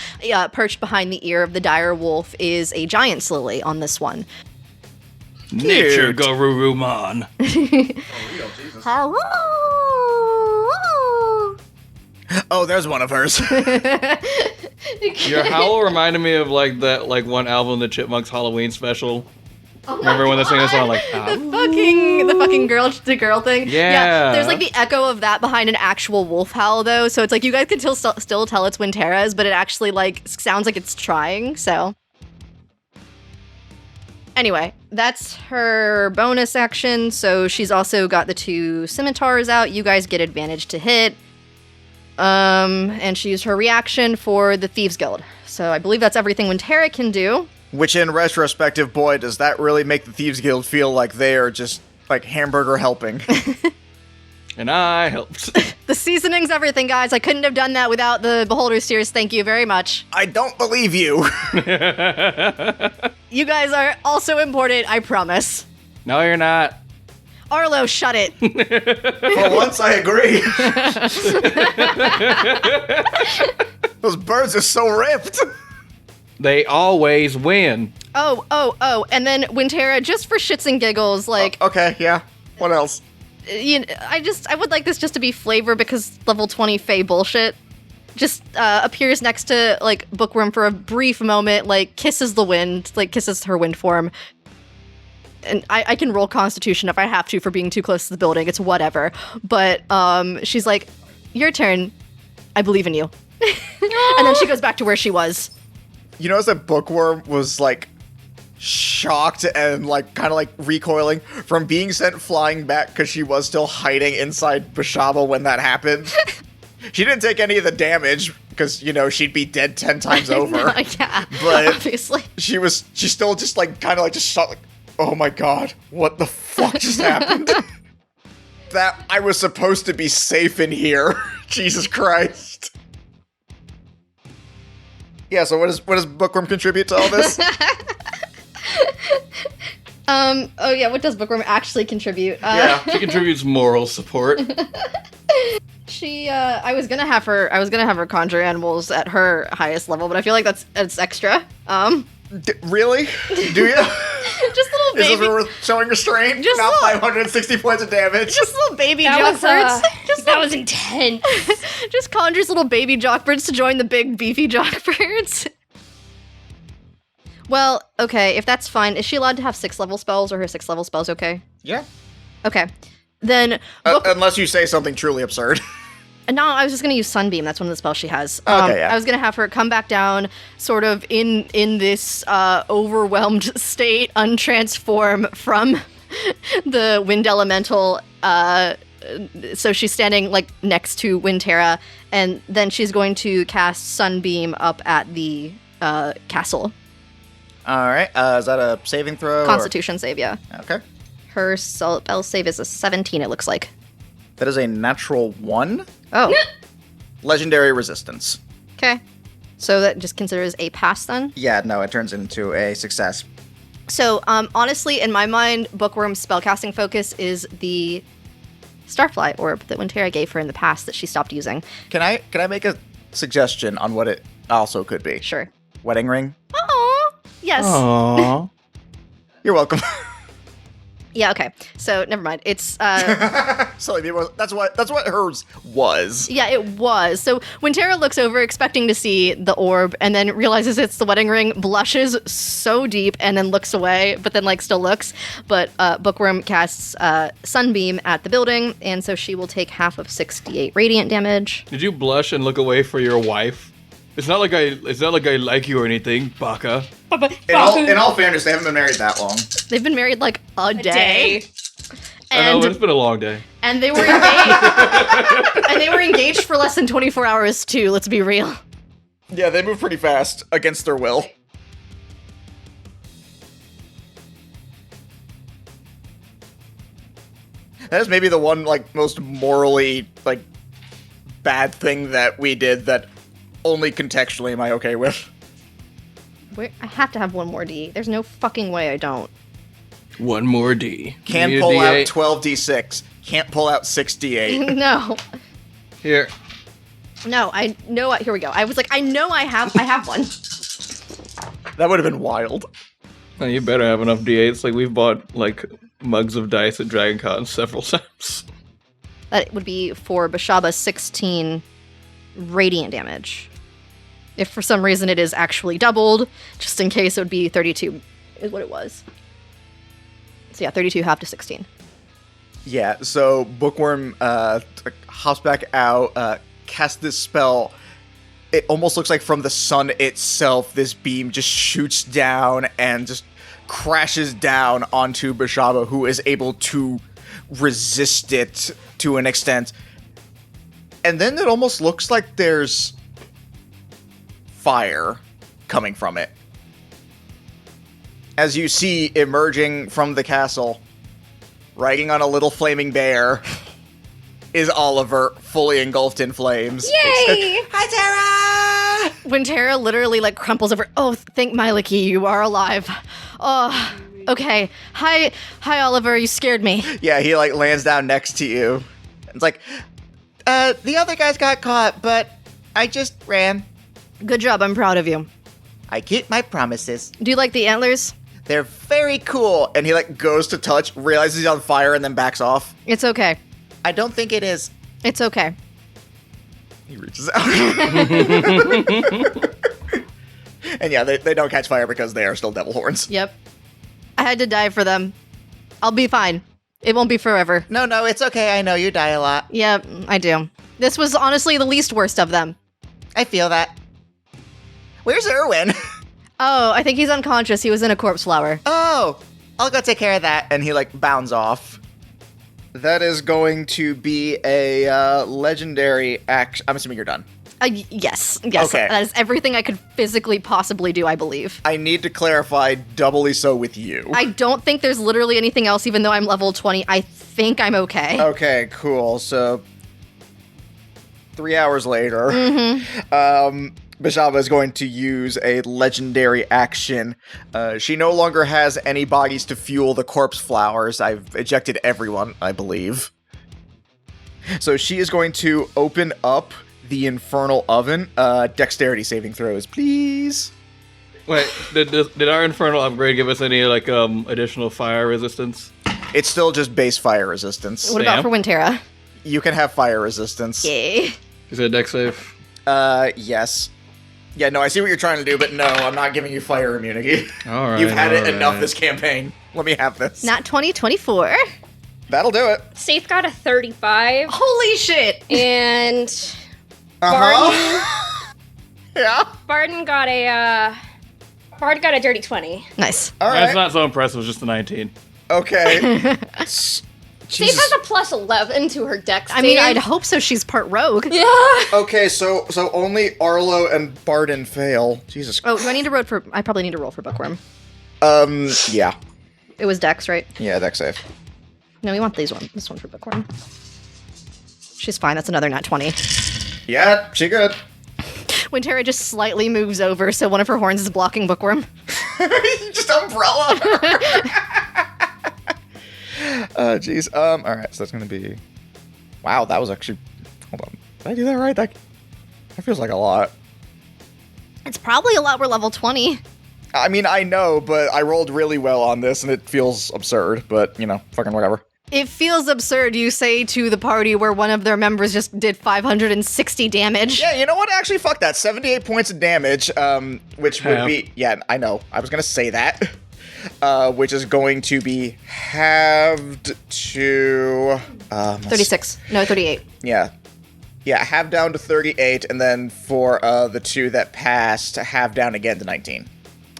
Perched behind the ear of the dire wolf is a giant lily on this one. Nature Garurumon. Oh, there's one of hers. Your howl reminded me of like that like one album, the Chipmunks Halloween special. Remember when they sang that song like The fucking girl thing. Yeah. There's like the echo of that behind an actual wolf howl though, so it's like you guys can still tell it's Wintera's, but it actually like sounds like it's trying. So anyway, that's her bonus action. So she's also got the 2 scimitars out. You guys get advantage to hit. And she used her reaction for the Thieves Guild. So I believe that's everything Wintera can do. Which, in retrospective, boy, does that really make the Thieves Guild feel like they are just, like, hamburger helping. and I helped. The seasoning's everything, guys. I couldn't have done that without the Beholder's Tears. Thank you very much. I don't believe you. You guys are also important, I promise. No, you're not. Arlo, shut it. For once, I agree. Those birds are so ripped. They always win. Oh, and then Wintera, just for shits and giggles, like, Okay, yeah. What else? I would like this just to be flavor because level 20 Fae bullshit. Just appears next to, like, Bookworm for a brief moment, like, kisses the wind, like, kisses her wind form. And I can roll Constitution if I have to for being too close to the building. It's whatever. But she's like, your turn. I believe in you. And then she goes back to where she was. You notice that Bookworm was, like, shocked and, like, kind of, like, recoiling from being sent flying back because she was still hiding inside Beshaba when that happened. She didn't take any of the damage because, she'd be dead 10 times over. Yeah, But obviously. She's still just, like, kind of, like, just shocked, like, oh my god, what the fuck just happened? That I was supposed to be safe in here. Jesus Christ. Yeah, so what does Bookworm contribute to all this? Oh yeah, what does Bookworm actually contribute? Yeah. She contributes moral support. She, I was gonna have her conjure animals at her highest level, but I feel like it's extra. Really? Do you? Just little Is this baby, where we're showing restraint? Just Not little- 560 points of damage. just little baby That was, jockbirds. that was intense. Just conjures little baby jockbirds to join the big beefy jockbirds. Well, okay, if that's fine, is she allowed to have 6 level spells, or her 6 level spells okay? Yeah. Okay. Then, Unless you say something truly absurd. no, I was just gonna use Sunbeam. That's one of the spells she has. Okay, yeah. I was gonna have her come back down, sort of in this overwhelmed state, untransform from the wind elemental. So she's standing like next to Wintera, and then she's going to cast Sunbeam up at the castle. All right. Is that a saving throw? Constitution save, yeah. Okay. Her spell save is a 17. It looks like. That is a natural 1. Oh, Legendary resistance. okay. So that just considers a pass then? Yeah, no, it turns into a success. So, honestly, in my mind, Bookworm's spellcasting focus is the Starfly orb that Wintera gave her in the past that she stopped using. Can I make a suggestion on what it also could be? Sure. Wedding ring? Oh, yes. Aww. You're welcome. Yeah, okay. So, never mind. It's, Silly people. That's what hers was. yeah, it was. So, Wintera looks over expecting to see the orb and then realizes it's the wedding ring, blushes so deep, and then looks away, but then, like, still looks. But Bookworm casts Sunbeam at the building, and so she will take half of 68 radiant damage. Did you blush and look away for your wife? It's not like I like you or anything, Baka. In all fairness, they haven't been married that long. They've been married, like, a day. I know, And, but it's been a long day. and they were engaged. And they were engaged for less than 24 hours, too, let's be real. Yeah, they move pretty fast against their will. That is maybe the one, like, most morally, like, bad thing that we did that only contextually am I okay with. I have to have one more D. There's no fucking way I don't. One more D. Can't Need a pull out D8? 12d6. Can't pull out 6d8. No. Here. No, I know. Here we go. I was like, I know I have one. That would have been wild. Oh, you better have enough D8s. Like, we've bought, like, mugs of dice at Dragon Con several times. That would be for Beshaba 16 radiant damage. If for some reason it is actually doubled, just in case, it would be 32 is what it was. So yeah, 32 half to 16. Yeah, so Bookworm hops back out, casts this spell. It almost looks like from the sun itself, this beam just shoots down and just crashes down onto Beshaba, who is able to resist it to an extent. And then it almost looks like there's fire coming from it. As you see emerging from the castle, riding on a little flaming bear, is Oliver, fully engulfed in flames. Yay! Hi, Tara! When Tara literally like crumples over, oh, thank Myliki, you are alive. Oh, okay. Hi, Oliver, you scared me. Yeah, he like lands down next to you. It's like, the other guys got caught, but I just ran. Good job, I'm proud of you. I keep my promises. Do you like the antlers? They're very cool. And he like goes to touch, realizes he's on fire, and then backs off. It's okay. I don't think it is. It's okay. He reaches out. And yeah, they don't catch fire because they are still devil horns. Yep. I had to die for them. I'll be fine. It won't be forever. No, it's okay. I know you die a lot. Yep, I do. This was honestly the least worst of them. I feel that. Where's Erwin? Oh, I think he's unconscious. He was in a corpse flower. Oh, I'll go take care of that. And he like bounds off. That is going to be a legendary action. I'm assuming you're done. Yes. Okay. That is everything I could physically possibly do, I believe. I need to clarify doubly so with you. I don't think there's literally anything else, even though I'm level 20. I think I'm okay. Okay, cool. So 3 hours later, Beshaba is going to use a legendary action. She no longer has any bodies to fuel the corpse flowers. I've ejected everyone, I believe. So she is going to open up the infernal oven. Dexterity saving throws, please. Wait, did our infernal upgrade give us any like additional fire resistance? It's still just base fire resistance. What about for Wintera? You can have fire resistance. Yay. Is it a dex save? Yes. Yeah, no, I see what you're trying to do, but no, I'm not giving you fire immunity. All right. You've had it all enough right. this campaign. Let me have this. Not 2024. That'll do it. Safe got a 35, Holy shit. and Yeah. Barden got a dirty 20. Nice. All That's right. not so impressive, just a 19. Okay. Safe Jesus. has a plus 11 to her dex. I mean, save. I'd hope so. She's part rogue. Yeah. Okay, so only Arlo and Barden fail. Jesus. Oh, do I need to roll for... I probably need to roll for Bookworm. Yeah. It was Dex, right? Yeah, dex save. No, we want this one for Bookworm. She's fine. That's another nat 20. Yeah, she good. When Tara just slightly moves over, so one of her horns is blocking Bookworm. Just umbrella. Oh, jeez. All right, so that's gonna be. Wow, that was actually. Hold on. Did I do that right? That feels like a lot. It's probably a lot. We're level 20. I mean, I know, but I rolled really well on this, and it feels absurd. But you know, fucking whatever. It feels absurd, you say to the party where one of their members just did 560 damage. Yeah, you know what? Actually, fuck that. 78 points of damage, which would be... Yeah, I know. I was going to say that. Which is going to be halved to... 36. No, 38. Yeah. Yeah, halved down to 38, and then for the two that passed, halved down again to 19.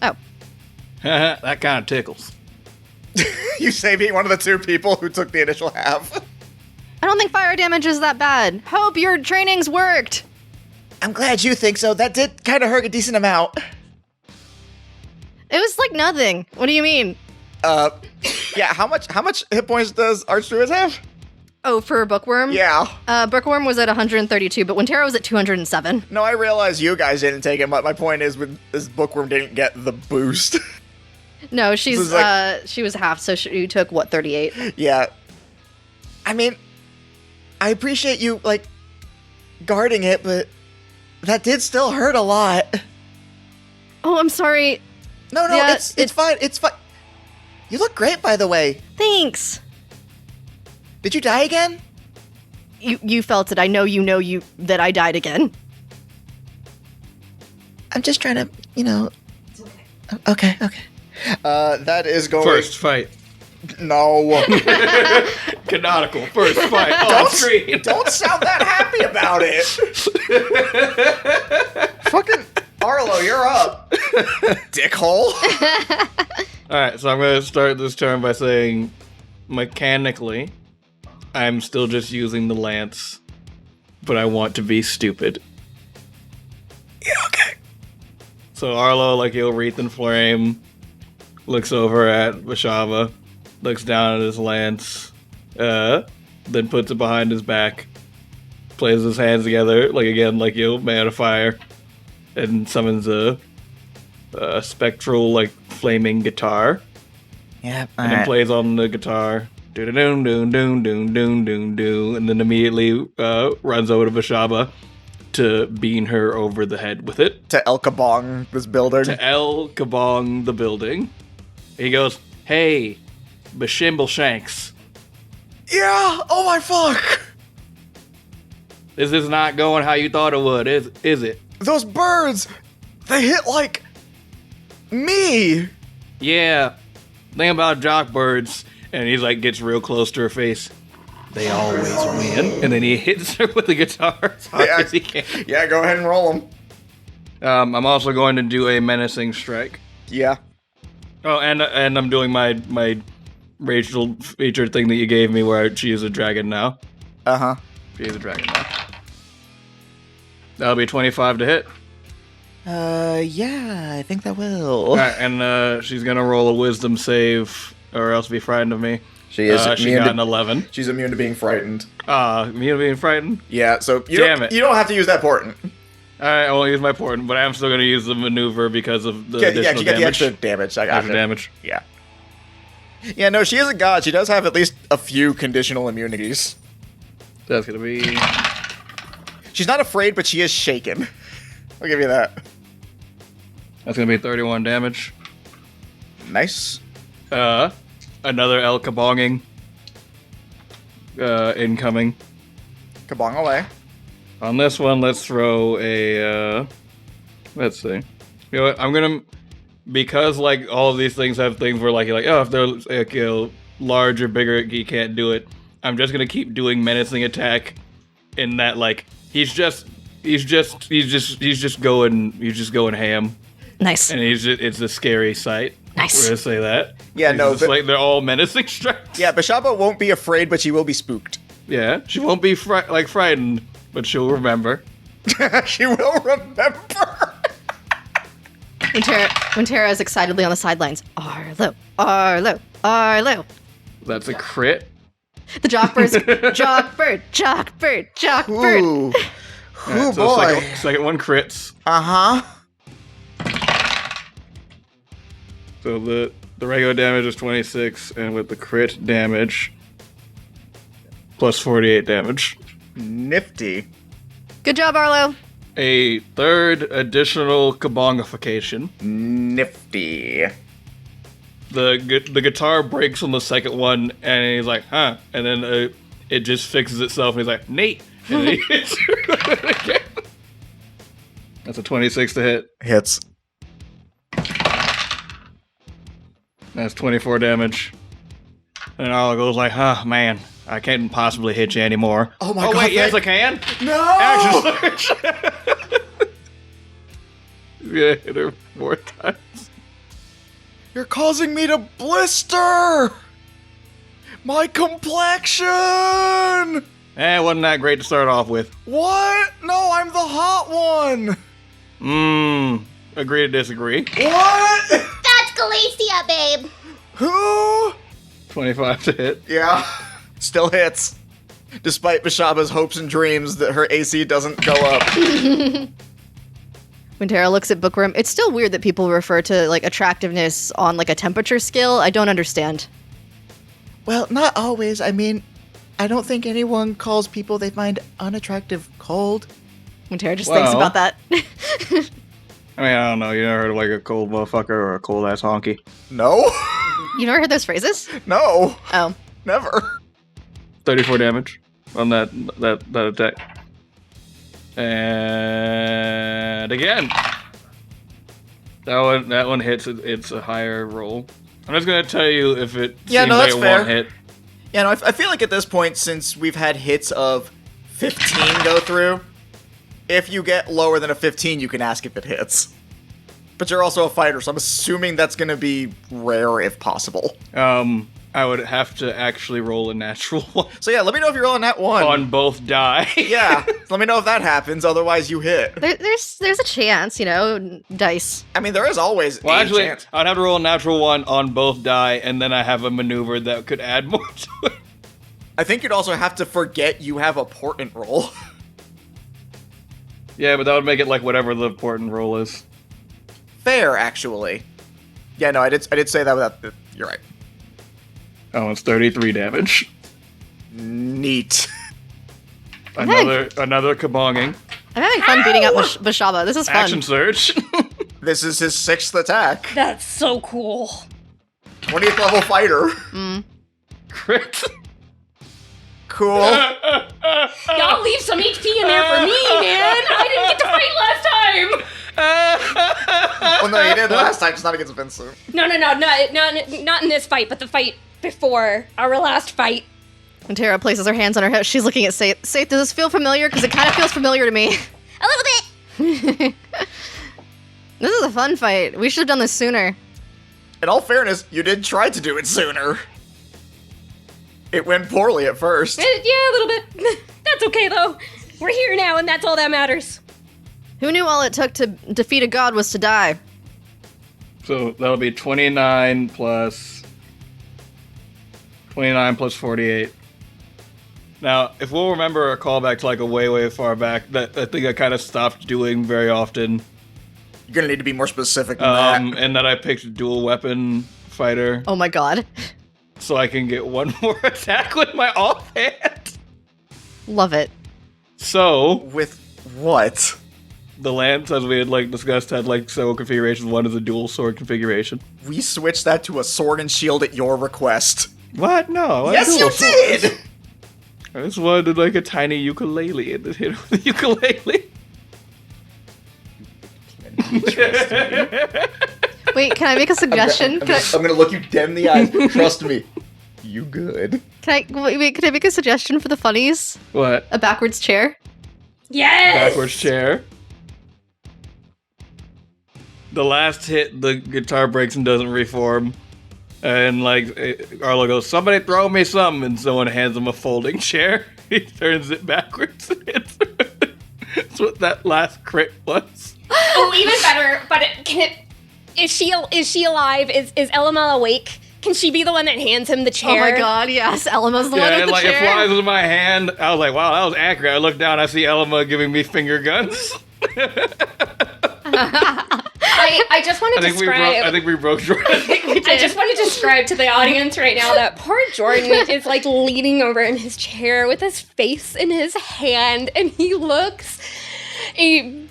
Oh. That kind of tickles. You say being one of the two people who took the initial half. I don't think fire damage is that bad. Hope your trainings worked. I'm glad you think so. That did kind of hurt a decent amount. It was like nothing. What do you mean? Yeah, how much hit points does Archdruid have? Oh, for Bookworm? Yeah. Bookworm was at 132, but Wintera was at 207. No, I realize you guys didn't take it, but my point is, this Bookworm didn't get the boost. No, she's like, she was half, so you took, what, 38? Yeah. I mean, I appreciate you, like, guarding it, but that did still hurt a lot. Oh, I'm sorry. No, Yeah, it's fine, it's fine. You look great, by the way. Thanks. Did you die again? You felt it. I know you that I died again. I'm just trying to, you know... Okay. That is going... First fight. No. Canonical. First fight on screen. Don't sound that happy about it. Fucking Arlo, you're up. Dickhole. Alright, so I'm going to start this turn by saying, mechanically, I'm still just using the lance, but I want to be stupid. Yeah, okay. So Arlo, like, he'll wreath in flame, looks over at Beshaba, looks down at his lance, then puts it behind his back, places his hands together, like again, like you, man of fire, and summons a spectral, like, flaming guitar. Yeah, And then plays on the guitar, doom doom doom doom doom doom doom, and then immediately runs over to Beshaba to bean her over the head with it. To El Kabong, this builder. To El Kabong the building. He goes, "Hey, Bashimble Shanks. Yeah, oh my fuck. This is not going how you thought it would, is it?" Those birds, they hit like me. "Yeah, thing about jock birds," and he's like, gets real close to her face. "They always win." And then he hits her with the guitar as hard as he can. Yeah, go ahead and roll them. I'm also going to do a menacing strike. Yeah. Oh, and I'm doing my racial feature thing that you gave me where she is a dragon now. Uh-huh. She is a dragon now. That'll be 25 to hit. Yeah, I think that will. Alright, and she's gonna roll a wisdom save, or else be frightened of me. She is she got an 11. She's immune to being frightened. Me being frightened? Yeah, so you Damn it. You don't have to use that portent. Alright, I won't use my portent, but I am still gonna use the maneuver because of the Yeah, additional you get damage. the extra damage. I got Extra damage. Yeah. Yeah, no, she is a god. She does have at least a few conditional immunities. That's gonna be... She's not afraid, but she is shaken. I'll give you that. That's gonna be 31 damage. Nice. Another El Kabonging. Incoming. Kabong away. On this one, let's throw a, let's see. You know what, I'm gonna, because, like, all of these things have things where, like, you're like, oh, if they're, like, you know, large or bigger, you can't do it. I'm just gonna keep doing menacing attack in that, like, he's just going ham. Nice. And it's a scary sight. Nice. We're gonna say that. Yeah, no, It's like they're all menacing strikes. Yeah, Beshaba won't be afraid, but she will be spooked. Yeah, she won't be frightened, but she'll remember. She will remember. When Tara is excitedly on the sidelines, Arlo, Arlo, Arlo. That's a crit. The jockbird's jockbird, jockbird, jockbird. Ooh. Oh So boy. second one crits. Uh-huh. So the regular damage is 26, and with the crit damage, plus 48 damage. Nifty. Good job, Arlo. A third additional kabongification. Nifty. The guitar breaks on the second one, and he's like, huh. And then it just fixes itself, and he's like, Nate. And then he hits you again. That's a 26 to hit. Hits. That's 24 damage. And Arlo goes like, huh, man, I can't possibly hit you anymore. Oh my god. Wait, yes I can? No! Action search! Yeah, hit her 4 times. You're causing me to blister! My complexion! Wasn't that great to start off with. What? No, I'm the hot one! Agree to disagree. What? That's Galacia, babe. Who? 25 to hit. Yeah. Still hits. Despite Beshaba's hopes and dreams that her AC doesn't go up. When Tara looks at Bookworm, it's still weird that people refer to like attractiveness on like a temperature scale. I don't understand. Well, not always. I mean, I don't think anyone calls people they find unattractive cold. When Tara just thinks about that. I mean, I don't know. You never heard of like a cold motherfucker or a cold ass honky? No. You never heard those phrases? No. Oh. Never. 34 damage on that attack. And again. That one hits. It's a higher roll. I'm just gonna tell you if it seems like it won't hit. Yeah, no, I feel like at this point, since we've had hits of 15 go through, if you get lower than a 15, you can ask if it hits. But you're also a fighter, so I'm assuming that's gonna be rare if possible. I would have to actually roll a natural one So yeah, let me know if you're rolling that one. on both die. Yeah, let me know if that happens, otherwise you hit. There's a chance, you know, dice. I mean, there is always Well, a actually, chance. I'd have to roll a natural one on both die, and then I have a maneuver that could add more to it. I think you'd also have to forget you have a portent roll. Yeah, but that would make it like whatever the important roll is. Fair, actually. Yeah, no, I did say that without the... You're right. Oh, it's 33 damage. Neat. Another kabonging. I'm having fun beating up Beshaba. This is fun. Action surge. This is his 6th attack. That's so cool. 20th level fighter. Crit. Cool. Y'all leave some HP in there for me, man. I didn't get to fight last time. Well, no, you did last time, just not against Vincent. No, not in this fight, but the fight before our last fight. When Tara places her hands on her hips, she's looking at Saith. Saith, does this feel familiar? Because it kind of feels familiar to me. A little bit. This is a fun fight. We should have done this sooner. In all fairness, you did try to do it sooner. It went poorly at first. Yeah, a little bit. That's okay, though. We're here now, and that's all that matters. Who knew all it took to defeat a god was to die? So that'll be 29 plus 48. Now, if we'll remember a callback to like a way far back, that I think I kind of stopped doing very often. You're gonna need to be more specific than that. And that I picked a dual weapon fighter, Oh my god. so I can get one more attack with my offhand. Love it. So With what? the lance, as we had like discussed, had like several configurations. One is a dual sword configuration. We switched that to a sword and shield at your request. What? No. I Yes, you dual swords. did! I just wanted like a tiny ukulele and hit it with a ukulele. Wait, can I make a suggestion? I'm gonna look you dead in the eyes. Trust me. You good. Can I make a suggestion for the funnies? What? A backwards chair? Yes! Backwards chair. The last hit, the guitar breaks and doesn't reform. And like, Arlo goes, somebody throw me something, and someone hands him a folding chair. He turns it backwards and hits her. That's what that last crit was. Oh, even better. But is she alive? Is Elamel awake? Can she be the one that hands him the Oh chair? my god, yes. Elma's the one with the like chair. it flies in my hand. I was like, wow, that was accurate. I look down, I see Elma giving me finger guns. I just want to describe. I think we broke Jordan. I just want to describe to the audience right now that poor Jordan is like leaning over in his chair with his face in his hand, and he looks a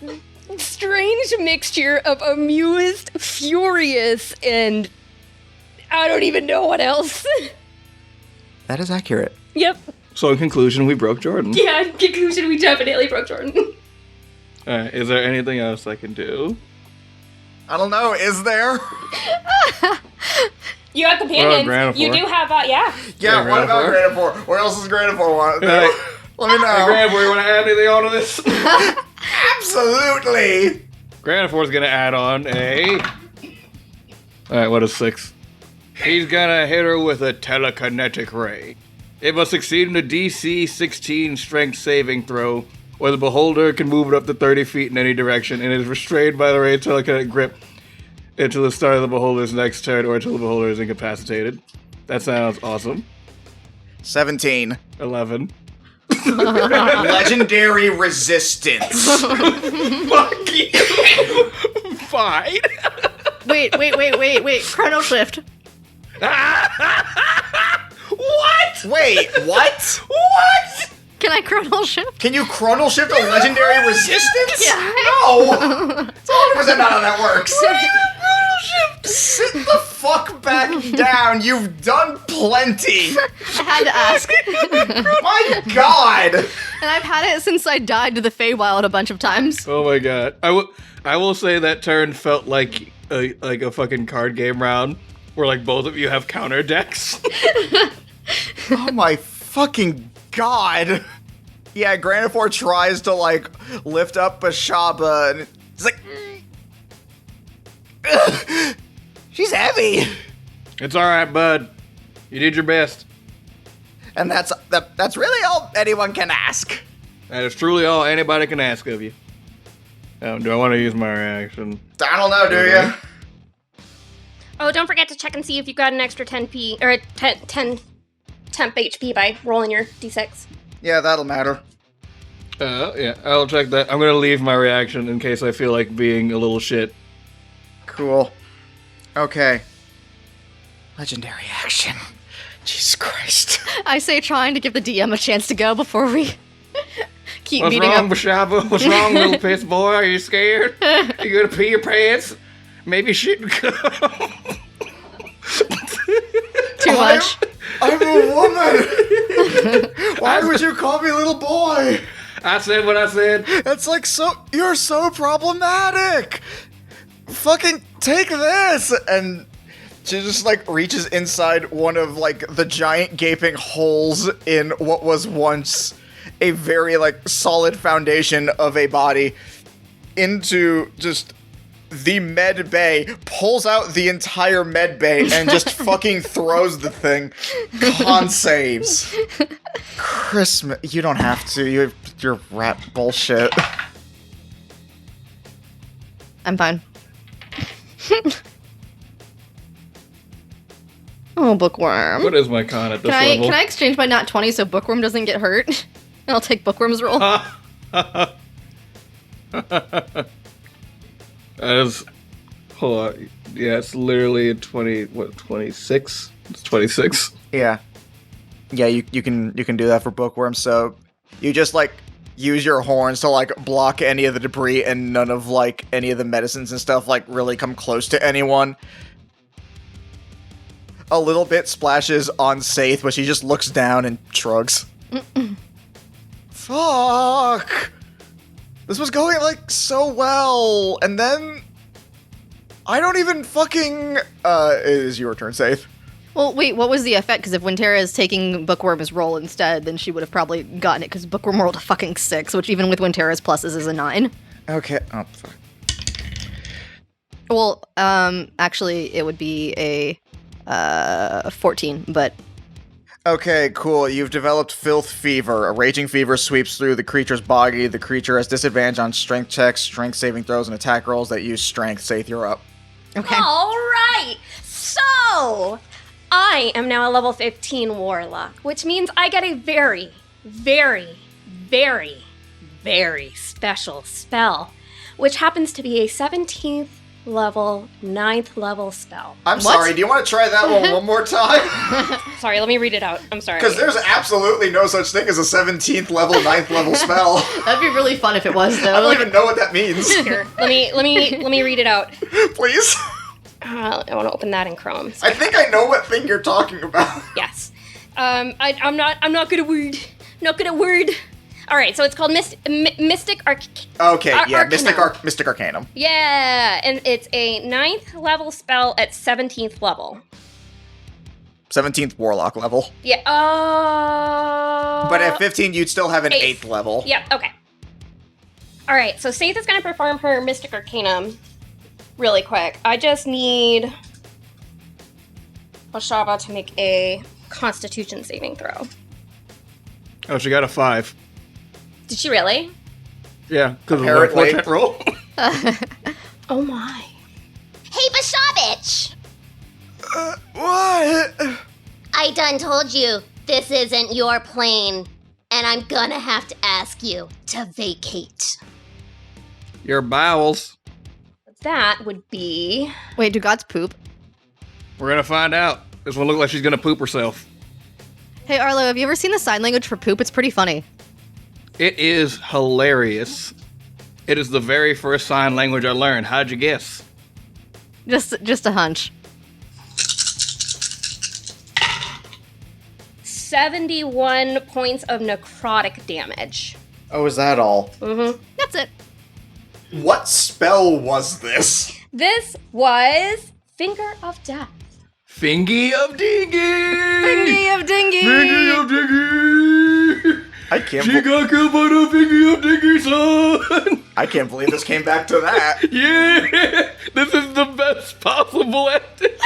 strange mixture of amused, furious, and I don't even know what else. That is accurate. Yep. So in conclusion, we broke Jordan. Yeah, in conclusion, we definitely broke Jordan. Alright, is there anything else I can do? I don't know, is there? You have companions. Granafor. You do have, Yeah, Yeah, what about Granafor? Granafor? What else does Granafor want? Hey, Let me know. Granafor, you want to add anything onto this? Absolutely. Granafor's gonna add on a... Alright, what is 6? He's gonna hit her with a telekinetic ray. It must succeed in a DC 16 strength saving throw, or the beholder can move it up to 30 feet in any direction and is restrained by the ray's telekinetic grip until the start of the beholder's next turn or until the beholder is incapacitated. That sounds awesome. 17. 11. Legendary resistance. Fuck you! Fine. Wait. Chrono shift. What? Wait, what? What? Can I chrono shift? Can you chronal shift a legendary resistance? Yeah. No! It's 100% not how that works. Sit the fuck back down. You've done plenty. I had to ask. My god. And I've had it since I died to the Feywild a bunch of times. Oh my god. I will say that turn felt like a fucking card game round where like both of you have counter decks. Oh my fucking god. Yeah, Granafor tries to like lift up Beshaba and it's like she's heavy. It's alright, bud. You did your best. And that's really all anyone can ask. That is truly all anybody can ask of you. Do I want to use my reaction? I don't know, do you? Oh, don't forget to check and see if you've got an extra 10p or 10 temp HP by rolling your d6. Yeah, that'll matter. Yeah, I'll check that. I'm gonna leave my reaction in case I feel like being a little shit. Cool. Okay. Legendary action. Jesus Christ. I say trying to give the DM a chance to go before we keep What's beating wrong, up. Beshaba? What's wrong, little piss boy? Are you scared? You gonna pee your pants? Maybe shit and come. Too much. I'm a woman. Why would you call me little boy? I said what I said. That's like you're so problematic. Fucking take this. And she just like reaches inside one of like the giant gaping holes in what was once a very like solid foundation of a body into just the med bay, pulls out the entire med bay and just fucking throws the thing. Con saves. Christmas. You don't have to. You have your rat bullshit. I'm fine. Oh, Bookworm. What is my con at this level? Can I exchange my nat 20 so Bookworm doesn't get hurt? And I'll take Bookworm's roll. As hold on. Yeah, it's literally 26? It's 26. Yeah. Yeah, you can do that for Bookworm, so you just like use your horns to like block any of the debris and none of like any of the medicines and stuff like really come close to anyone. A little bit splashes on Saith, but she just looks down and shrugs. Fuck! This was going like so well, and then I don't even fucking it is your turn, Saith. Well, wait, what was the effect? Because if Wintera is taking Bookworm's roll instead, then she would have probably gotten it, because Bookworm rolled a fucking 6, which even with Wintera's pluses is a 9. Okay. Oh, fuck. Well, actually, it would be a 14, but... Okay, cool. You've developed Filth Fever. A raging fever sweeps through the creature's body. The creature has disadvantage on strength checks, strength saving throws, and attack rolls that use strength. Saith, you're up. Okay. All right. So, I am now a level 15 warlock, which means I get a very, very, very, very special spell, which happens to be a 17th level, 9th level spell. I'm sorry, do you want to try that one more time? Sorry, let me read it out. I'm sorry. Because there's absolutely no such thing as a 17th level, 9th level spell. That'd be really fun if it was, though. I don't even know what that means. Here, let me read it out. Please. I want to open that in Chrome. I think I know what thing you're talking about. Yes. I'm not good at word. Not good at word. All right, so it's called Mystic Okay, yeah, Arcanum. Mystic Arcanum. Yeah, and it's a 9th level spell at 17th level. 17th Warlock level. Yeah. But at 15, you'd still have an Eighth. 8th level. Yeah. Okay. All right. So Saith is going to perform her Mystic Arcanum really quick. I just need Beshaba to make a Constitution saving throw. Oh, she got a 5. Did she really? Yeah, because of her Apparently. fortunate roll. Oh my. Hey, Beshavich! What? I done told you this isn't your plane, and I'm gonna have to ask you to vacate. Your bowels. That would be. Wait, do gods poop? We're gonna find out. This one looks like she's gonna poop herself. Hey, Arlo, have you ever seen the sign language for poop? It's pretty funny. It is hilarious. It is the very first sign language I learned. How'd you guess? Just a hunch. 71 points of necrotic damage. Oh, is that all? Mm-hmm. That's it. What spell was this? This was Finger of Death. Fingy of Dingy! Fingy of Dingy! Fingy of Dingy! I can't. She got killed by the Fingy of Dingy, son! I can't believe this came back to that. Yeah! This is the best possible ending!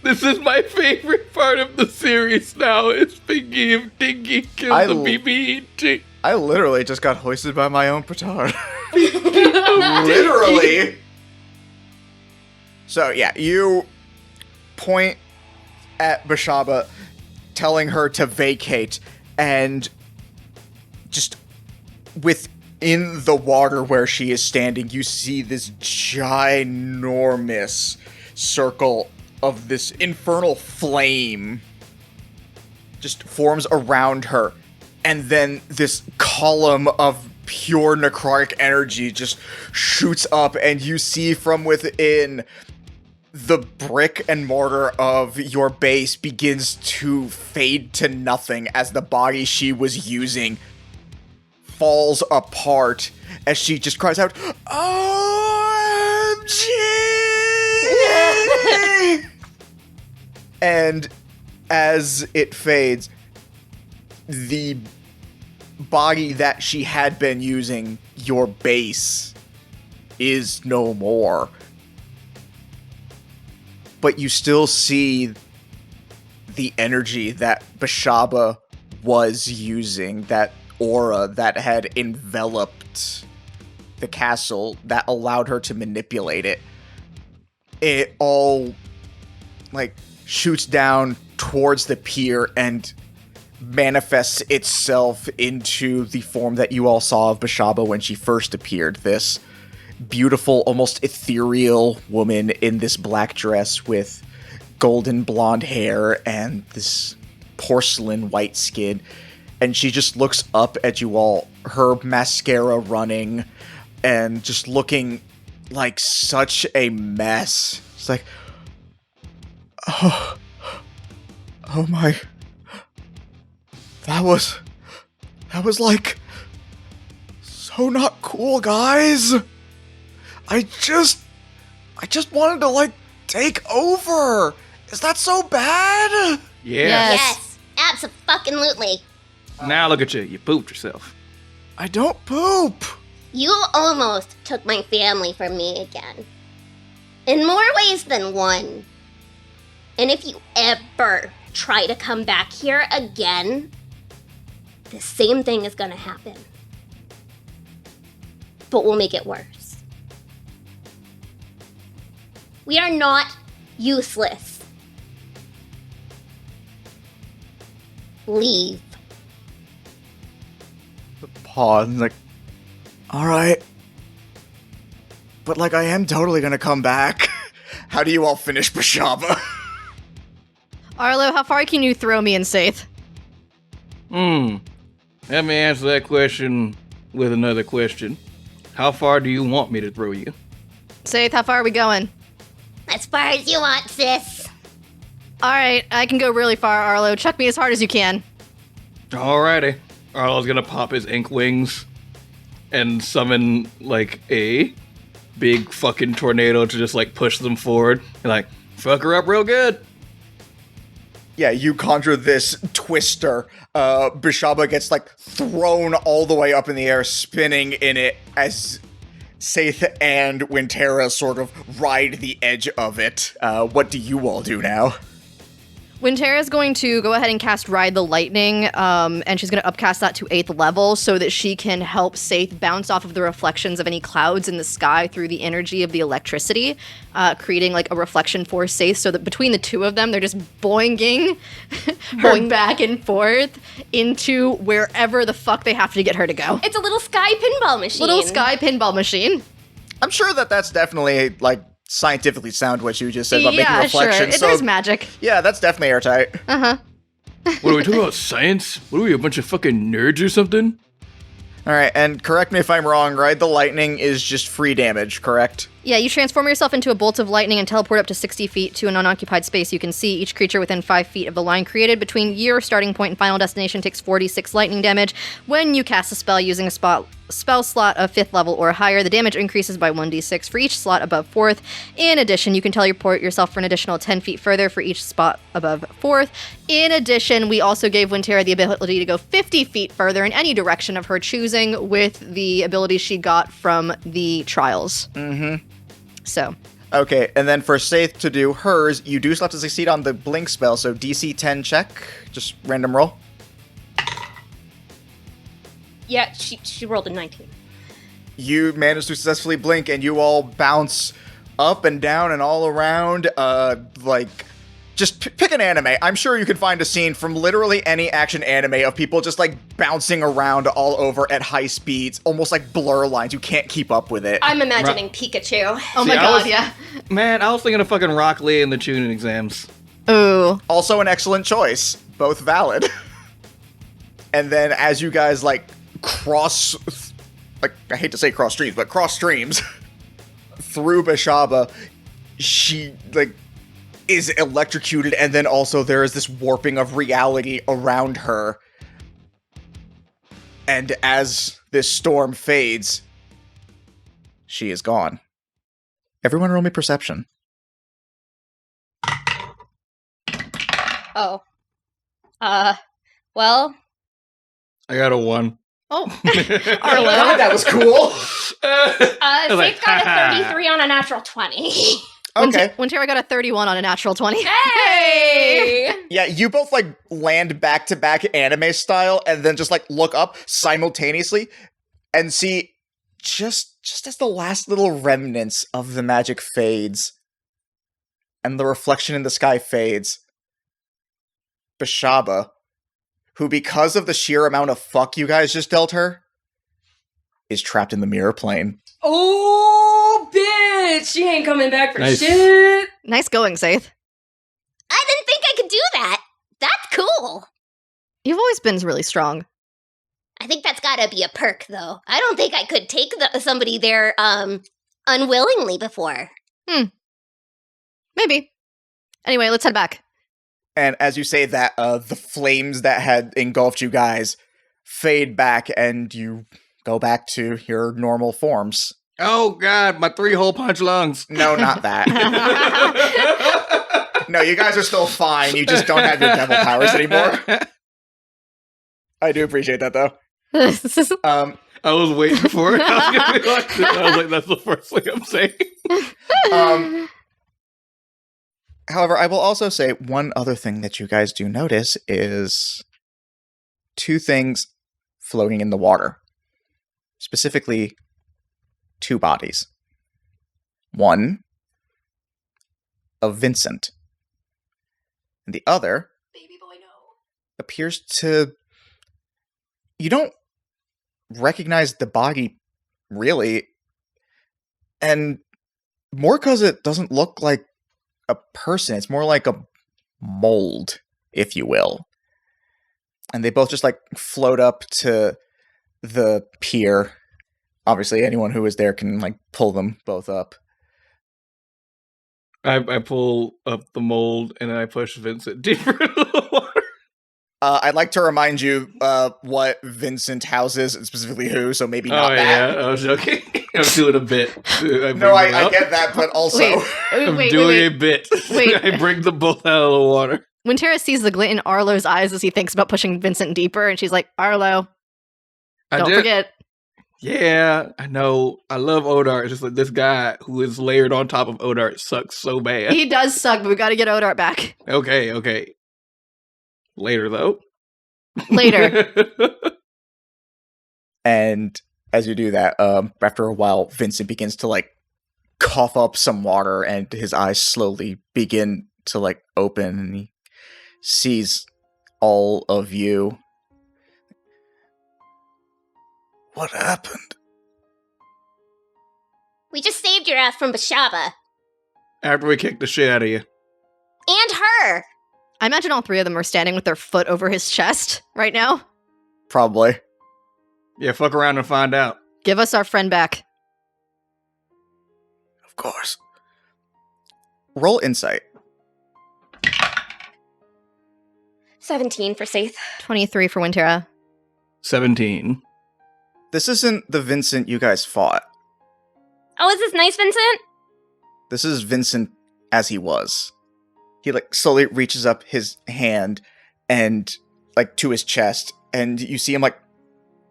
This is my favorite part of the series now, is Fingy of Dingy killed the BB-8. I literally just got hoisted by my own petard. Literally. So yeah, you point at Beshaba, telling her to vacate, and just within the water where she is standing, you see this ginormous circle of this infernal flame just forms around her, and then this column of pure necrotic energy just shoots up, and you see from within the brick and mortar of your base begins to fade to nothing as the body she was using falls apart as she just cries out, OMG! And as it fades, the body that she had been using, your base, is no more. But you still see the energy that Beshaba was using, that aura that had enveloped the castle that allowed her to manipulate it. It all, shoots down towards the pier and manifests itself into the form that you all saw of Beshaba when she first appeared. This beautiful, almost ethereal woman in this black dress with golden blonde hair and this porcelain white skin. And she just looks up at you all, her mascara running and just looking like such a mess. It's like, oh my, that was like so not cool, guys. I just wanted to take over. Is that so bad? Yeah. Yes, abso-fucking-lutely. Now look at you. You pooped yourself. I don't poop. You almost took my family from me again. In more ways than one. And if you ever try to come back here again, the same thing is gonna happen. But we'll make it worse. We are not useless. leave. Pause. And like, all right. But like, I am totally gonna come back. How do you all finish Beshaba? Arlo, how far can you throw me and Saith? Let me answer that question with another question. How far do you want me to throw you? Saith, how far are we going? As far as you want, sis. Alright, I can go really far, Arlo. Chuck me as hard as you can. Alrighty. Arlo's gonna pop his ink wings and summon, like, a big fucking tornado to just, like, push them forward. And, like, fuck her up real good. Yeah, you conjure this twister. Beshaba gets, like, thrown all the way up in the air, spinning in it as Saith and Wintera sort of ride the edge of it. What do you all do now? Wintera's going to go ahead and cast Ride the Lightning, and she's going to upcast that to 8th level so that she can help Saith bounce off of the reflections of any clouds in the sky through the energy of the electricity, creating like a reflection for Saith so that between the two of them, they're just boinging her back and forth into wherever the fuck they have to get her to go. It's a little sky pinball machine. Little sky pinball machine. I'm sure that's definitely, like, scientifically sound what you just said about making Yeah, reflections. sure. There's magic. Yeah, that's definitely airtight. What are we talking about? Science? What are we, a bunch of fucking nerds or something? Alright, and correct me if I'm wrong, right? The lightning is just free damage, correct? Yeah, you transform yourself into a bolt of lightning and teleport up to 60 feet to an unoccupied space you can see. Each creature within 5 feet of the line created between your starting point and final destination takes 46 lightning damage. When you cast a spell using a spell slot of 5th level or higher, the damage increases by 1d6 for each slot above 4th. In addition, you can teleport yourself for an additional 10 feet further for each spot above 4th. In addition, we also gave Wintera the ability to go 50 feet further in any direction of her choosing with the ability she got from the trials. So. Okay, and then for Saith to do hers, you do still have to succeed on the blink spell, so DC 10 check. Just random roll. Yeah, she rolled a 19. You manage to successfully blink, and you all bounce up and down and all around, just pick an anime. I'm sure you can find a scene from literally any action anime of people just, like, bouncing around all over at high speeds, almost like blur lines. You can't keep up with it. I'm imagining Pikachu. Oh my god, yeah. Man, I was thinking of fucking Rock Lee in the tuning exams. Ooh. Also an excellent choice. Both valid. And then as you guys, like, cross, like, I hate to say cross streams, but cross streams through Beshaba, she, like, is electrocuted, and then also there is this warping of reality around her. And as this storm fades, she is gone. Everyone roll me perception. Oh. Well. I got a 1. Oh. Arlo, that was cool. Faith got a 33 on a natural 20. Okay. Wintera got a 31 on a natural 20. Hey! Yeah, you both, like, land back-to-back anime style and then just, like, look up simultaneously and see just as the last little remnants of the magic fades and the reflection in the sky fades, Beshaba, who, because of the sheer amount of fuck you guys just dealt her, is trapped in the mirror plane. Oh, bitch! She ain't coming back for Nice. shit! Nice going, Saith. I didn't think I could do that. That's cool. You've always been really strong. I think that's gotta be a perk, though. I don't think I could take somebody there, unwillingly before. Maybe. Anyway, let's head back. And as you say that, the flames that had engulfed you guys fade back and you go back to your normal forms. Oh god, my 3-hole punch lungs. No, not that. No, you guys are still fine. You just don't have your devil powers anymore. I do appreciate that, though. I was waiting for it. I was like, that's the first thing I'm saying. However, I will also say one other thing that you guys do notice is 2 things floating in the water. Specifically, 2 bodies. One of Vincent. And the other appears to... You don't recognize the body, really. And more because it doesn't look like a person. It's more like a mold, if you will. And they both just, like, float up to the pier. Obviously, anyone who is there can, like, pull them both up. I pull up the mold and I push Vincent deeper into the water. I'd like to remind you what Vincent houses, and specifically who, so maybe not that. Yeah, I was joking. I'm doing a bit. I get that, but also... I'm doing a bit. Wait. I bring the bolt out of the water. Wintera sees the glint in Arlo's eyes as he thinks about pushing Vincent deeper, and she's like, Arlo, don't forget. Yeah, I know. I love Odart. It's just like this guy who is layered on top of Odart sucks so bad. He does suck, but we gotta get Odart back. Okay. Later, though. Later. And as you do that, after a while, Vincent begins to, like, cough up some water, and his eyes slowly begin to, like, open, and he sees all of you. What happened? We just saved your ass from Beshaba. After we kicked the shit out of you. And her! I imagine all three of them are standing with their foot over his chest right now. Probably. Yeah, fuck around and find out. Give us our friend back. Of course. Roll insight. 17 for Saith. 23 for Wintera. 17. This isn't the Vincent you guys fought. Oh, is this nice, Vincent? This is Vincent as he was. He, like, slowly reaches up his hand and, like, to his chest, and you see him, like,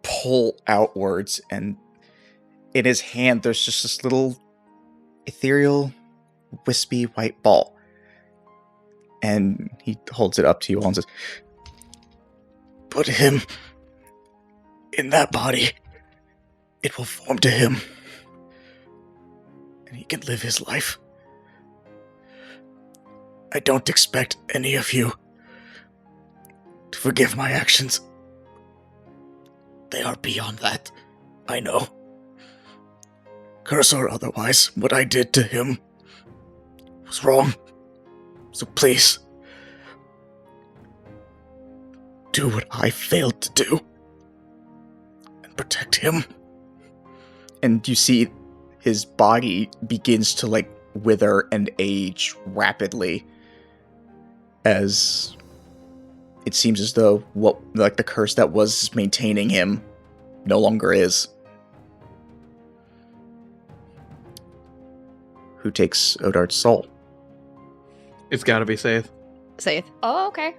pull outwards, and in his hand there's just this little ethereal, wispy white ball. And he holds it up to you all and says, "Put him in that body. It will form to him. And he can live his life. I don't expect any of you to forgive my actions. They are beyond that, I know. Curse or otherwise, what I did to him was wrong. So please, do what I failed to do and protect him." And you see his body begins to, like, wither and age rapidly, as it seems as though the curse that was maintaining him no longer is. Who takes Odart's soul? It's gotta be safe. Saith. Oh, okay.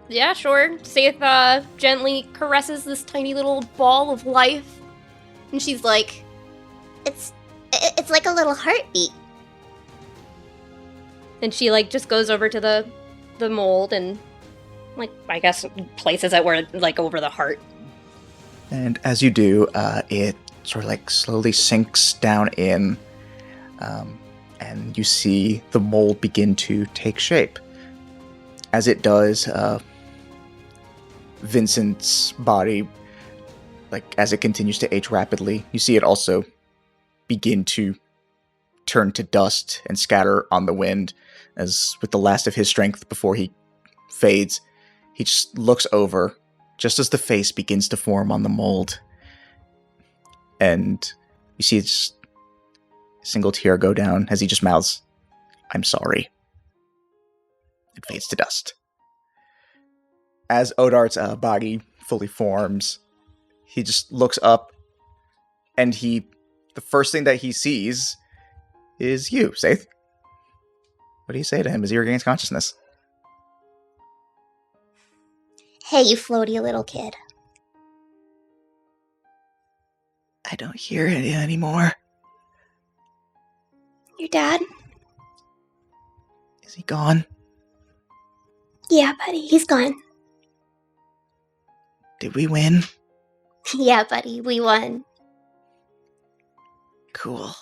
Yeah, sure. Saith gently caresses this tiny little ball of life. And she's like, It's like a little heartbeat. and she like just goes over to the mold and like, I guess places it where like over the heart. And as you do, it sort of, like, slowly sinks down in, and you see the mold begin to take shape. As it does, Vincent's body, like, as it continues to age rapidly, you see it also begin to turn to dust and scatter on the wind, as with the last of his strength before he fades, he just looks over, just as the face begins to form on the mold. And you see just a single tear go down as he just mouths, "I'm sorry." It fades to dust. As Odart's body fully forms, he just looks up, and the first thing that he sees is you, Saith. What do you say to him as he regains consciousness? Hey, you floaty little kid. I don't hear it anymore. Your dad? Is he gone? Yeah, buddy, he's gone. Did we win? Yeah, buddy, we won. Cool.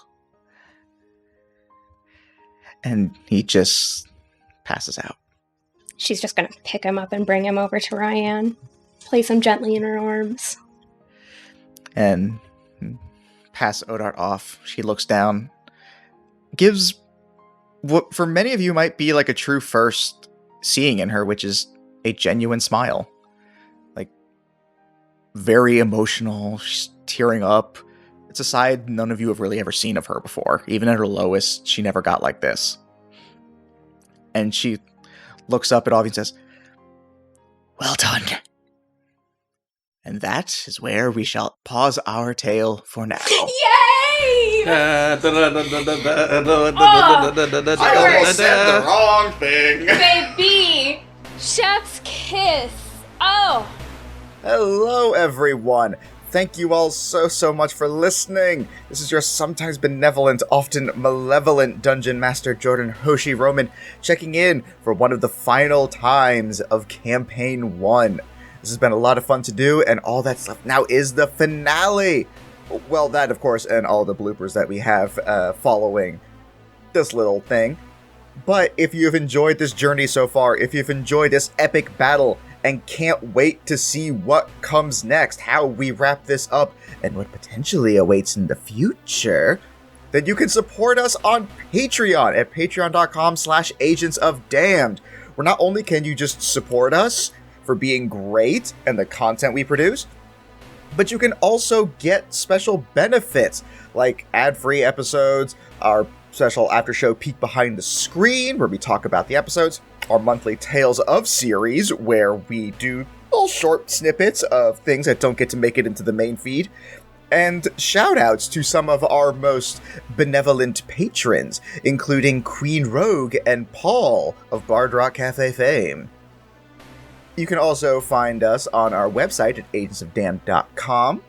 And he just passes out. She's just gonna pick him up and bring him over to Ryan, place him gently in her arms. And pass Odart off. She looks down, gives what for many of you might be like a true first seeing in her, which is a genuine smile. Like, very emotional, she's tearing up. It's a side none of you have really ever seen of her before. Even at her lowest, she never got like this. And she looks up at all of you and says, "Well done." And that is where we shall pause our tale for now. Yay! I almost said the wrong thing. Baby! Chef's kiss. Oh. Hello, everyone. Thank you all so much for listening. This is your sometimes benevolent, often malevolent Dungeon Master Jordan Hoshi Roman checking in for one of the final times of Campaign 1. This has been a lot of fun to do, and all that's left now is the finale. Well, that, of course, and all the bloopers that we have following this little thing. But if you've enjoyed this journey so far, if you've enjoyed this epic battle, and can't wait to see what comes next, how we wrap this up, and what potentially awaits in the future, then you can support us on Patreon at patreon.com/agentsofdamned, where not only can you just support us for being great and the content we produce, but you can also get special benefits, like ad-free episodes, our special after-show peek behind the screen, where we talk about the episodes, our monthly Tales of series, where we do little short snippets of things that don't get to make it into the main feed, and shout-outs to some of our most benevolent patrons, including Queen Rogue and Paul of Bard Rock Cafe fame. You can also find us on our website at agentsofdamned.com,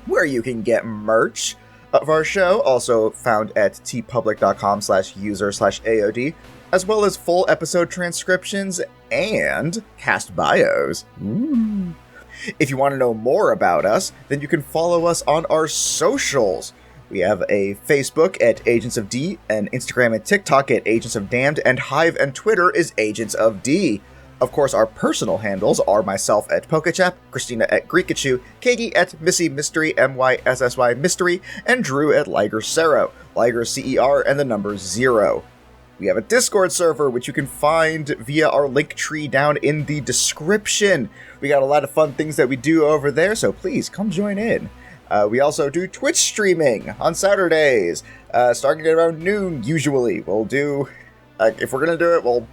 where you can get merch of our show, also found at tpublic.com/user/AOD, as well as full episode transcriptions and cast bios. Ooh. If you want to know more about us, then you can follow us on our socials. We have a Facebook at Agents of D, and Instagram and TikTok at Agents of Damned, and Hive and Twitter is Agents of D. Of course, our personal handles are myself at Pokechap, Christina at Greekachu, Katie at Missy Mystery, MYSSY Mystery, and Drew at Liger Cero, Liger CER and the number 0. We have a Discord server, which you can find via our link tree down in the description. We got a lot of fun things that we do over there, so please come join in. We also do Twitch streaming on Saturdays, starting at around noon, usually. We'll do, if we're going to do it, we'll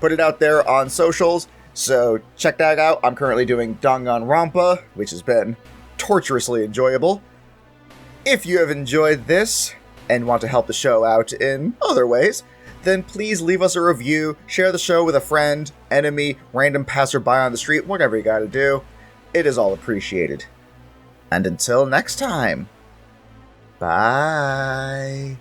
put it out there on socials, so check that out. I'm currently doing Danganronpa, which has been torturously enjoyable. If you have enjoyed this and want to help the show out in other ways, then please leave us a review, share the show with a friend, enemy, random passerby on the street, whatever you gotta do. It is all appreciated. And until next time, bye.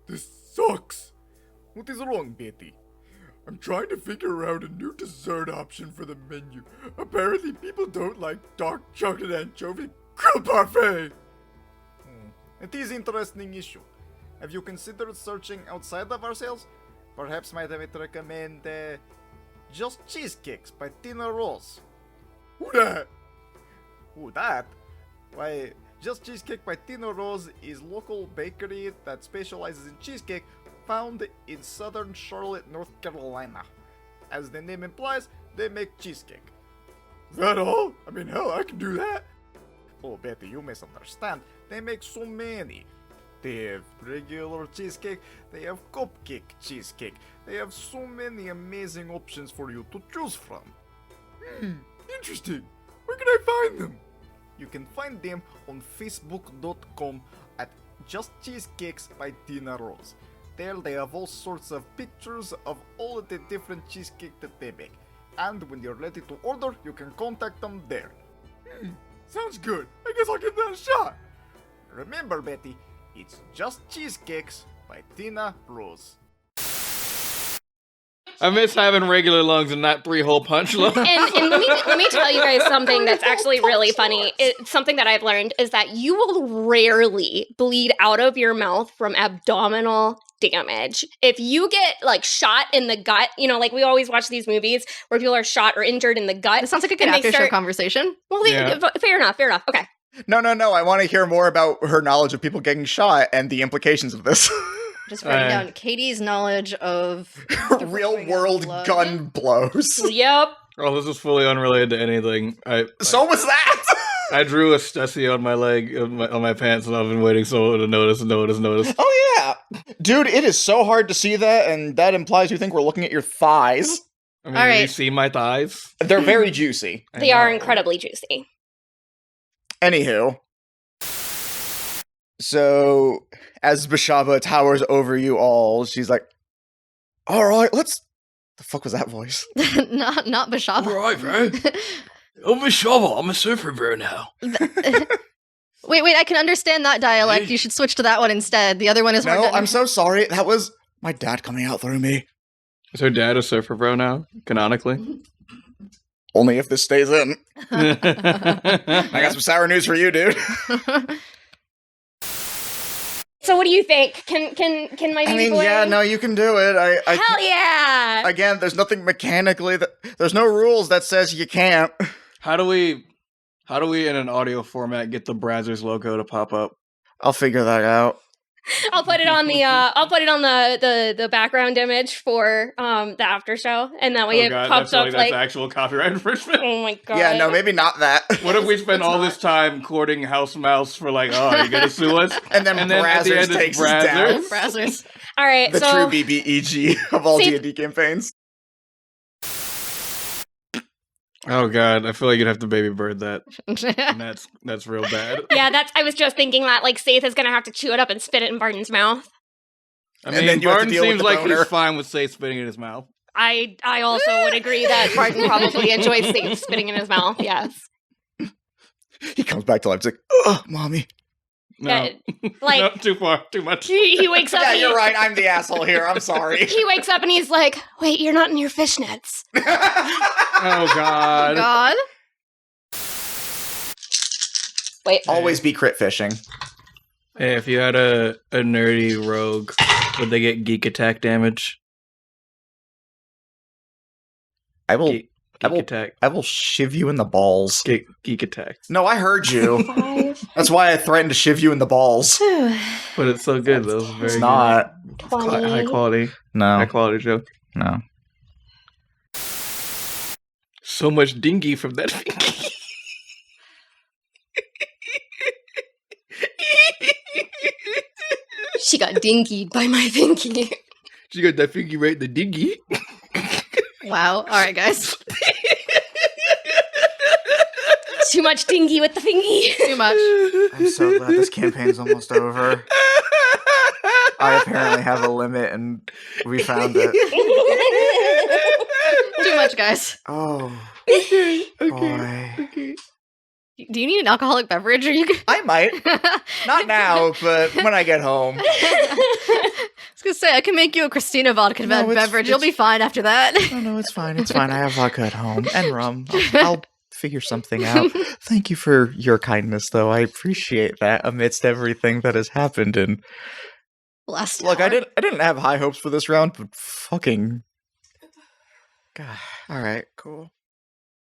This sucks. What is wrong, Betty? I'm trying to figure out a new dessert option for the menu. Apparently people don't like dark chocolate anchovy grilled parfait. It is interesting issue. Have you considered searching outside of ourselves? Perhaps might I recommend Just Cheesecakes by Tina Rose. Who that? Who that? Why, Just Cheesecake by Tina Rose is local bakery that specializes in cheesecake found in southern Charlotte, North Carolina. As the name implies, they make cheesecake. Is that all? I mean, hell, I can do that. Oh, Betty, you misunderstand. They make so many. They have regular cheesecake, they have cupcake cheesecake. They have so many amazing options for you to choose from. Interesting. Where can I find them? you can find them on facebook.com at Just Cheesecakes by Tina Rose. There they have all sorts of pictures of all of the different cheesecake that they make. And when you're ready to order, you can contact them there. Sounds good. I guess I'll give that a shot. Remember, Betty, it's Just Cheesecakes by Tina Rose. I miss having regular lungs and not 3-hole punch lungs. And let me tell you guys something that's actually really funny. It's something that I've learned is that you will rarely bleed out of your mouth from abdominal damage. If you get like shot in the gut, you know, like we always watch these movies where people are shot or injured in the gut. It sounds like a good and they after show start- conversation. Well, fair enough. Okay. No. I want to hear more about her knowledge of people getting shot and the implications of this. Just writing down Katie's knowledge of Real world gun blows. Yep. Oh, this is fully unrelated to anything. So was that! I drew a Stussy on my leg, on my pants, and I've been waiting someone to notice. Oh yeah! Dude, it is so hard to see that, and that implies you think we're looking at your thighs. I mean, All do right. you see my thighs? They're very juicy. They are incredibly juicy. Anywho. So, as Beshaba towers over you all, she's like, alright, let's... The fuck was that voice? not Beshaba. Right, bro. I'm Beshaba. I'm a superhero now. Wait, I can understand that dialect. You should switch to that one instead. The other one is hard No, to I'm so sorry. That was my dad coming out through me. Is her dad a surfer bro now, canonically? Only if this stays in. I I got some sour news for you, dude. So what do you think? Can my baby boy? yeah, no, you can do it. Hell yeah! Again, there's nothing mechanically there's no rules that says you can't. How do we in an audio format get the Brazzers logo to pop up? I'll figure that out. I'll put it on the background image for the after show, and that way it pops up that's like actual copyright infringement. oh my god. Yeah, no, maybe not that. What if we spend all this time courting House Mouse for like, oh, are you gonna sue us? And then at the Brazzers end it's takes us down. Brazzers. All right, The so true BBEG of all See- D&D campaigns. Oh god, I feel like you'd have to baby bird that. And that's real bad. yeah, I was just thinking that like Saith is gonna have to chew it up and spit it in Barton's mouth. I And mean, then you have to Barton deal with seems the like boner. he's fine with Safe spitting in his mouth. I also would agree that Barton probably enjoys Saith spitting in his mouth. Yes. He comes back to life. He's like, oh, mommy. No, Yeah, like no, too far, too much. he wakes up. Yeah, and you're right. I'm the asshole here. I'm sorry. He wakes up and he's like, "Wait, you're not in your fishnets." Oh god. God. Wait, Always be crit fishing. Hey, if you had a nerdy rogue, would they get geek attack damage? I will Geek attack. I will shiv you in the balls. Geek attack. No, I heard you. That's why I threatened to shiv you in the balls. But it's so good though. It's very It's good. not. High quality. No. High quality joke. No. So much dingy from that fingy. she got dinkied by my finky. She got that fingy right in the dingy. Wow. All right, guys. Too much dinky with the finky. Too much. I'm so glad this campaign's almost over. I apparently have a limit and we found it. Too much, guys. Oh, Okay. boy. Do you need an alcoholic beverage? Or you can... I might. Not now, but when I get home. I was gonna say I can make you a Christina vodka No, it's- beverage. You'll be fine after that. No, it's fine. It's fine. I have vodka at home and rum. I'll figure something out. Thank you for your kindness, though. I appreciate that amidst everything that has happened. And Last look, hour. I didn't have high hopes for this round, but fucking. God. All right, cool.